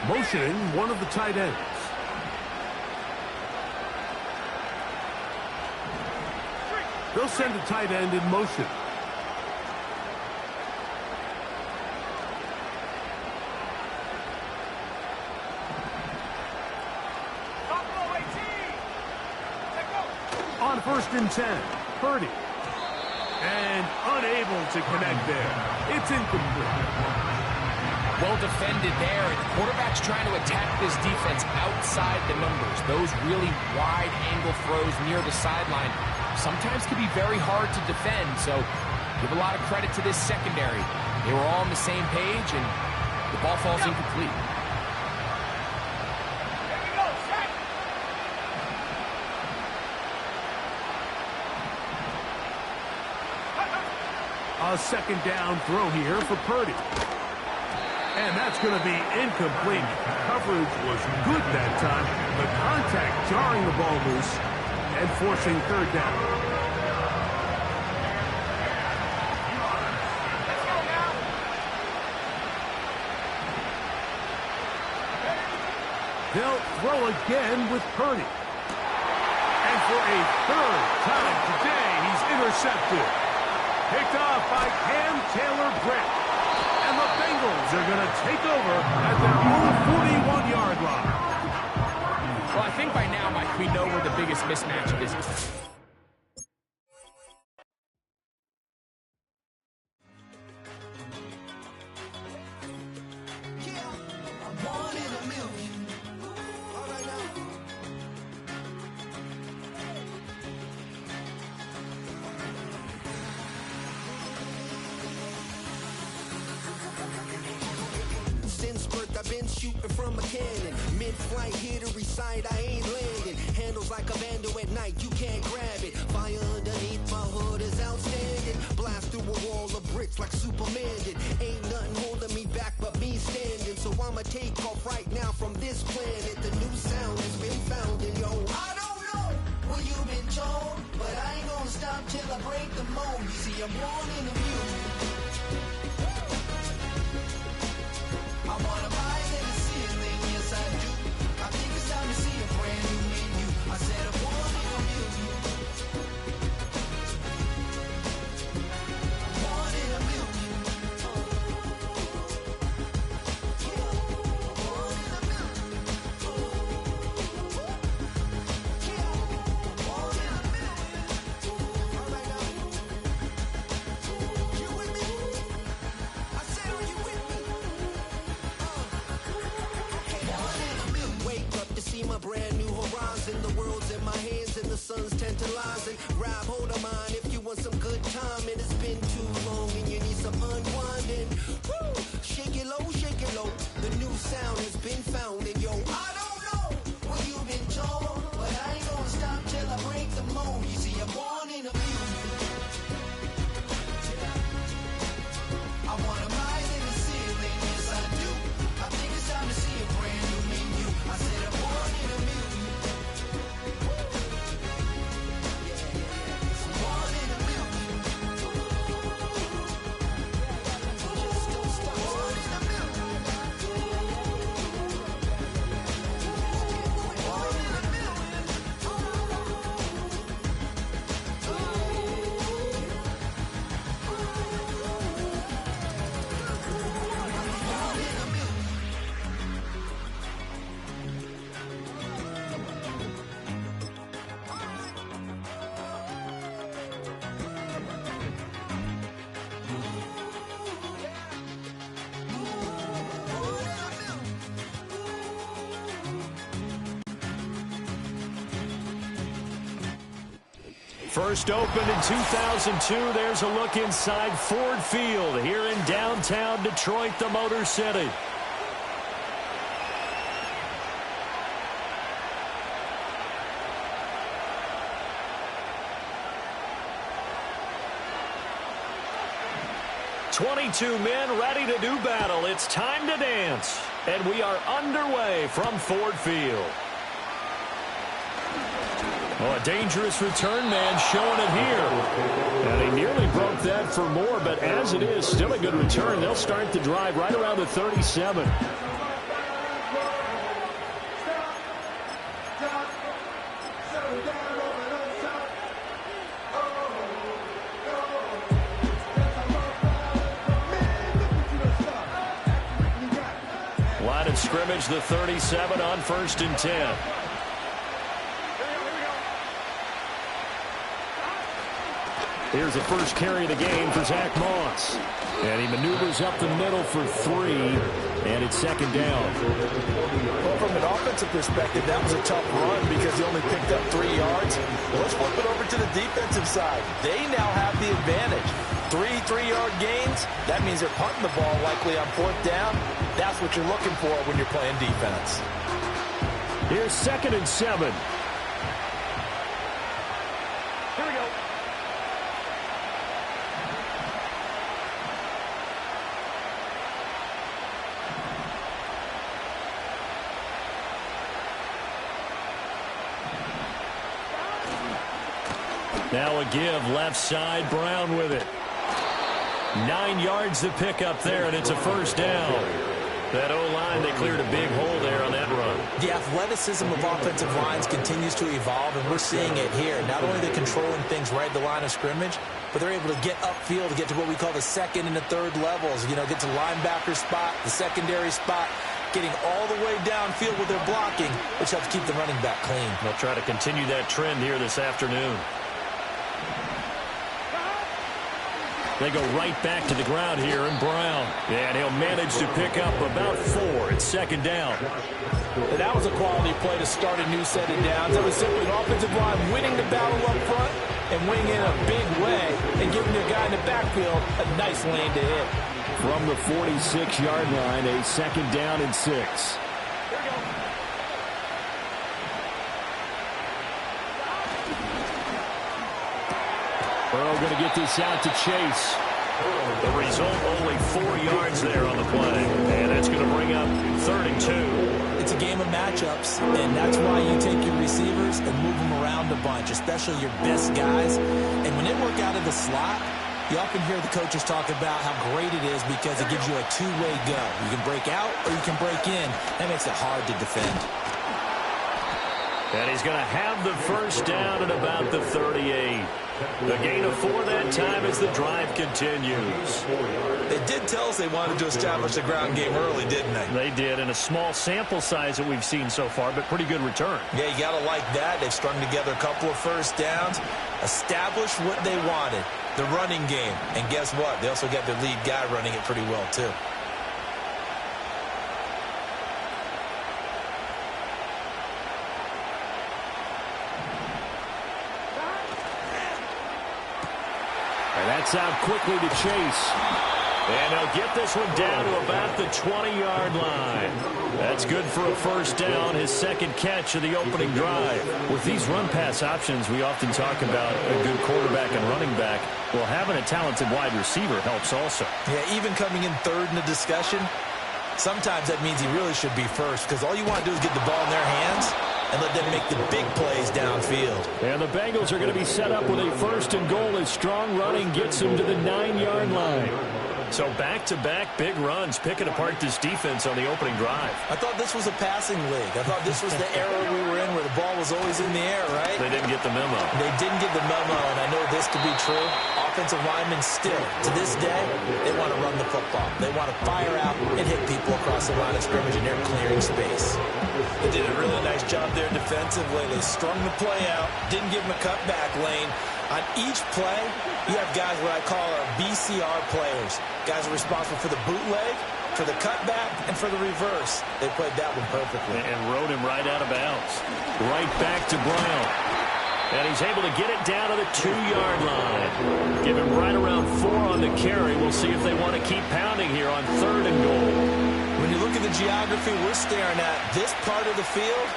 Motioning one of the tight ends. They'll send a tight end in motion. On first and 10, Purdy. And unable to connect there. It's incomplete. Well defended there, and the quarterback's trying to attack this defense outside the numbers. Those really wide angle throws near the sideline sometimes can be very hard to defend, so give a lot of credit to this secondary. They were all on the same page, and the ball falls incomplete. A second down throw here for Purdy. And that's going to be incomplete. Coverage was good that time. The contact jarring the ball loose and forcing third down. They'll throw again with Purdy. And for a third time today, he's intercepted. Picked off by Cam Taylor-Britt. And the Bengals are going to take over at their own 41-yard line. Well, I think by now, Mike, we know where the biggest mismatch is. I've been shooting from a cannon. Mid-flight, here to recite, I ain't landing. Handles like a vandal at night, you can't grab it. Fire underneath my hood is outstanding. Blast through a wall of bricks like Superman did. Ain't nothing ain't standing, so I'ma take off right now from this planet. The new sound has been found, and yo, I don't know what you've been told, but I ain't gonna stop till I break the mold. You see, I'm born in the music. I wanna rise in the ceiling, yes I do. I think it's time to see a brand new menu. I said I'm born in the music. Born in the music. My brand new horizon, the world's in my hands and the sun's tantalizing. Grab hold of mine if you want some good time, and it's been too long and you need some unwinding. Woo! Shake it low, the new sound has been found, and yo, I don't know what you've been told, but I ain't gonna stop till I break the mold. You see, I'm born in a music. I wanna rise in the ceiling, yes I do. I think it's time to see a brand new menu. I said I'm born in a music. Born in a music. Just don't stop. Born in a music. Born in a First opened in 2002, there's a look inside Ford Field here in downtown Detroit, the Motor City. "22 men ready to do battle. It's time to dance." And we are underway from Ford Field. Oh, a dangerous return man showing it here. And he nearly broke that for more, but as it is, still a good return. They'll start the drive right around the 37. Line of scrimmage, the 37 on 1st and 10. Here's the first carry of the game for Zach Moss. And he maneuvers up the middle for 3, and it's 2nd down. Well, from an offensive perspective, that was a tough run because he only picked up 3 yards. Well, let's flip it over to the defensive side. They now have the advantage. 3 3-yard gains, that means they're punting the ball likely on 4th down. That's what you're looking for when you're playing defense. Here's 2nd and 7. Here we go. Now a give, left side, Brown with it. 9 yards to pick up there, and it's a 1st down. That O-line, they cleared a big hole there on that run. The athleticism of offensive lines continues to evolve, and we're seeing it here. Not only are they controlling things right at the line of scrimmage, but they're able to get upfield to get to what we call the 2nd and the 3rd levels. You know, get to linebacker spot, the secondary spot, getting all the way downfield with their blocking, which helps keep the running back clean. They'll try to continue that trend here this afternoon. They go right back to the ground here, and Brown. And he'll manage to pick up about 4. It's 2nd down. And that was a quality play to start a new set of downs. That was simply an offensive line winning the battle up front and winning in a big way and giving their guy in the backfield a nice lane to hit. From the 46-yard line, a 2nd down and 6. Burrow going to get this out to Chase. The result, only 4 yards there on the play. And that's going to bring up 3rd and 2. It's a game of matchups, and that's why you take your receivers and move them around a bunch, especially your best guys. And when they work out of the slot, you often hear the coaches talk about how great it is because it gives you a two-way go. You can break out or you can break in. That makes it hard to defend. And he's going to have the first down at about the 38. A gain of 4 that time as the drive continues. They did tell us they wanted to establish the ground game early, didn't they? They did, in a small sample size that we've seen so far, but pretty good return. Yeah, you got to like that. They've strung together a couple of first downs, established what they wanted, the running game. And guess what? They also got their lead guy running it pretty well, too. That's out quickly to Chase. And they'll get this one down to about the 20-yard line. That's good for a first down, his second catch of the opening drive. With these run-pass options, we often talk about a good quarterback and running back. Well, having a talented wide receiver helps also. Yeah, even coming in third in the discussion, sometimes that means he really should be first because all you want to do is get the ball in their hands and let them make the big plays downfield. And the Bengals are going to be set up with a 1st and goal as strong running gets them to the 9-yard line. So back-to-back big runs, picking apart this defense on the opening drive. I thought this was a passing league. I thought this was the era we were in where the ball was always in the air, right? They didn't get the memo. They didn't get the memo, and I know this to be true. Offensive linemen still, to this day, they want to run the football. They want to fire out and hit people across the line of scrimmage, and they're clearing space. They did a really nice job there defensively. They strung the play out, didn't give them a cutback lane. On each play, you have guys what I call our BCR players. Guys are responsible for the bootleg, for the cutback, and for the reverse. They played that one perfectly. And rode him right out of bounds. Right back to Brown. And he's able to get it down to the 2-yard line. Give him right around 4 on the carry. We'll see if they want to keep pounding here on 3rd and goal. When you look at the geography we're staring at, this part of the field,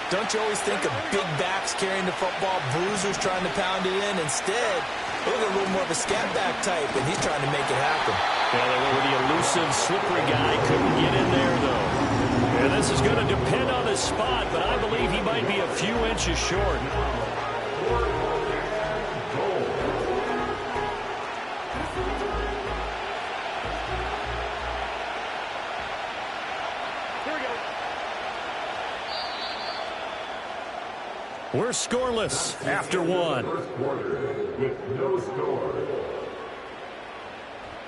don't you always think of big backs carrying the football, bruisers trying to pound it in? Instead, look at a little more of a scat back type, and he's trying to make it happen. Yeah, they went with the elusive, slippery guy. Couldn't get in there, though. And this is going to depend on the spot, but I believe he might be a few inches short. We're scoreless after 1.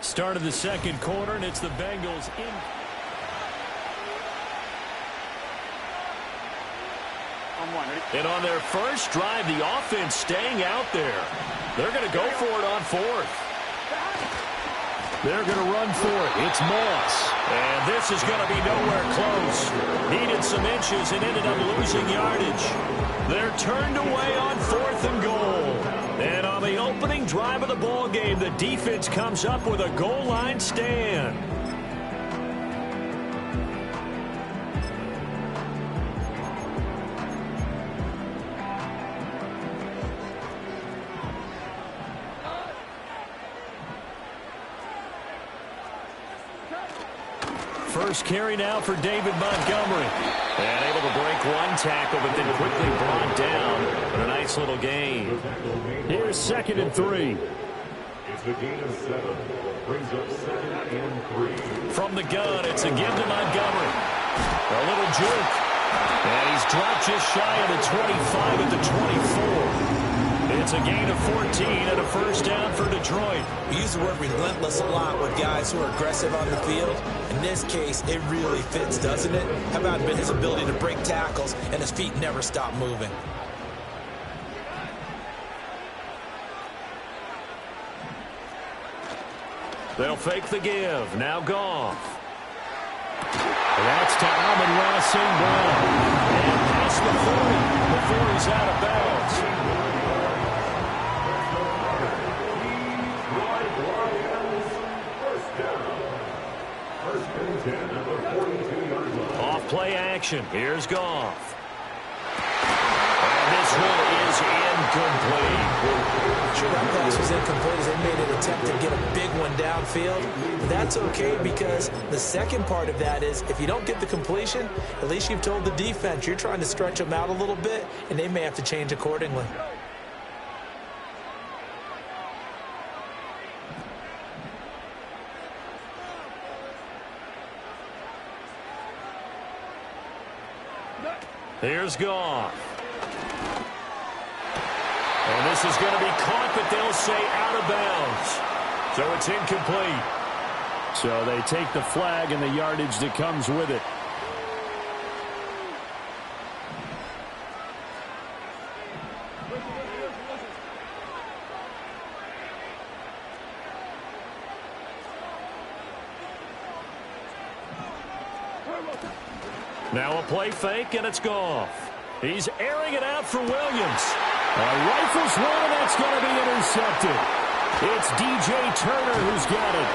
Start of the second quarter, and it's the Bengals in. And on their first drive, the offense staying out there. They're going to go for it on 4th. They're going to run for it. It's Moss. And this is going to be nowhere close. Needed some inches and ended up losing yardage. They're turned away on 4th and goal. And on the opening drive of the ball game, the defense comes up with a goal line stand. First carry now for David Montgomery. And able to break one tackle, but then quickly brought down. But a nice little gain. Here's 2nd and 3. It's the gain of 7. Brings up 2nd and 3. From the gun, it's a give to Montgomery. A little juke. And he's dropped just shy of the 25 at the 24. It's a gain of 14 and a first down for Detroit. We use the word relentless a lot with guys who are aggressive on the field. In this case, it really fits, doesn't it? How about his ability to break tackles and his feet never stop moving? They'll fake the give. Now Goff. That's to Amon-Ra St. Brown. And past the 40 before he's out of bounds. Off play action. Here's Goff. And this one is incomplete. Sure, that pass was incomplete as they made an attempt to get a big one downfield. But that's okay because the second part of that is if you don't get the completion, at least you've told the defense you're trying to stretch them out a little bit, and they may have to change accordingly. Here's Goff. And this is going to be caught, but they'll say out of bounds. So it's incomplete. So they take the flag and the yardage that comes with it. Now a play fake, and it's Goff. He's airing it out for Williams. Rifles one, and that's going to be intercepted. It's DJ Turner who's got it.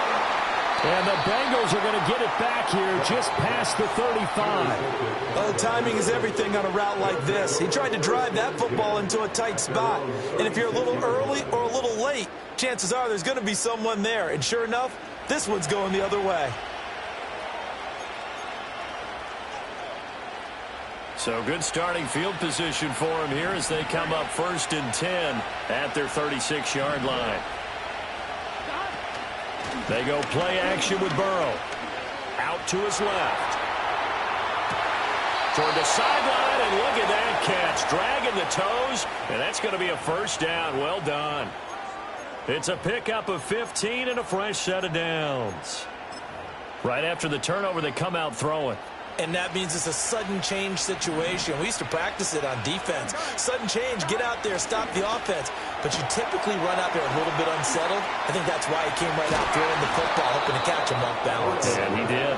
And the Bengals are going to get it back here just past the 35. Well, timing is everything on a route like this. He tried to drive that football into a tight spot. And if you're a little early or a little late, chances are there's going to be someone there. And sure enough, this one's going the other way. So good starting field position for him here as they come up 1st and 10 at their 36-yard line. They go play action with Burrow. Out to his left. Toward the sideline, and look at that catch. Dragging the toes, and that's going to be a first down. Well done. It's a pickup of 15 and a fresh set of downs. Right after the turnover, they come out throwing. And that means it's a sudden change situation. We used to practice it on defense. Sudden change, get out there, stop the offense. But you typically run out there a little bit unsettled. I think that's why he came right out throwing the football, hoping to catch him off balance. And he did.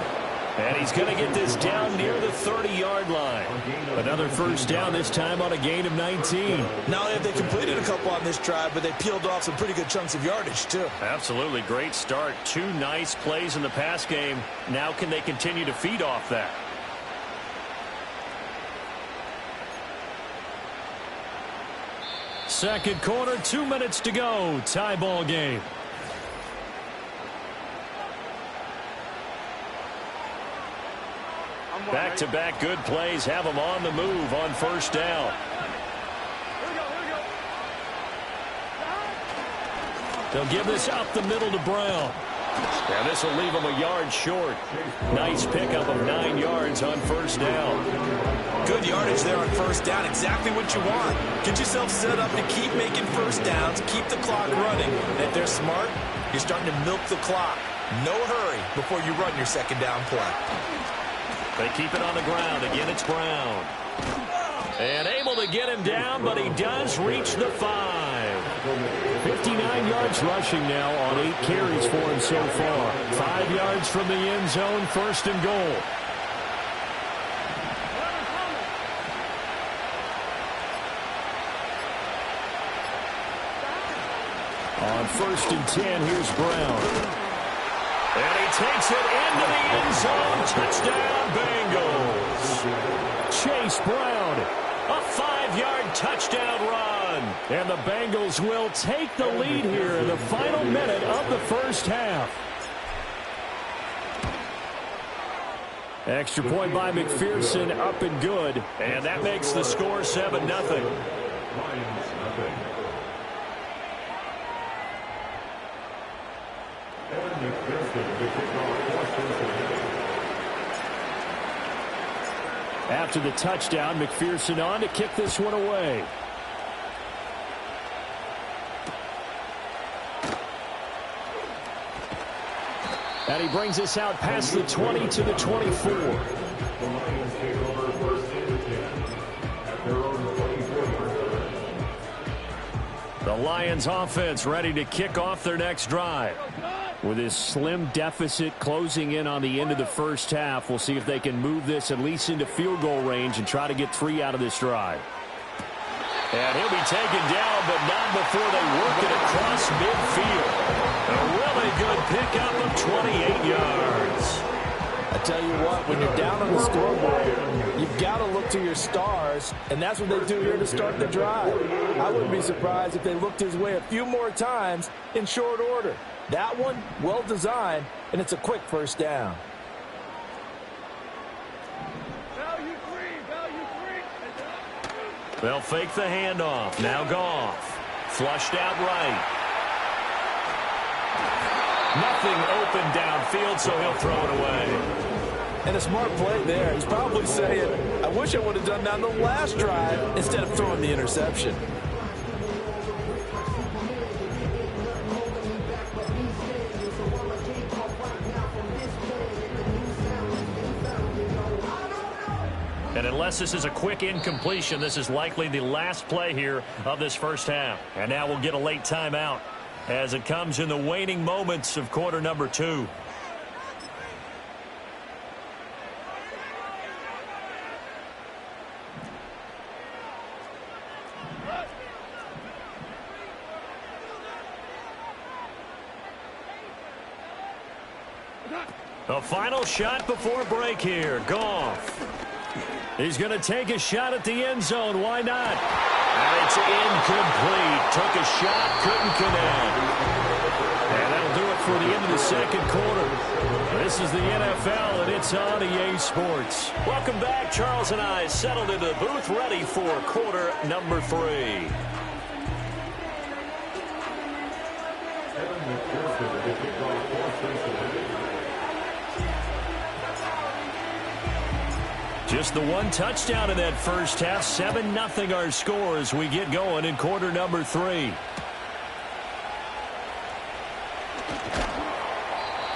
And he's going to get this down near the 30-yard line. Another first down, this time on a gain of 19. Not only have they completed a couple on this drive, but they peeled off some pretty good chunks of yardage, too. Absolutely. Great start. 2 nice plays in the pass game. Now can they continue to feed off that? Second quarter, 2 minutes to go. Tie ball game. Back-to-back good plays have them on the move on first down. They'll give this up the middle to Brown. And this will leave them a yard short. Nice pickup of 9 yards on first down. Good yardage there on first down. Exactly what you want. Get yourself set up to keep making first downs, keep the clock running. And if they're smart, you're starting to milk the clock. No hurry before you run your second down play. They keep it on the ground. Again, it's Brown. And able to get him down, but he does reach the 5. 59 yards rushing now on 8 carries for him so far. 5 yards from the end zone, 1st and goal. On 1st and 10, here's Brown. And he takes it into the end zone. Touchdown, Bengals. Chase Brown, a 5-yard touchdown run. And the Bengals will take the lead here in the final minute of the first half. Extra point by McPherson, up and good. And that makes the score 7-0. After the touchdown, McPherson on to kick this one away. And he brings us out past the 20 to the 24. The Lions offense ready to kick off their next drive. With this slim deficit closing in on the end of the first half, we'll see if they can move this at least into field goal range and try to get 3 out of this drive. And he'll be taken down, but not before they work it across midfield. A really good pickup of 28 yards. I tell you what, when you're down on the scoreboard, you've got to look look to your stars, and that's what they do here to start the drive. I wouldn't be surprised if they looked his way a few more times in short order. That one, well designed, and it's a quick first down. They'll fake the handoff. Now Goff. Flushed out right. Nothing open downfield, so he'll throw it away. And a smart play there. He's probably saying, I wish I would have done that on the last drive instead of throwing the interception. And unless this is a quick incompletion, this is likely the last play here of this first half. And now we'll get a late timeout as it comes in the waning moments of quarter number 2. A final shot before break here. Goff. He's going to take a shot at the end zone. Why not? And it's incomplete. Took a shot, couldn't connect. And that'll do it for the end of the second quarter. This is the NFL, and it's on EA Sports. Welcome back. Charles and I settled into the booth, ready for quarter number 3. Just the one touchdown in that first half. 7-0 our score as we get going in quarter number 3.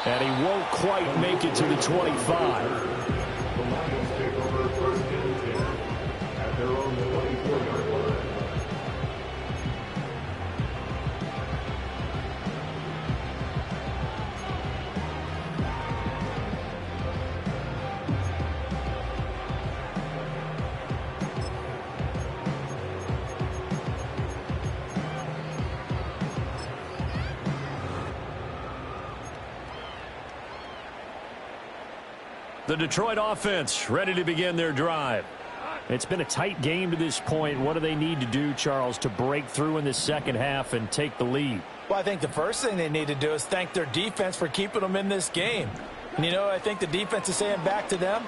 And he won't quite make it to the 25. The Detroit offense ready to begin their drive. It's been a tight game to this point. What do they need to do, Charles, to break through in the second half and take the lead? Well, I think the first thing they need to do is thank their defense for keeping them in this game. And, you know, I think the defense is saying back to them,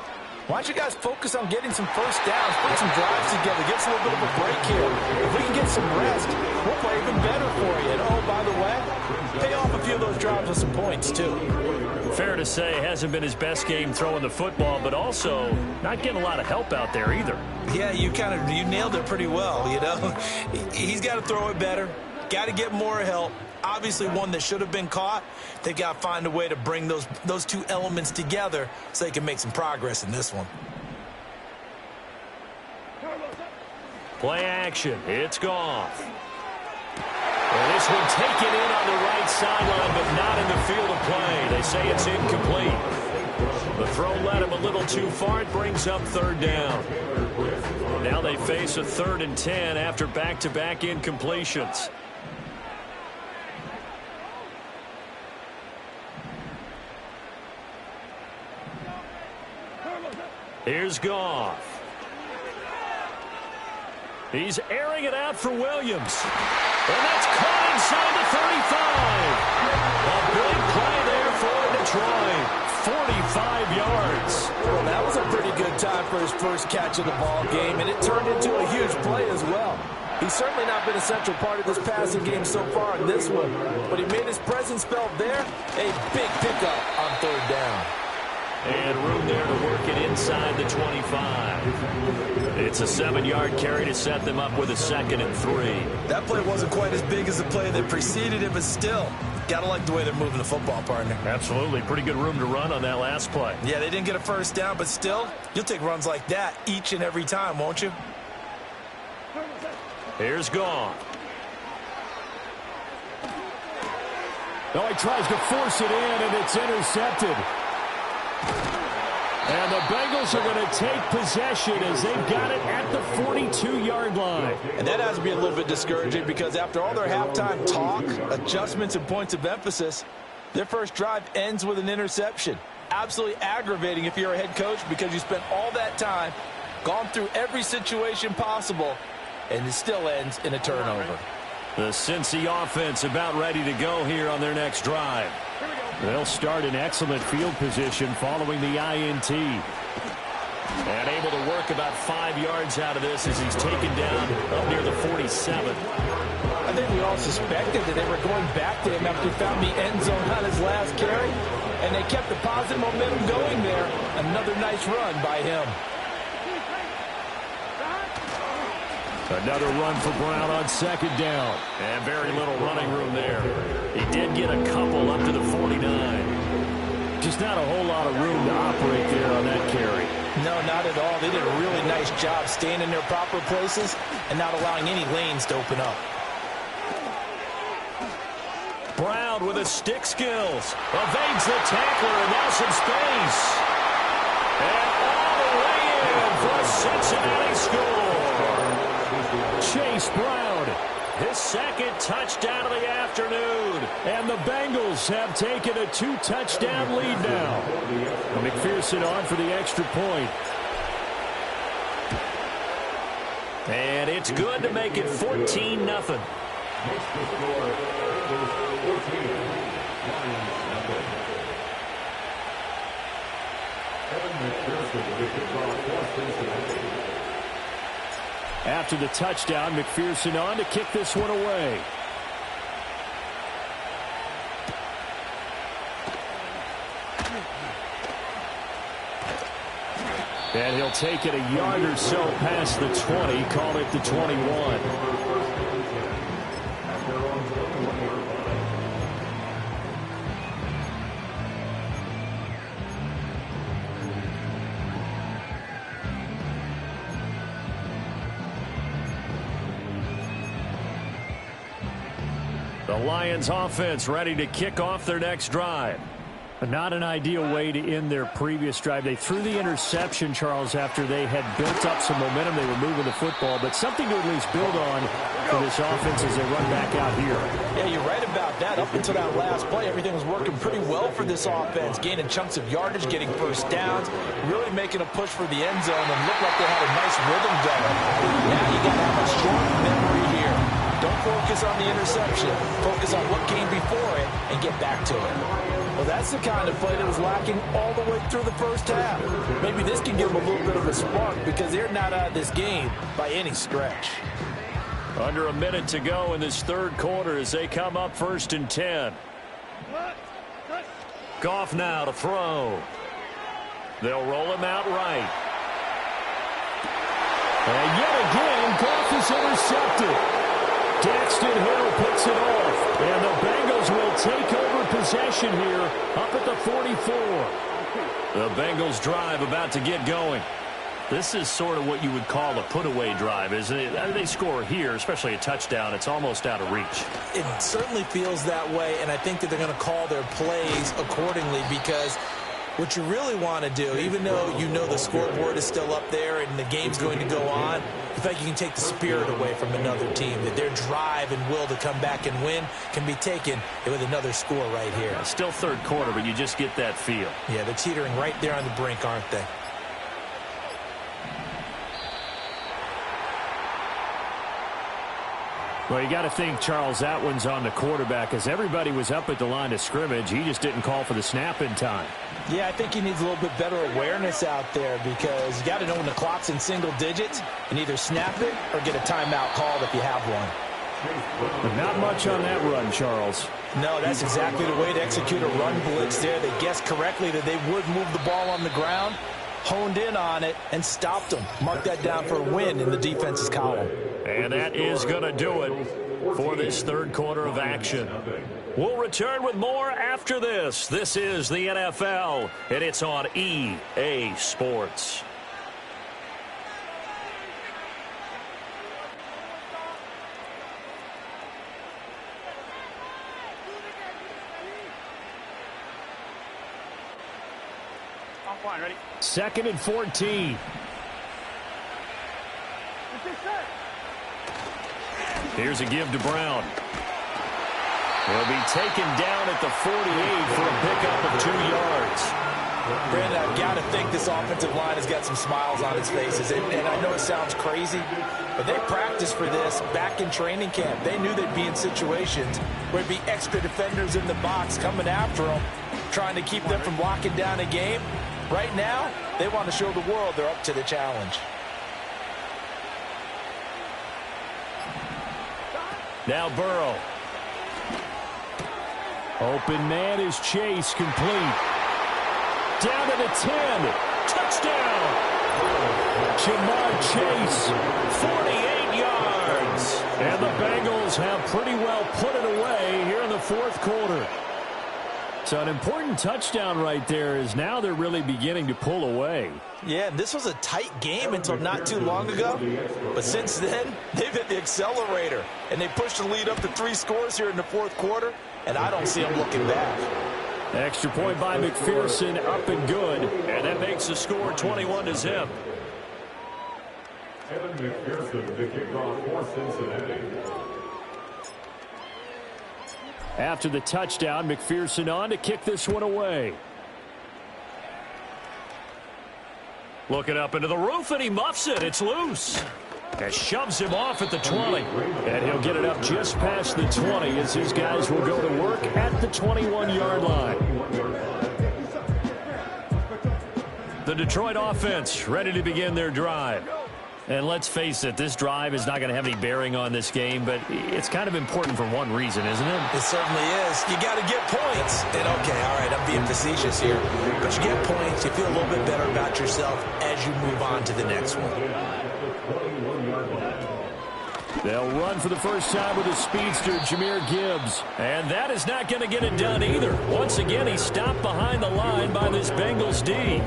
why don't you guys focus on getting some first downs, put some drives together, get us a little bit of a break here. If we can get some rest, we'll play even better for you. And, oh, by the way, pay off a few of those drives with some points, too. Fair to say, hasn't been his best game throwing the football, but also not getting a lot of help out there either. Yeah, you nailed it pretty well, you know. He's got to throw it better, got to get more help. Obviously one that should have been caught. They've got to find a way to bring those two elements together so they can make some progress in this one. Play action. It's Goff. And this one taken in on the right sideline, but not in the field of play. They say it's incomplete. The throw led him a little too far. It brings up third down. Now they face a 3rd and 10 after back-to-back incompletions. Here's Goff. He's airing it out for Williams. And that's caught inside the 35. A big play there for Detroit. 45 yards. Well, that was a pretty good time for his first catch of the ball game, and it turned into a huge play as well. He's certainly not been a central part of this passing game so far in this one, but he made his presence felt there. A big pickup on 3rd down. And room there to work it inside the 25. It's a 7-yard carry to set them up with a 2nd and 3. That play wasn't quite as big as the play that preceded it, but still, gotta like the way they're moving the football, partner. Absolutely. Pretty good room to run on that last play. Yeah, they didn't get a first down, but still, you'll take runs like that each and every time, won't you? Here's Goff. Oh, he tries to force it in, and it's intercepted. And the Bengals are going to take possession as they've got it at the 42-yard line. And that has to be a little bit discouraging because after all their halftime talk, adjustments, and points of emphasis, their first drive ends with an interception. Absolutely aggravating if you're a head coach because you spent all that time Gone through every situation possible, and it still ends in a turnover. The Cincy offense about ready to go here on their next drive. They'll start in excellent field position following the INT. And able to work about 5 yards out of this as he's taken down up near the 47. I think we all suspected that they were going back to him after he found the end zone on his last carry. And they kept the positive momentum going there. Another nice run by him. Another run for Brown on second down. And very little running room there. He did get a couple up to the 49. Just not a whole lot of room to operate there on that carry. No, not at all. They did a really nice job staying in their proper places and not allowing any lanes to open up. Brown with his stick skills. Evades the tackler and now some space. And all the way in for a Cincinnati score. Chase Brown, his second touchdown of the afternoon. And the Bengals have taken a 2-touchdown lead now. McPherson on for the extra point. And it's good to make it 14-0. After the touchdown, McPherson on to kick this one away. And he'll take it a yard or so past the 20, call it the 21. The Lions offense ready to kick off their next drive. Not an ideal way to end their previous drive. They threw the interception, Charles, after they had built up some momentum. They were moving the football, but something to at least build on for this offense as they run back out here. Yeah, you're right about that. Up until that last play, everything was working pretty well for this offense, gaining chunks of yardage, getting first downs, really making a push for the end zone, and looked like they had a nice rhythm going. Now you got to have a strong memory here. Don't focus on the interception. Focus on what came before it and get back to it. Well, that's the kind of play that was lacking all the way through the first half. Maybe this can give them a little bit of a spark because they're not out of this game by any stretch. Under a minute to go in this third quarter as they come up 1st and 10. Goff now to throw. They'll roll him out right. And yet again, Goff is intercepted. Daxton Hill picks it off, and the Bengals will take over possession here up at the 44. The Bengals drive about to get going. This is sort of what you would call a put-away drive, isn't it? They score here, especially a touchdown. It's almost out of reach. It certainly feels that way, and I think that they're going to call their plays accordingly because what you really want to do, even though you know the scoreboard is still up there and the game's going to go on, the fact you can take the spirit away from another team, that their drive and will to come back and win can be taken with another score right here. Yeah, still third quarter, but you just get that feel. Yeah, they're teetering right there on the brink, aren't they? Well, you got to think, Charles, that one's on the quarterback as everybody was up at the line of scrimmage. He just didn't call for the snap in time. Yeah, I think he needs a little bit better awareness out there because you got to know when the clock's in single digits and either snap it or get a timeout called if you have one. But not much on that run, Charles. No, that's exactly the way to execute a run blitz there. They guessed correctly that they would move the ball on the ground, honed in on it, and stopped them. Mark that down for a win in the defense's column. And that is going to do it for this third quarter of action. We'll return with more after this. This is the NFL, and it's on EA Sports. Offline, ready? 2nd and 14. Here's a give to Brown. He'll be taken down at the 48 for a pickup of 2 yards. Brandon, I've got to think this offensive line has got some smiles on its faces. And I know it sounds crazy, but they practiced for this back in training camp. They knew they'd be in situations where there'd be extra defenders in the box coming after them, trying to keep them from locking down a game. Right now, they want to show the world they're up to the challenge. Now Burrow. Open man is Chase, complete. Down to the 10. Touchdown. Jamar Chase, 48 yards. And the Bengals have pretty well put it away here in the fourth quarter. So an important touchdown right there is now they're really beginning to pull away. Yeah, this was a tight game until not too long ago. But since then, they've hit the accelerator. And they pushed the lead up to 3 scores here in the fourth quarter. And I don't see them looking back. Extra point by McPherson, up and good. And that makes the score 21-0. Evan McPherson to kick off for Cincinnati. After the touchdown, McPherson on to kick this one away. Looking up into the roof, and he muffs it. It's loose. And shoves him off at the 20. And he'll get it up just past the 20 as his guys will go to work at the 21-yard line. The Detroit offense ready to begin their drive. And let's face it, this drive is not going to have any bearing on this game, but it's kind of important for one reason, isn't it? It certainly is. You got to get points. And okay, all right, I'm being facetious here. But you get points, you feel a little bit better about yourself as you move on to the next one. They'll run for the first time with the speedster, Jahmyr Gibbs. And that is not going to get it done either. Once again, he's stopped behind the line by this Bengals D.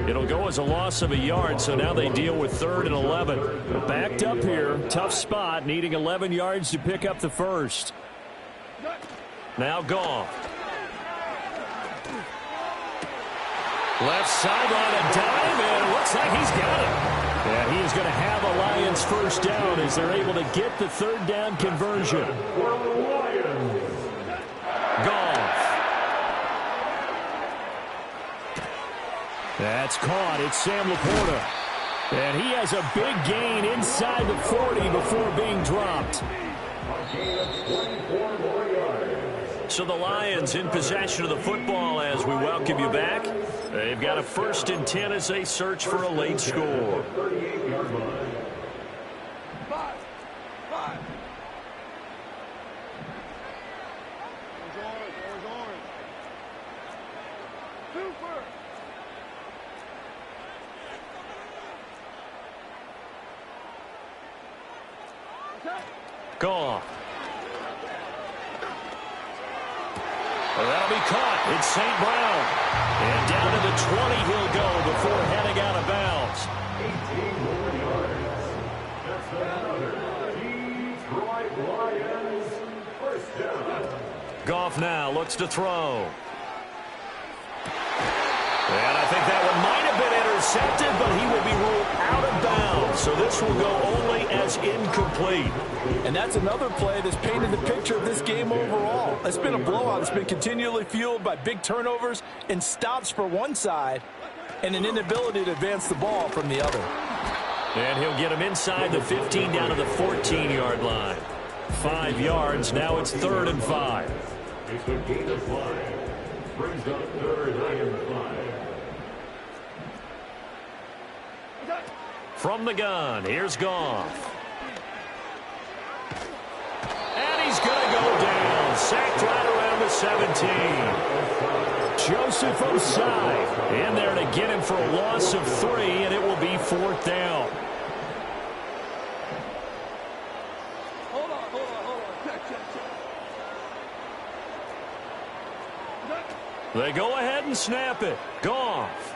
It'll go as a loss of a yard, so now they deal with 3rd and 11. Backed up here, tough spot, needing 11 yards to pick up the first. Now Goff. Left sideline, a dive, and it looks like he's got it. And he is going to have a Lions first down as they're able to get the 3rd down conversion. Goff. That's caught. It's Sam Laporta. And he has a big gain inside the 40 before being dropped. So the Lions in possession of the football as we welcome you back. They've got a 1st and 10 as they search for a late score. Goff. Well, that'll be caught. It's St. Brown. And down to the 20 he'll go before heading out of bounds. 18 more yards. That's another Detroit Lions first down. Goff now looks to throw. And I think that one might have been intercepted, but he will be ruled out of bounds. So this will go only as incomplete. And that's another play that's painted the picture of this game overall. It's been a blowout. It's been continually fueled by big turnovers and stops for one side and an inability to advance the ball from the other. And he'll get him inside the 15 down to the 14-yard line. 5 yards. Now it's 3rd and 5. It's a gain of 5. Brings up 3rd and 5. From the gun, here's Goff. And he's going to go down. Sacked right around the 17. Joseph Osai in there to get him for a loss of 3, and it will be 4th down. Hold on. Check. They go ahead and snap it. Goff.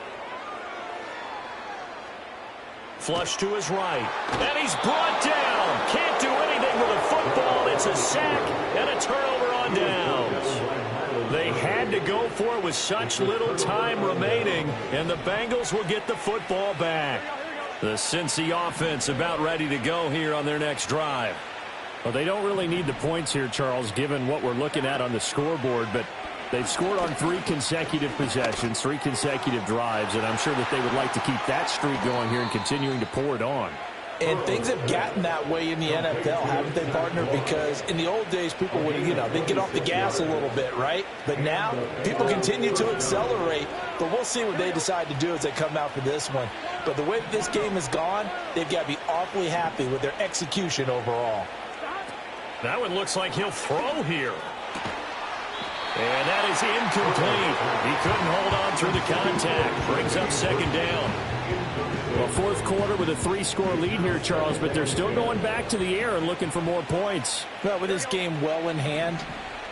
Flush to his right. And he's brought down. Can't do anything with a football. It's a sack and a turnover on downs. They had to go for it with such little time remaining, and the Bengals will get the football back. The Cincy offense about ready to go here on their next drive. Well, they don't really need the points here, Charles, given what we're looking at on the scoreboard, but They've scored on 3 consecutive possessions, 3 consecutive drives, and I'm sure that they would like to keep that streak going here and continuing to pour it on. And things have gotten that way in the NFL, haven't they, partner? Because in the old days, people would, they'd get off the gas a little bit, right? But now, people continue to accelerate. But we'll see what they decide to do as they come out for this one. But the way this game has gone, they've got to be awfully happy with their execution overall. That one looks like he'll throw here. And that is incomplete. He couldn't hold on through the contact. Brings up second down. Well, fourth quarter with a 3-score lead here, Charles, but they're still going back to the air and looking for more points. Well, with this game well in hand,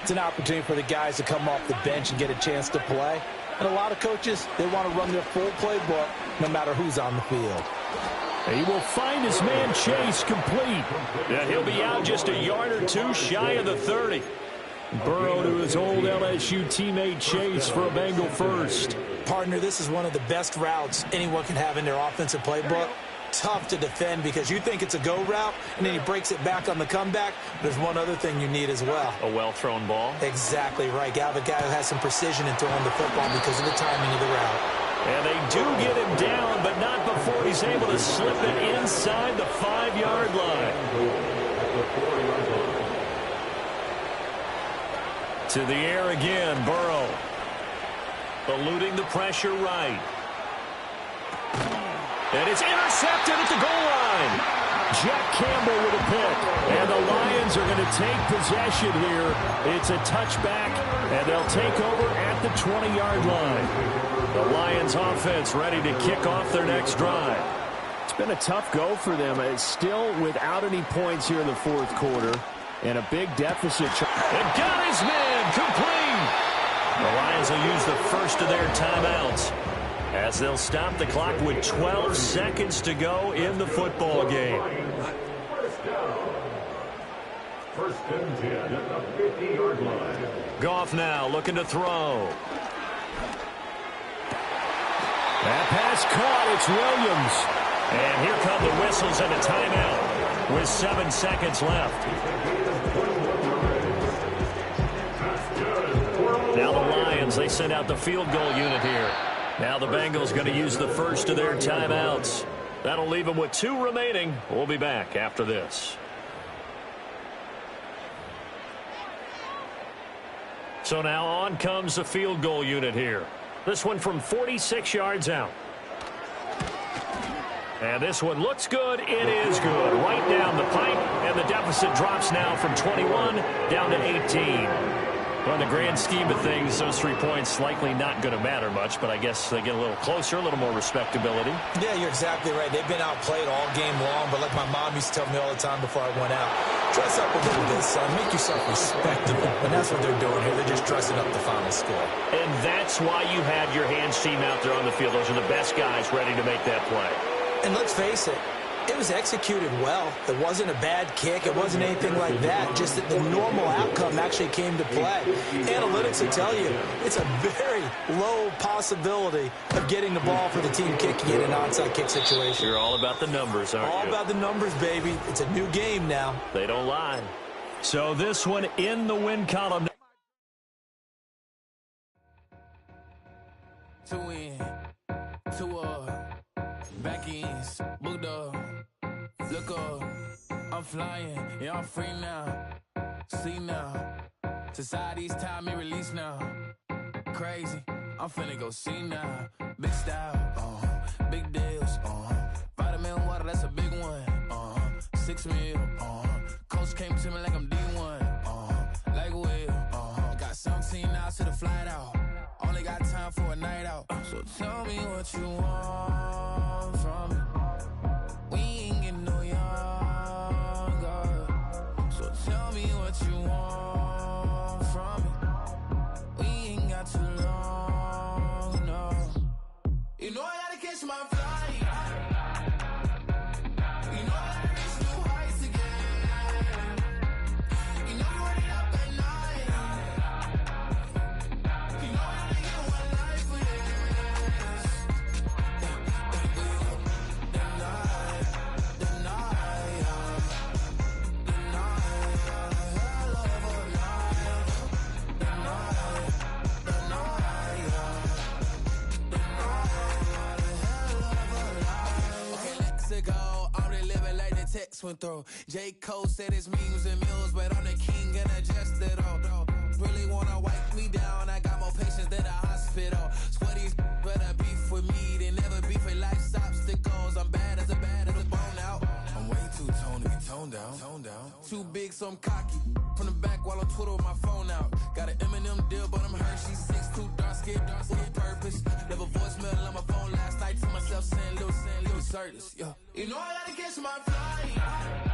it's an opportunity for the guys to come off the bench and get a chance to play. And a lot of coaches, they want to run their full playbook no matter who's on the field. He will find his man Chase complete. Yeah, he'll be out just a yard or 2 shy of the 30. Burrow to his old LSU teammate Chase for a Bengal first. Partner, this is one of the best routes anyone can have in their offensive playbook. Tough to defend because you think it's a go route, and then he breaks it back on the comeback. There's one other thing you need as well. A well-thrown ball. Exactly right. You have a guy who has some precision in throwing the football because of the timing of the route. And they do get him down, but not before he's able to slip it inside the 5-yard line. To the air again, Burrow. Eluding the pressure right. And it's intercepted at the goal line. Jack Campbell with a pick. And the Lions are going to take possession here. It's a touchback, and they'll take over at the 20-yard line. The Lions offense ready to kick off their next drive. It's been a tough go for them. It's still without any points here in the fourth quarter. And a big deficit. And got his man complete. The Lions will use the first of their timeouts as they'll stop the clock with 12 seconds to go in the football game. First and 10 at the 50-yard line. Goff now looking to throw. That pass caught. It's Williams. And here come the whistles and a timeout with 7 seconds left. Now the Lions, they send out the field goal unit here. Now the Bengals going to use the first of their timeouts. That'll leave them with 2 remaining. We'll be back after this. So now on comes the field goal unit here. This one from 46 yards out. And this one looks good. It is good. Right down the pipe. And the deficit drops now from 21 down to 18. Well, in the grand scheme of things, those 3 points likely not going to matter much, but I guess they get a little closer, a little more respectability. Yeah, you're exactly right. They've been outplayed all game long, but like my mom used to tell me all the time before I went out, dress up a little bit, son. Make yourself respectable. And that's what they're doing here. They're just dressing up the final score. And that's why you have your hands team out there on the field. Those are the best guys ready to make that play. And let's face it, it was executed well. It wasn't a bad kick. It wasn't anything like that. Just that the normal outcome actually came to play. Analytics will tell you it's a very low possibility of getting the ball for the team kicking in an onside kick situation. You're all about the numbers, aren't you? All about the numbers, baby. It's a new game now. They don't lie. So this one in the win column. Two in, two back ends, booked up. Look up, I'm flying, yeah, I'm free now. See now, society's time me release now. Crazy, I'm finna go see now. Big style, big deals, vitamin water, that's a big one. 6 mil, coach came to me like I'm D1, like Will. Got 17 hours to the flight out, only got time for a night out. So tell me what you want from me. We ain't getting no younger. So tell me what you want from me. We ain't got too long, no. You know I gotta catch my flight. You know I gotta reach new heights again. You know you running up at night. You know I gotta get one life for this. text went through. J. Cole said it's memes and mules, but I'm the king and I just it all. Really wanna wipe me down, I got more patience than a hospital. Sweaty better beef with me than never beef with life's obstacles. I'm bad as a bone out. I'm way too toned to be toned down. Too big, so I'm cocky. From the back while on Twitter with my phone out. Got an Eminem deal, but I'm Hershey. 6'2", dark skin, with purpose. Never voicemail on my phone last night to myself saying little service. Yo. You know I gotta catch my flight.